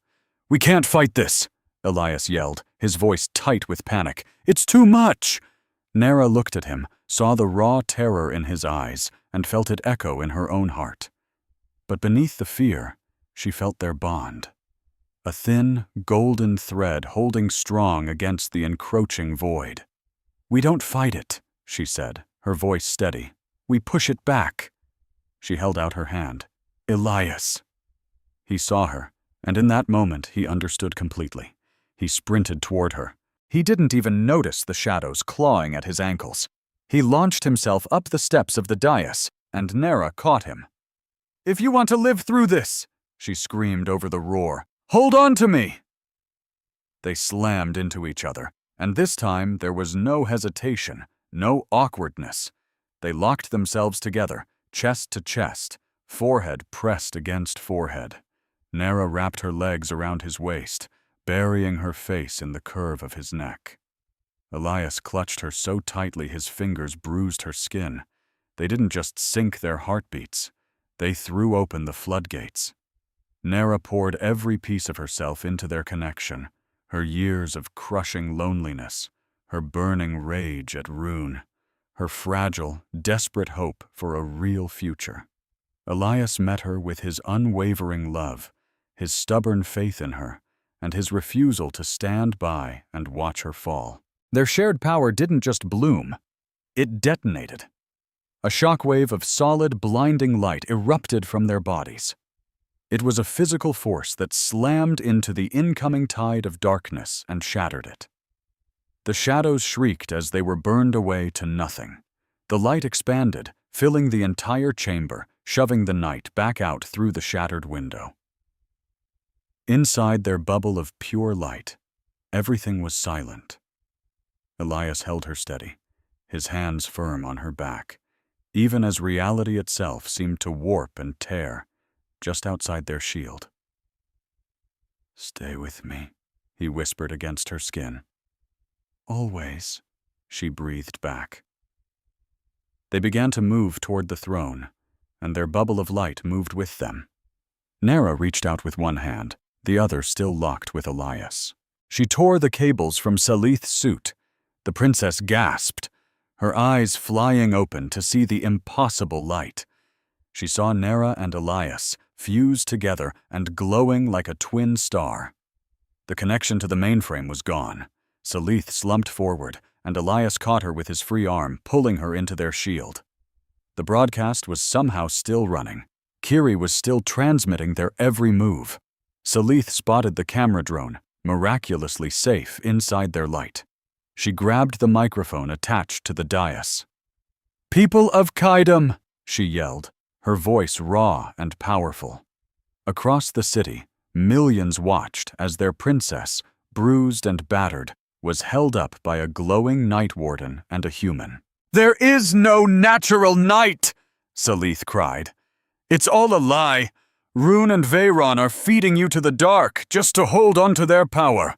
"We can't fight this!" Elias yelled, his voice tight with panic. "It's too much!" Nera looked at him, saw the raw terror in his eyes, and felt it echo in her own heart. But beneath the fear, she felt their bond. A thin, golden thread holding strong against the encroaching void. "We don't fight it," she said, her voice steady. "We push it back." She held out her hand. "Elias." He saw her, and in that moment he understood completely. He sprinted toward her. He didn't even notice the shadows clawing at his ankles. He launched himself up the steps of the dais, and Nera caught him. "If you want to live through this," she screamed over the roar, "hold on to me!" They slammed into each other, and this time there was no hesitation, no awkwardness. They locked themselves together, chest to chest, forehead pressed against forehead. Nera wrapped her legs around his waist, burying her face in the curve of his neck. Elias clutched her so tightly his fingers bruised her skin. They didn't just sync their heartbeats. They threw open the floodgates. Nera poured every piece of herself into their connection, her years of crushing loneliness, her burning rage at Rune, her fragile, desperate hope for a real future. Elias met her with his unwavering love, his stubborn faith in her, and his refusal to stand by and watch her fall. Their shared power didn't just bloom, it detonated. A shockwave of solid, blinding light erupted from their bodies. It was a physical force that slammed into the incoming tide of darkness and shattered it. The shadows shrieked as they were burned away to nothing. The light expanded, filling the entire chamber, shoving the night back out through the shattered window. Inside their bubble of pure light, Everything was silent. Elias held her steady, his hands firm on her back, even as reality itself seemed to warp and tear just outside their shield. "Stay with me," he whispered against her skin. "Always," she breathed back. They began to move toward the throne, and their bubble of light moved with them. Nera reached out with one hand, the other still locked with Elias. She tore the cables from Salith's suit. The princess gasped, her eyes flying open to see the impossible light. She saw Nera and Elias fused together and glowing like a twin star. The connection to the mainframe was gone. Salith slumped forward, and Elias caught her with his free arm, pulling her into their shield. The broadcast was somehow still running. Kiri was still transmitting their every move. Salith spotted the camera drone, miraculously safe inside their light. She grabbed the microphone attached to the dais. "People of Kaidam," she yelled, her voice raw and powerful. Across the city, millions watched as their princess, bruised and battered, was held up by a glowing night warden and a human. "There is no natural night!" Salith cried. "It's all a lie. Rune and Veyron are feeding you to the dark just to hold on to their power.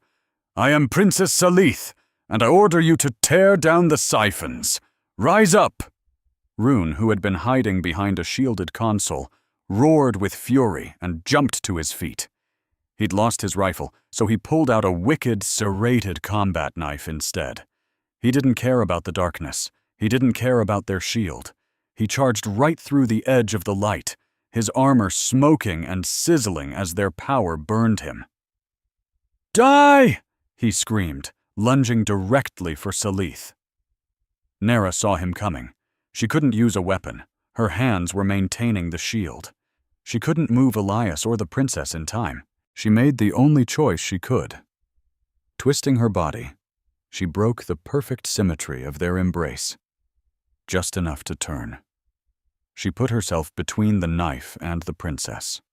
I am Princess Salith, and I order you to tear down the siphons. Rise up!" Rune, who had been hiding behind a shielded console, roared with fury and jumped to his feet. He'd lost his rifle, so he pulled out a wicked, serrated combat knife instead. He didn't care about the darkness. He didn't care about their shield. He charged right through the edge of the light, his armor smoking and sizzling as their power burned him. "Die!" he screamed, lunging directly for Salith. Nera saw him coming. She couldn't use a weapon. Her hands were maintaining the shield. She couldn't move Elias or the princess in time. She made the only choice she could. Twisting her body, she broke the perfect symmetry of their embrace, just enough to turn. She put herself between the knife and the princess.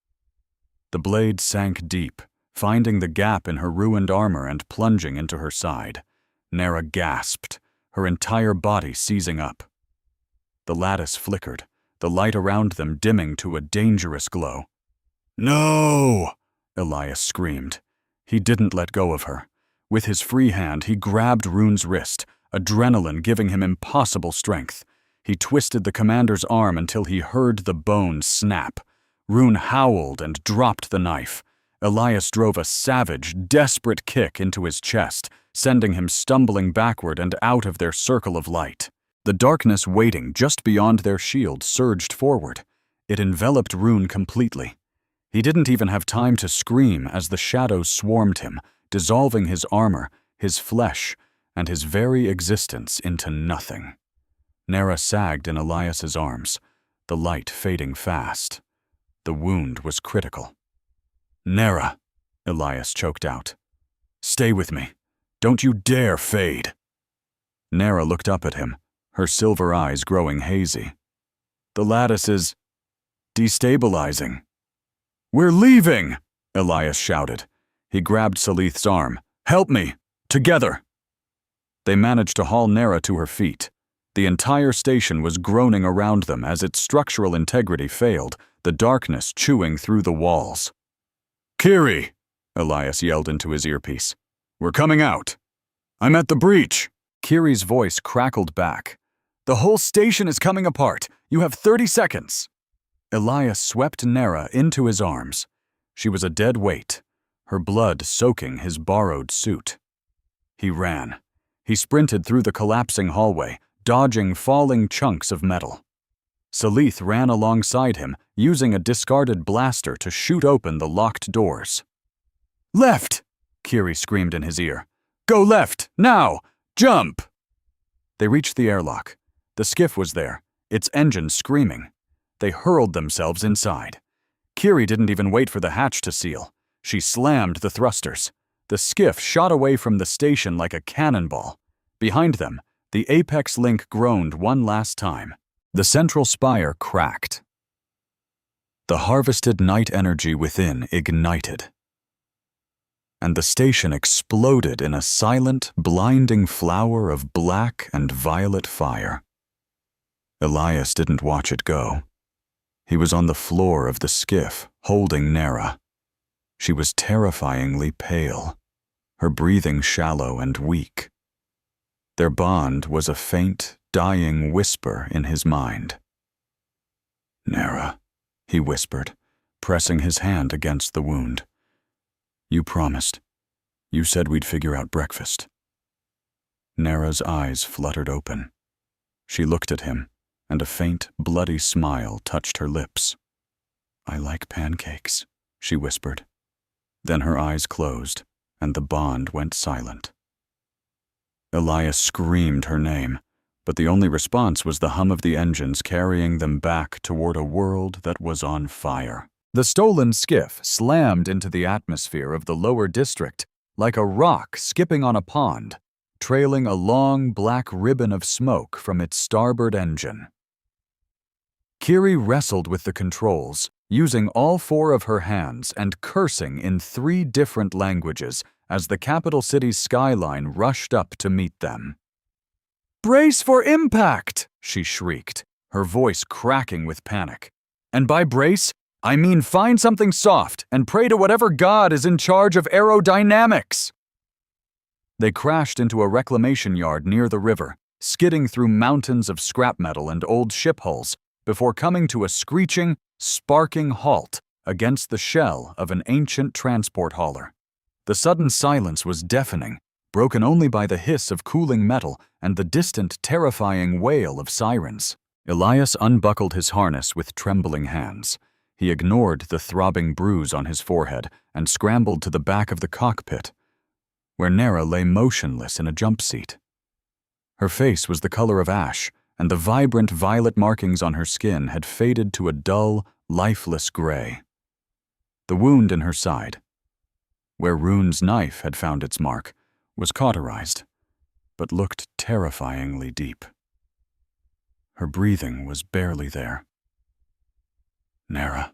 The blade sank deep, finding the gap in her ruined armor and plunging into her side. Nera gasped, her entire body seizing up. The lattice flickered, the light around them dimming to a dangerous glow. "No!" Elias screamed. He didn't let go of her. With his free hand, he grabbed Rune's wrist, adrenaline giving him impossible strength. He twisted the commander's arm until he heard the bone snap. Rune howled and dropped the knife. Elias drove a savage, desperate kick into his chest, sending him stumbling backward and out of their circle of light. The darkness waiting just beyond their shield surged forward. It enveloped Rune completely. He didn't even have time to scream as the shadows swarmed him, dissolving his armor, his flesh, and his very existence into nothing. Nera sagged in Elias's arms, the light fading fast. The wound was critical. "Nera," Elias choked out. "Stay with me. Don't you dare fade." Nera looked up at him, her silver eyes growing hazy. "The lattice is destabilizing." "We're leaving!" Elias shouted. He grabbed Salith's arm. "Help me! Together!" They managed to haul Nera to her feet. The entire station was groaning around them as its structural integrity failed, the darkness chewing through the walls. "Kiri!" Elias yelled into his earpiece. "We're coming out." "I'm at the breach." Kiri's voice crackled back. "The whole station is coming apart. You have 30 seconds." Elias swept Nera into his arms. She was a dead weight, her blood soaking his borrowed suit. He ran. He sprinted through the collapsing hallway, dodging falling chunks of metal. Salith ran alongside him, using a discarded blaster to shoot open the locked doors. "Left!" Kiri screamed in his ear. "Go left, now! Jump!" They reached the airlock. The skiff was there, its engine screaming. They hurled themselves inside. Kiri didn't even wait for the hatch to seal. She slammed the thrusters. The skiff shot away from the station like a cannonball. Behind them, the apex link groaned one last time. The central spire cracked. The harvested night energy within ignited. and the station exploded in a silent, blinding flower of black and violet fire. Elias didn't watch it go. He was on the floor of the skiff, holding Nera. She was terrifyingly pale, her breathing shallow and weak. Their bond was a faint, dying whisper in his mind. "Nera," he whispered, pressing his hand against the wound. "You promised. You said we'd figure out breakfast." Nera's eyes fluttered open. She looked at him, and a faint, bloody smile touched her lips. "I like pancakes," she whispered. Then her eyes closed, and the bond went silent. Elias screamed her name, but the only response was the hum of the engines carrying them back toward a world that was on fire. The stolen skiff slammed into the atmosphere of the lower district like a rock skipping on a pond, trailing a long black ribbon of smoke from its starboard engine. Kiri wrestled with the controls, using all 4 of her hands and cursing in 3 different languages as the capital city's skyline rushed up to meet them. "Brace for impact!" she shrieked, her voice cracking with panic. "And by brace, I mean find something soft and pray to whatever god is in charge of aerodynamics!" They crashed into a reclamation yard near the river, skidding through mountains of scrap metal and old ship hulls before coming to a screeching, sparking halt against the shell of an ancient transport hauler. The sudden silence was deafening, broken only by the hiss of cooling metal and the distant, terrifying wail of sirens. Elias unbuckled his harness with trembling hands. He ignored the throbbing bruise on his forehead and scrambled to the back of the cockpit, where Nera lay motionless in a jump seat. Her face was the color of ash, and the vibrant violet markings on her skin had faded to a dull, lifeless gray. The wound in her side, where Rune's knife had found its mark, was cauterized, but looked terrifyingly deep. Her breathing was barely there. "Nera,"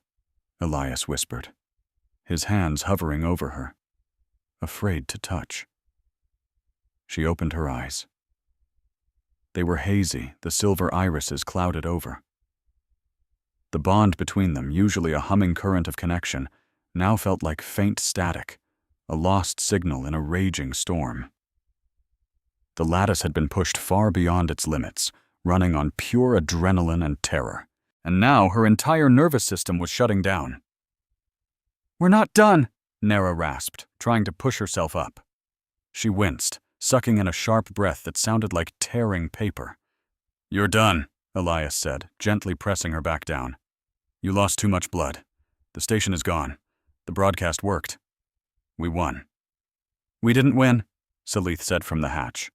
Elias whispered, his hands hovering over her, afraid to touch. She opened her eyes. They were hazy, the silver irises clouded over. The bond between them, usually a humming current of connection, now felt like faint static, a lost signal in a raging storm. The lattice had been pushed far beyond its limits, running on pure adrenaline and terror, and now her entire nervous system was shutting down. "We're not done," Nera rasped, trying to push herself up. She winced, sucking in a sharp breath that sounded like tearing paper. "You're done," Elias said, gently pressing her back down. "You lost too much blood. The station is gone. The broadcast worked. We won." "We didn't win," Salith said from the hatch.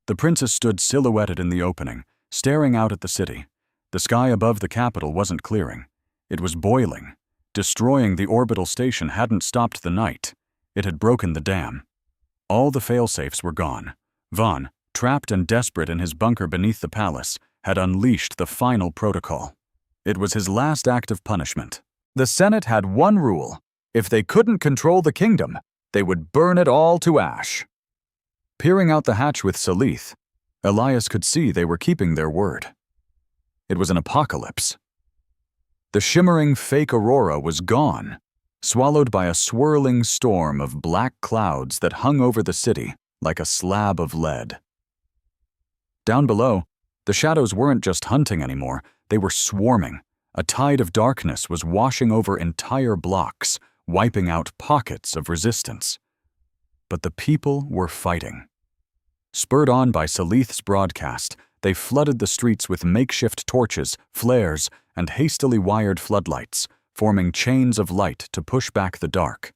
The princess stood silhouetted in the opening, staring out at the city. The sky above the capital wasn't clearing. It was boiling. Destroying the orbital station hadn't stopped the night. It had broken the dam. All the failsafes were gone. Vaughn, trapped and desperate in his bunker beneath the palace, had unleashed the final protocol. It was his last act of punishment. The Senate had one rule: if they couldn't control the kingdom, they would burn it all to ash. Peering out the hatch with Salith, Elias could see they were keeping their word. It was an apocalypse. The shimmering fake aurora was gone, swallowed by a swirling storm of black clouds that hung over the city like a slab of lead. Down below, the shadows weren't just hunting anymore, they were swarming. A tide of darkness was washing over entire blocks, wiping out pockets of resistance. But the people were fighting. Spurred on by Salith's broadcast, they flooded the streets with makeshift torches, flares, and hastily wired floodlights, forming chains of light to push back the dark.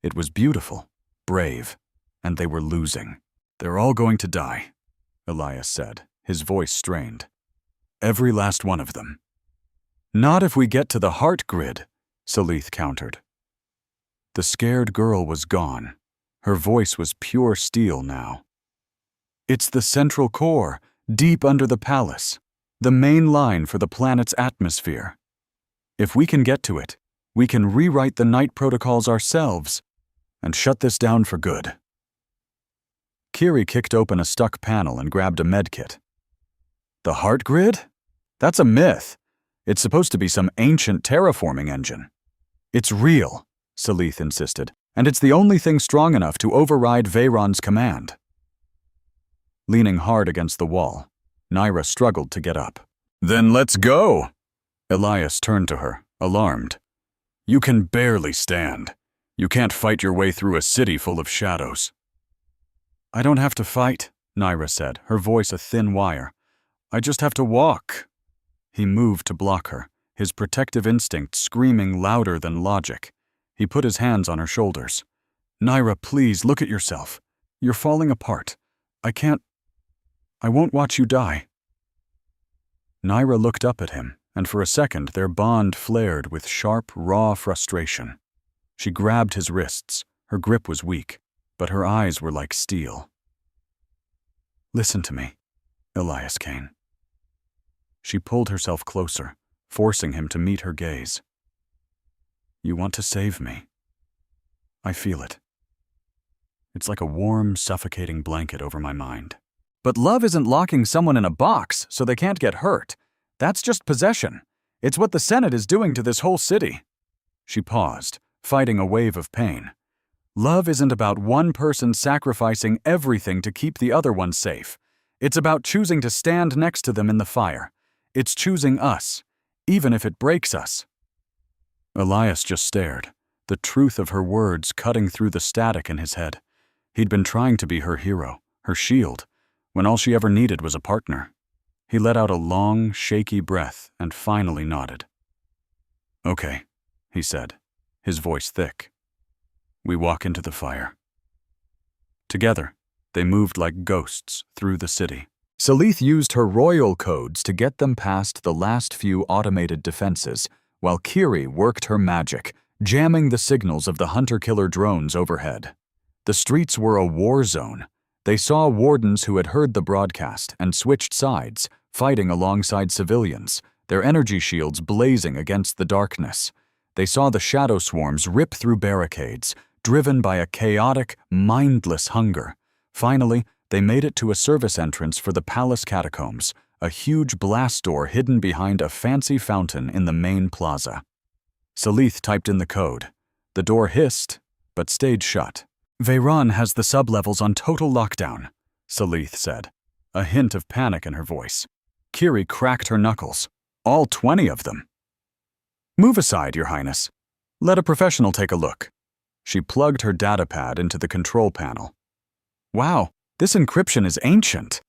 It was beautiful, brave, and they were losing. "They're all going to die," Elias said, his voice strained. "Every last one of them." "Not if we get to the heart grid," Salith countered. The scared girl was gone. Her voice was pure steel now. "It's the central core, deep under the palace, the main line for the planet's atmosphere. If we can get to it, we can rewrite the night protocols ourselves. and shut this down for good. Kiri kicked open a stuck panel and grabbed a medkit. The heart grid? That's a myth. It's supposed to be some ancient terraforming engine. It's real, Salith insisted, and it's the only thing strong enough to override Veyron's command. Leaning hard against the wall, Naira struggled to get up. Then let's go! Elias turned to her, alarmed. You can barely stand. You can't fight your way through a city full of shadows. I don't have to fight, Naira said, her voice a thin wire. I just have to walk. He moved to block her, his protective instinct screaming louder than logic. He put his hands on her shoulders. Naira, please, look at yourself. You're falling apart. I won't watch you die. Naira looked up at him, and for a second their bond flared with sharp, raw frustration. She grabbed his wrists. Her grip was weak, but her eyes were like steel. Listen to me, Elias Kane. She pulled herself closer, forcing him to meet her gaze. You want to save me. I feel it. It's like a warm, suffocating blanket over my mind. But love isn't locking someone in a box so they can't get hurt. That's just possession. It's what the Senate is doing to this whole city. She paused, fighting a wave of pain. Love isn't about one person sacrificing everything to keep the other one safe. It's about choosing to stand next to them in the fire. It's choosing us, even if it breaks us. Elias just stared, the truth of her words cutting through the static in his head. He'd been trying to be her hero, her shield, when all she ever needed was a partner. He let out a long, shaky breath and finally nodded. Okay, he said, his voice thick. We walk into the fire. Together, they moved like ghosts through the city. Salith used her royal codes to get them past the last few automated defenses, while Kiri worked her magic, jamming the signals of the hunter-killer drones overhead. The streets were a war zone. They saw wardens who had heard the broadcast and switched sides, fighting alongside civilians, their energy shields blazing against the darkness. They saw the shadow swarms rip through barricades, driven by a chaotic, mindless hunger. Finally, they made it to a service entrance for the palace catacombs, a huge blast door hidden behind a fancy fountain in the main plaza. Salith typed in the code. The door hissed, but stayed shut. Veyron has the sublevels on total lockdown, Salith said, a hint of panic in her voice. Kiri cracked her knuckles. All 20 of them. Move aside, Your Highness. Let a professional take a look. She plugged her datapad into the control panel. Wow, this encryption is ancient.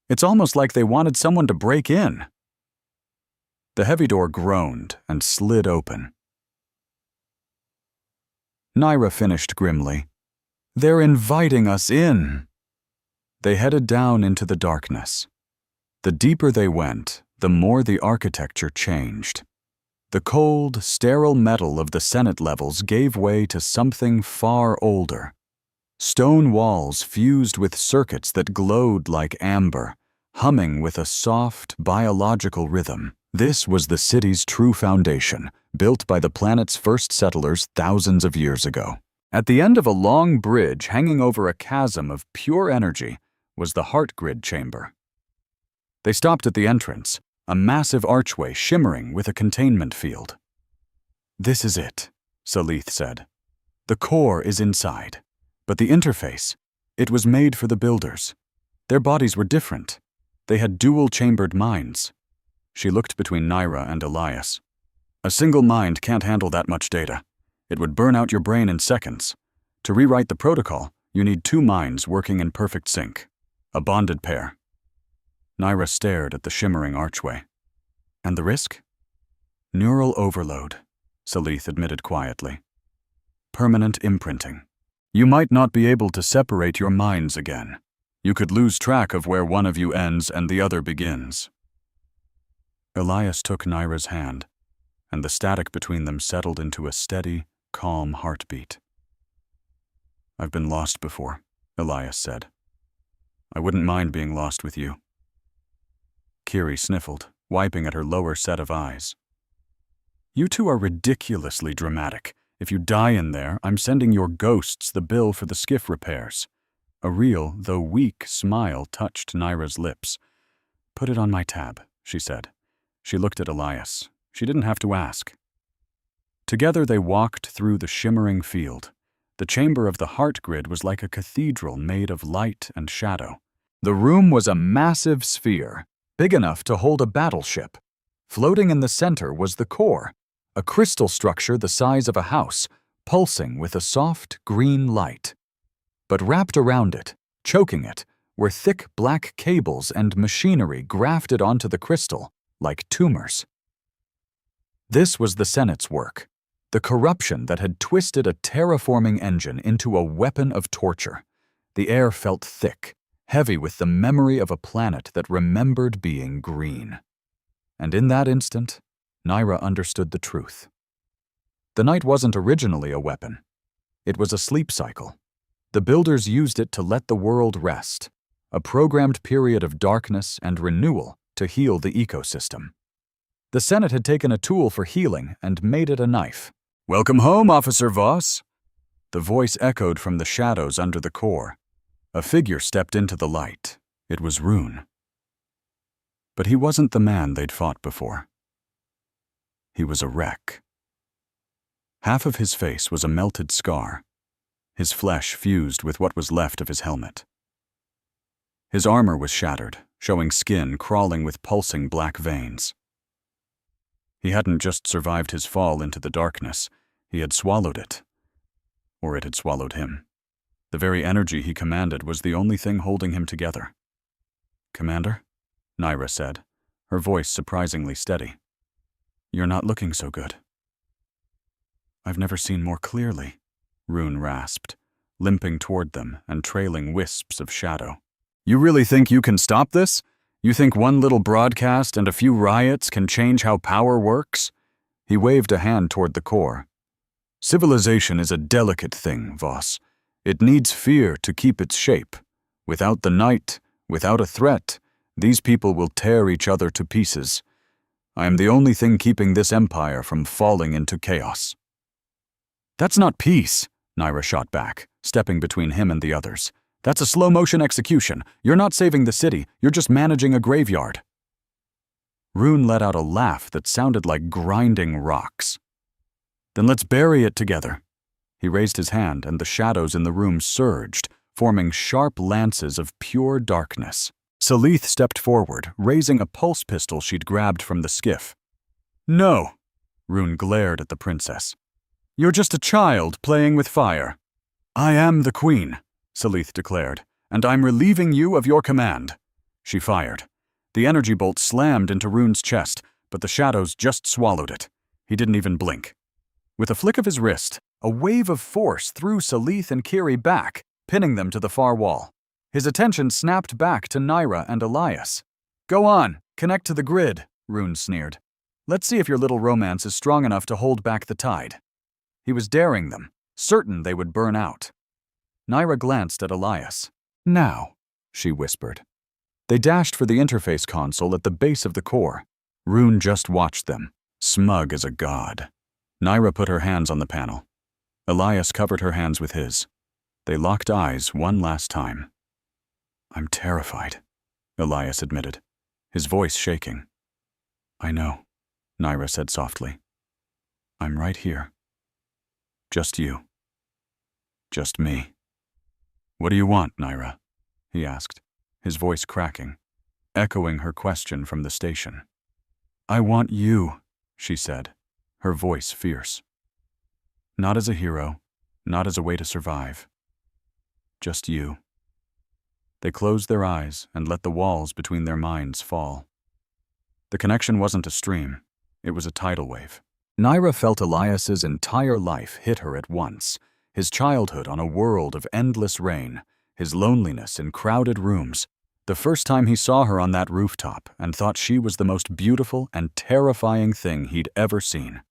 It's almost like they wanted someone to break in. The heavy door groaned and slid open. Naira finished grimly. They're inviting us in. They headed down into the darkness. The deeper they went, the more the architecture changed. The cold, sterile metal of the Senate levels gave way to something far older. Stone walls fused with circuits that glowed like amber, humming with a soft, biological rhythm. This was the city's true foundation, built by the planet's first settlers thousands of years ago. At the end of a long bridge hanging over a chasm of pure energy was the heart grid chamber. They stopped at the entrance, a massive archway shimmering with a containment field. This is it, Salith said. The core is inside, but the interface, it was made for the builders. Their bodies were different. They had dual-chambered minds. She looked between Naira and Elias. A single mind can't handle that much data. It would burn out your brain in seconds. To rewrite the protocol, you need two minds working in perfect sync. A bonded pair. Naira stared at the shimmering archway. And the risk? Neural overload, Salith admitted quietly. Permanent imprinting. You might not be able to separate your minds again. You could lose track of where one of you ends and the other begins. Elias took Naira's hand, and the static between them settled into a steady, calm heartbeat. I've been lost before, Elias said. I wouldn't mind being lost with you. Kiri sniffled, wiping at her lower set of eyes. You two are ridiculously dramatic. If you die in there, I'm sending your ghosts the bill for the skiff repairs." A real, though weak, smile touched Naira's lips. "Put it on my tab," she said. She looked at Elias. She didn't have to ask. Together they walked through the shimmering field. The chamber of the heart grid was like a cathedral made of light and shadow. The room was a massive sphere, big enough to hold a battleship. Floating in the center was the core, a crystal structure the size of a house, pulsing with a soft green light. But wrapped around it, choking it, were thick black cables and machinery grafted onto the crystal, like tumors. This was the Senate's work, the corruption that had twisted a terraforming engine into a weapon of torture. The air felt thick, heavy with the memory of a planet that remembered being green. And in that instant, Naira understood the truth. The night wasn't originally a weapon. It was a sleep cycle. The builders used it to let the world rest, a programmed period of darkness and renewal to heal the ecosystem. The Senate had taken a tool for healing and made it a knife. "Welcome home, Officer Voss." The voice echoed from the shadows under the core. A figure stepped into the light. It was Rune. But he wasn't the man they'd fought before. He was a wreck. Half of his face was a melted scar, his flesh fused with what was left of his helmet. His armor was shattered, showing skin crawling with pulsing black veins. He hadn't just survived his fall into the darkness, he had swallowed it. Or it had swallowed him. The very energy he commanded was the only thing holding him together. "Commander?" Naira said, her voice surprisingly steady. "You're not looking so good." "I've never seen more clearly," Rune rasped, limping toward them and trailing wisps of shadow. "You really think you can stop this? You think one little broadcast and a few riots can change how power works?" He waved a hand toward the core. "Civilization is a delicate thing, Voss. It needs fear to keep its shape. Without the night, without a threat, these people will tear each other to pieces. I am the only thing keeping this empire from falling into chaos." "That's not peace," Naira shot back, stepping between him and the others. "That's a slow-motion execution. You're not saving the city, you're just managing a graveyard." Rune let out a laugh that sounded like grinding rocks. "Then let's bury it together." He raised his hand and the shadows in the room surged, forming sharp lances of pure darkness. Salith stepped forward, raising a pulse pistol she'd grabbed from the skiff. "No," Rune glared at the princess. "You're just a child playing with fire." "I am the queen," Salith declared, "and I'm relieving you of your command." She fired. The energy bolt slammed into Rune's chest, but the shadows just swallowed it. He didn't even blink. With a flick of his wrist, a wave of force threw Salith and Kiri back, pinning them to the far wall. His attention snapped back to Naira and Elias. "Go on, connect to the grid," Rune sneered. "Let's see if your little romance is strong enough to hold back the tide." He was daring them, certain they would burn out. Naira glanced at Elias. "Now," she whispered. They dashed for the interface console at the base of the core. Rune just watched them, smug as a god. Naira put her hands on the panel. Elias covered her hands with his. They locked eyes one last time. "I'm terrified," Elias admitted, his voice shaking. "I know," Naira said softly. "I'm right here. Just you. Just me." "What do you want, Naira?" he asked, his voice cracking, echoing her question from the station. "I want you," she said, her voice fierce. "Not as a hero, not as a way to survive. Just you." They closed their eyes and let the walls between their minds fall. The connection wasn't a stream, it was a tidal wave. Naira felt Elias's entire life hit her at once, his childhood on a world of endless rain, his loneliness in crowded rooms, the first time he saw her on that rooftop and thought she was the most beautiful and terrifying thing he'd ever seen.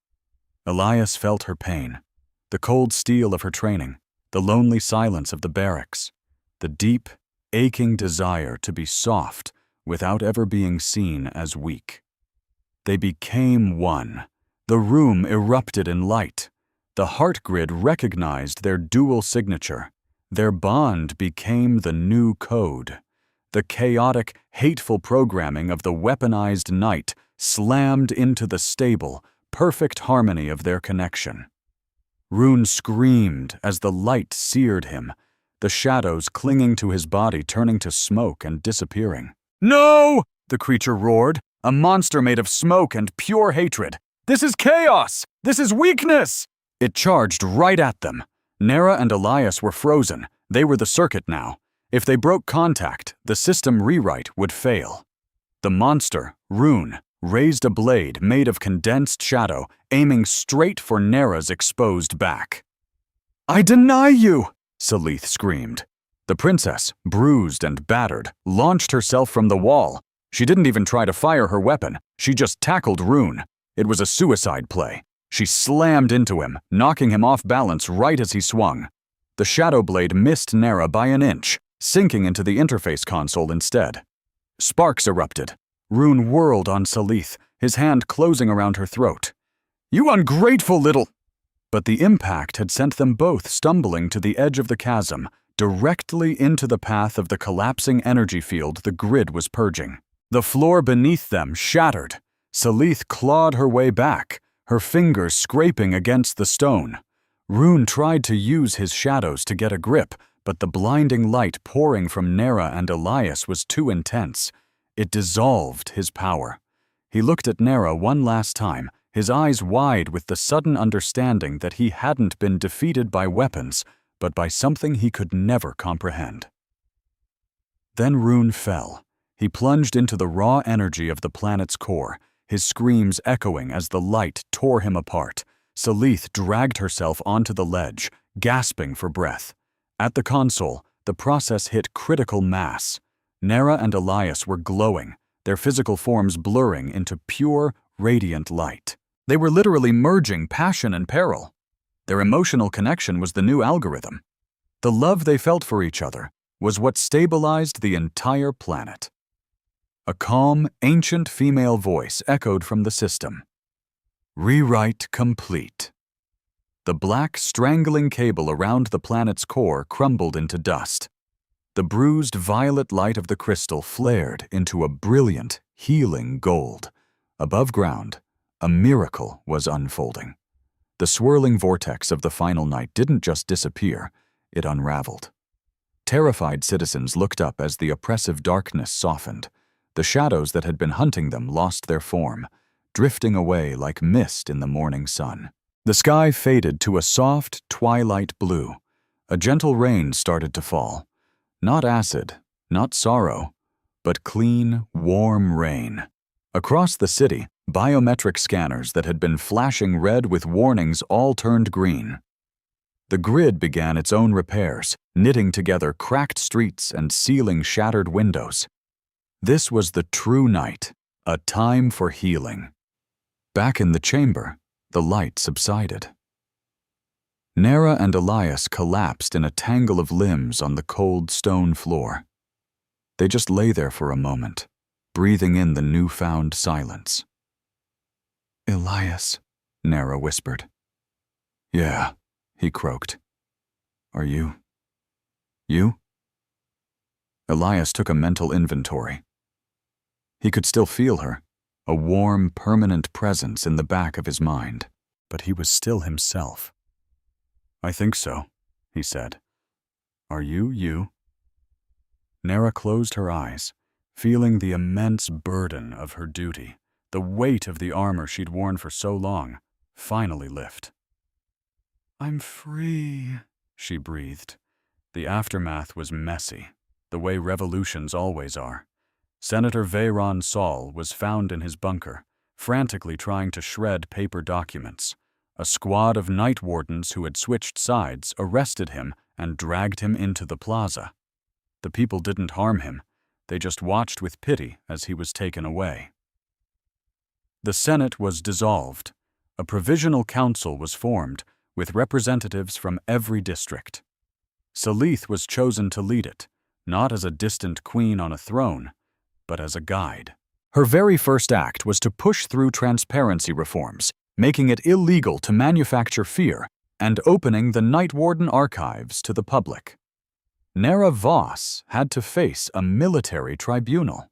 Elias felt her pain, the cold steel of her training, the lonely silence of the barracks, the deep, aching desire to be soft without ever being seen as weak. They became one. The room erupted in light. The heart grid recognized their dual signature. Their bond became the new code. The chaotic, hateful programming of the weaponized knight slammed into the stable, perfect harmony of their connection. Rune screamed as the light seared him, the shadows clinging to his body turning to smoke and disappearing. "No!" the creature roared, a monster made of smoke and pure hatred. "This is chaos! This is weakness!" It charged right at them. Nera and Elias were frozen. They were the circuit now. If they broke contact, the system rewrite would fail. The monster, Rune, raised a blade made of condensed shadow, aiming straight for Nera's exposed back. "I deny you!" Salith screamed. The princess, bruised and battered, launched herself from the wall. She didn't even try to fire her weapon. She just tackled Rune. It was a suicide play. She slammed into him, knocking him off balance right as he swung. The shadow blade missed Nera by an inch, sinking into the interface console instead. Sparks erupted. Rune whirled on Salith, his hand closing around her throat. "You ungrateful little—" But the impact had sent them both stumbling to the edge of the chasm, directly into the path of the collapsing energy field the grid was purging. The floor beneath them shattered. Salith clawed her way back, her fingers scraping against the stone. Rune tried to use his shadows to get a grip, but the blinding light pouring from Nera and Elias was too intense. It dissolved his power. He looked at Nera one last time, his eyes wide with the sudden understanding that he hadn't been defeated by weapons, but by something he could never comprehend. Then Rune fell. He plunged into the raw energy of the planet's core, his screams echoing as the light tore him apart. Salith dragged herself onto the ledge, gasping for breath. At the console, the process hit critical mass. Nera and Elias were glowing, their physical forms blurring into pure, radiant light. They were literally merging passion and peril. Their emotional connection was the new algorithm. The love they felt for each other was what stabilized the entire planet. A calm, ancient female voice echoed from the system. "Rewrite complete." The black, strangling cable around the planet's core crumbled into dust. The bruised violet light of the crystal flared into a brilliant, healing gold. Above ground, a miracle was unfolding. The swirling vortex of the final night didn't just disappear, it unraveled. Terrified citizens looked up as the oppressive darkness softened. The shadows that had been hunting them lost their form, drifting away like mist in the morning sun. The sky faded to a soft, twilight blue. A gentle rain started to fall. Not acid, not sorrow, but clean, warm rain. Across the city, biometric scanners that had been flashing red with warnings all turned green. The grid began its own repairs, knitting together cracked streets and sealing shattered windows. This was the true night, a time for healing. Back in the chamber, the light subsided. Nera and Elias collapsed in a tangle of limbs on the cold stone floor. They just lay there for a moment, breathing in the newfound silence. "Elias," Nera whispered. "Yeah," he croaked. "Are you? You?" Elias took a mental inventory. He could still feel her, a warm, permanent presence in the back of his mind, but he was still himself. "I think so," he said. "Are you you?" Nera closed her eyes, feeling the immense burden of her duty, the weight of the armor she'd worn for so long, finally lift. "I'm free," she breathed. The aftermath was messy, the way revolutions always are. Senator Veyron Saul was found in his bunker, frantically trying to shred paper documents. A squad of night wardens who had switched sides arrested him and dragged him into the plaza. The people didn't harm him. They just watched with pity as he was taken away. The Senate was dissolved. A provisional council was formed, with representatives from every district. Salith was chosen to lead it, not as a distant queen on a throne, but as a guide. Her very first act was to push through transparency reforms, making it illegal to manufacture fear, and opening the Night Warden archives to the public. Nera Voss had to face a military tribunal.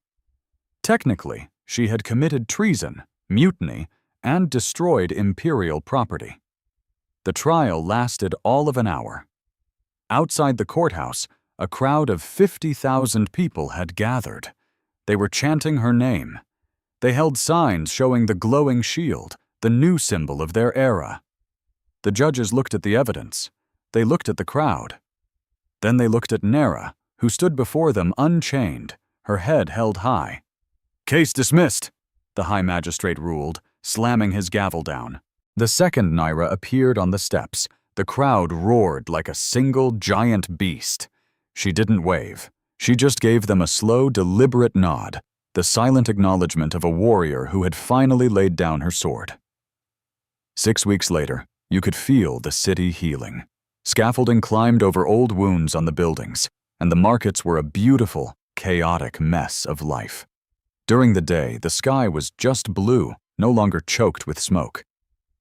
Technically, she had committed treason, mutiny, and destroyed imperial property. The trial lasted all of an hour. Outside the courthouse, a crowd of 50,000 people had gathered. They were chanting her name. They held signs showing the glowing shield, the new symbol of their era. The judges looked at the evidence. They looked at the crowd. Then they looked at Nera, who stood before them unchained, her head held high. "Case dismissed," the High Magistrate ruled, slamming his gavel down. The second Naira appeared on the steps. The crowd roared like a single giant beast. She didn't wave. She just gave them a slow, deliberate nod, the silent acknowledgement of a warrior who had finally laid down her sword. 6 weeks later, you could feel the city healing. Scaffolding climbed over old wounds on the buildings, and the markets were a beautiful, chaotic mess of life. During the day, the sky was just blue, no longer choked with smoke.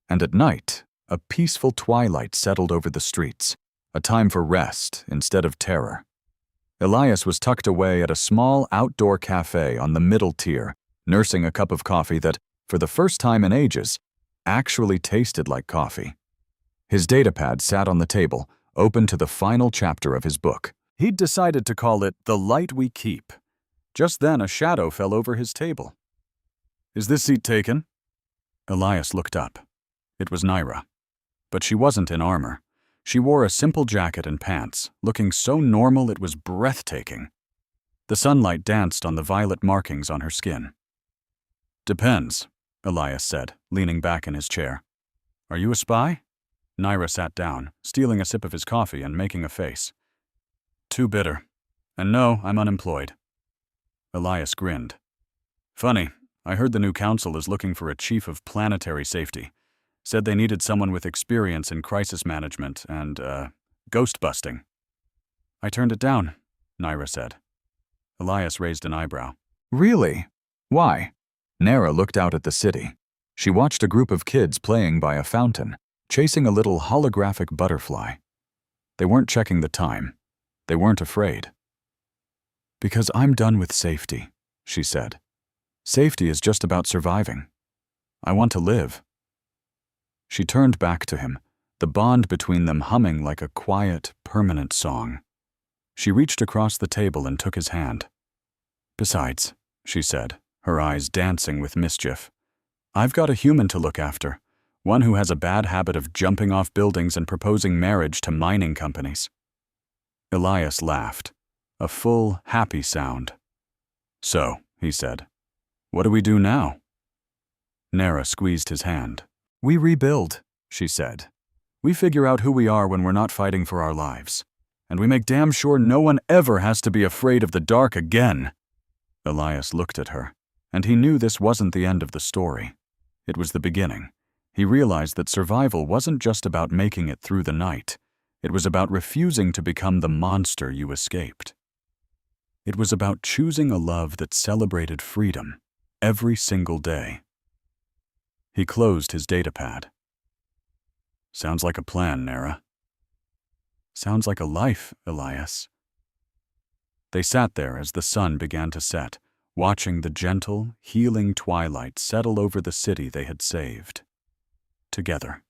And at night, a peaceful twilight settled over the streets, a time for rest instead of terror. Elias was tucked away at a small outdoor cafe on the middle tier, nursing a cup of coffee that, for the first time in ages, actually tasted like coffee. His datapad sat on the table, open to the final chapter of his book. He'd decided to call it The Light We Keep. Just then, a shadow fell over his table. "Is this seat taken?" Elias looked up. It was Naira. But she wasn't in armor. She wore a simple jacket and pants, looking so normal it was breathtaking. The sunlight danced on the violet markings on her skin. "Depends," Elias said, leaning back in his chair. "Are you a spy?" Naira sat down, stealing a sip of his coffee and making a face. "Too bitter. And no, I'm unemployed." Elias grinned. "Funny, I heard the new council is looking for a chief of planetary safety. Said they needed someone with experience in crisis management and, ghost busting." "I turned it down," Naira said. Elias raised an eyebrow. "Really? Why?" Nera looked out at the city. She watched a group of kids playing by a fountain, chasing a little holographic butterfly. They weren't checking the time. They weren't afraid. "Because I'm done with safety," she said. "Safety is just about surviving. I want to live." She turned back to him, the bond between them humming like a quiet, permanent song. She reached across the table and took his hand. "Besides," she said, her eyes dancing with mischief, "I've got a human to look after, one who has a bad habit of jumping off buildings and proposing marriage to mining companies." Elias laughed, a full, happy sound. "So," he said, "what do we do now?" Nera squeezed his hand. "We rebuild," she said. "We figure out who we are when we're not fighting for our lives. And we make damn sure no one ever has to be afraid of the dark again." Elias looked at her, and he knew this wasn't the end of the story. It was the beginning. He realized that survival wasn't just about making it through the night. It was about refusing to become the monster you escaped. It was about choosing a love that celebrated freedom every single day. He closed his datapad. "Sounds like a plan, Nera." "Sounds like a life, Elias." They sat there as the sun began to set, watching the gentle, healing twilight settle over the city they had saved. Together.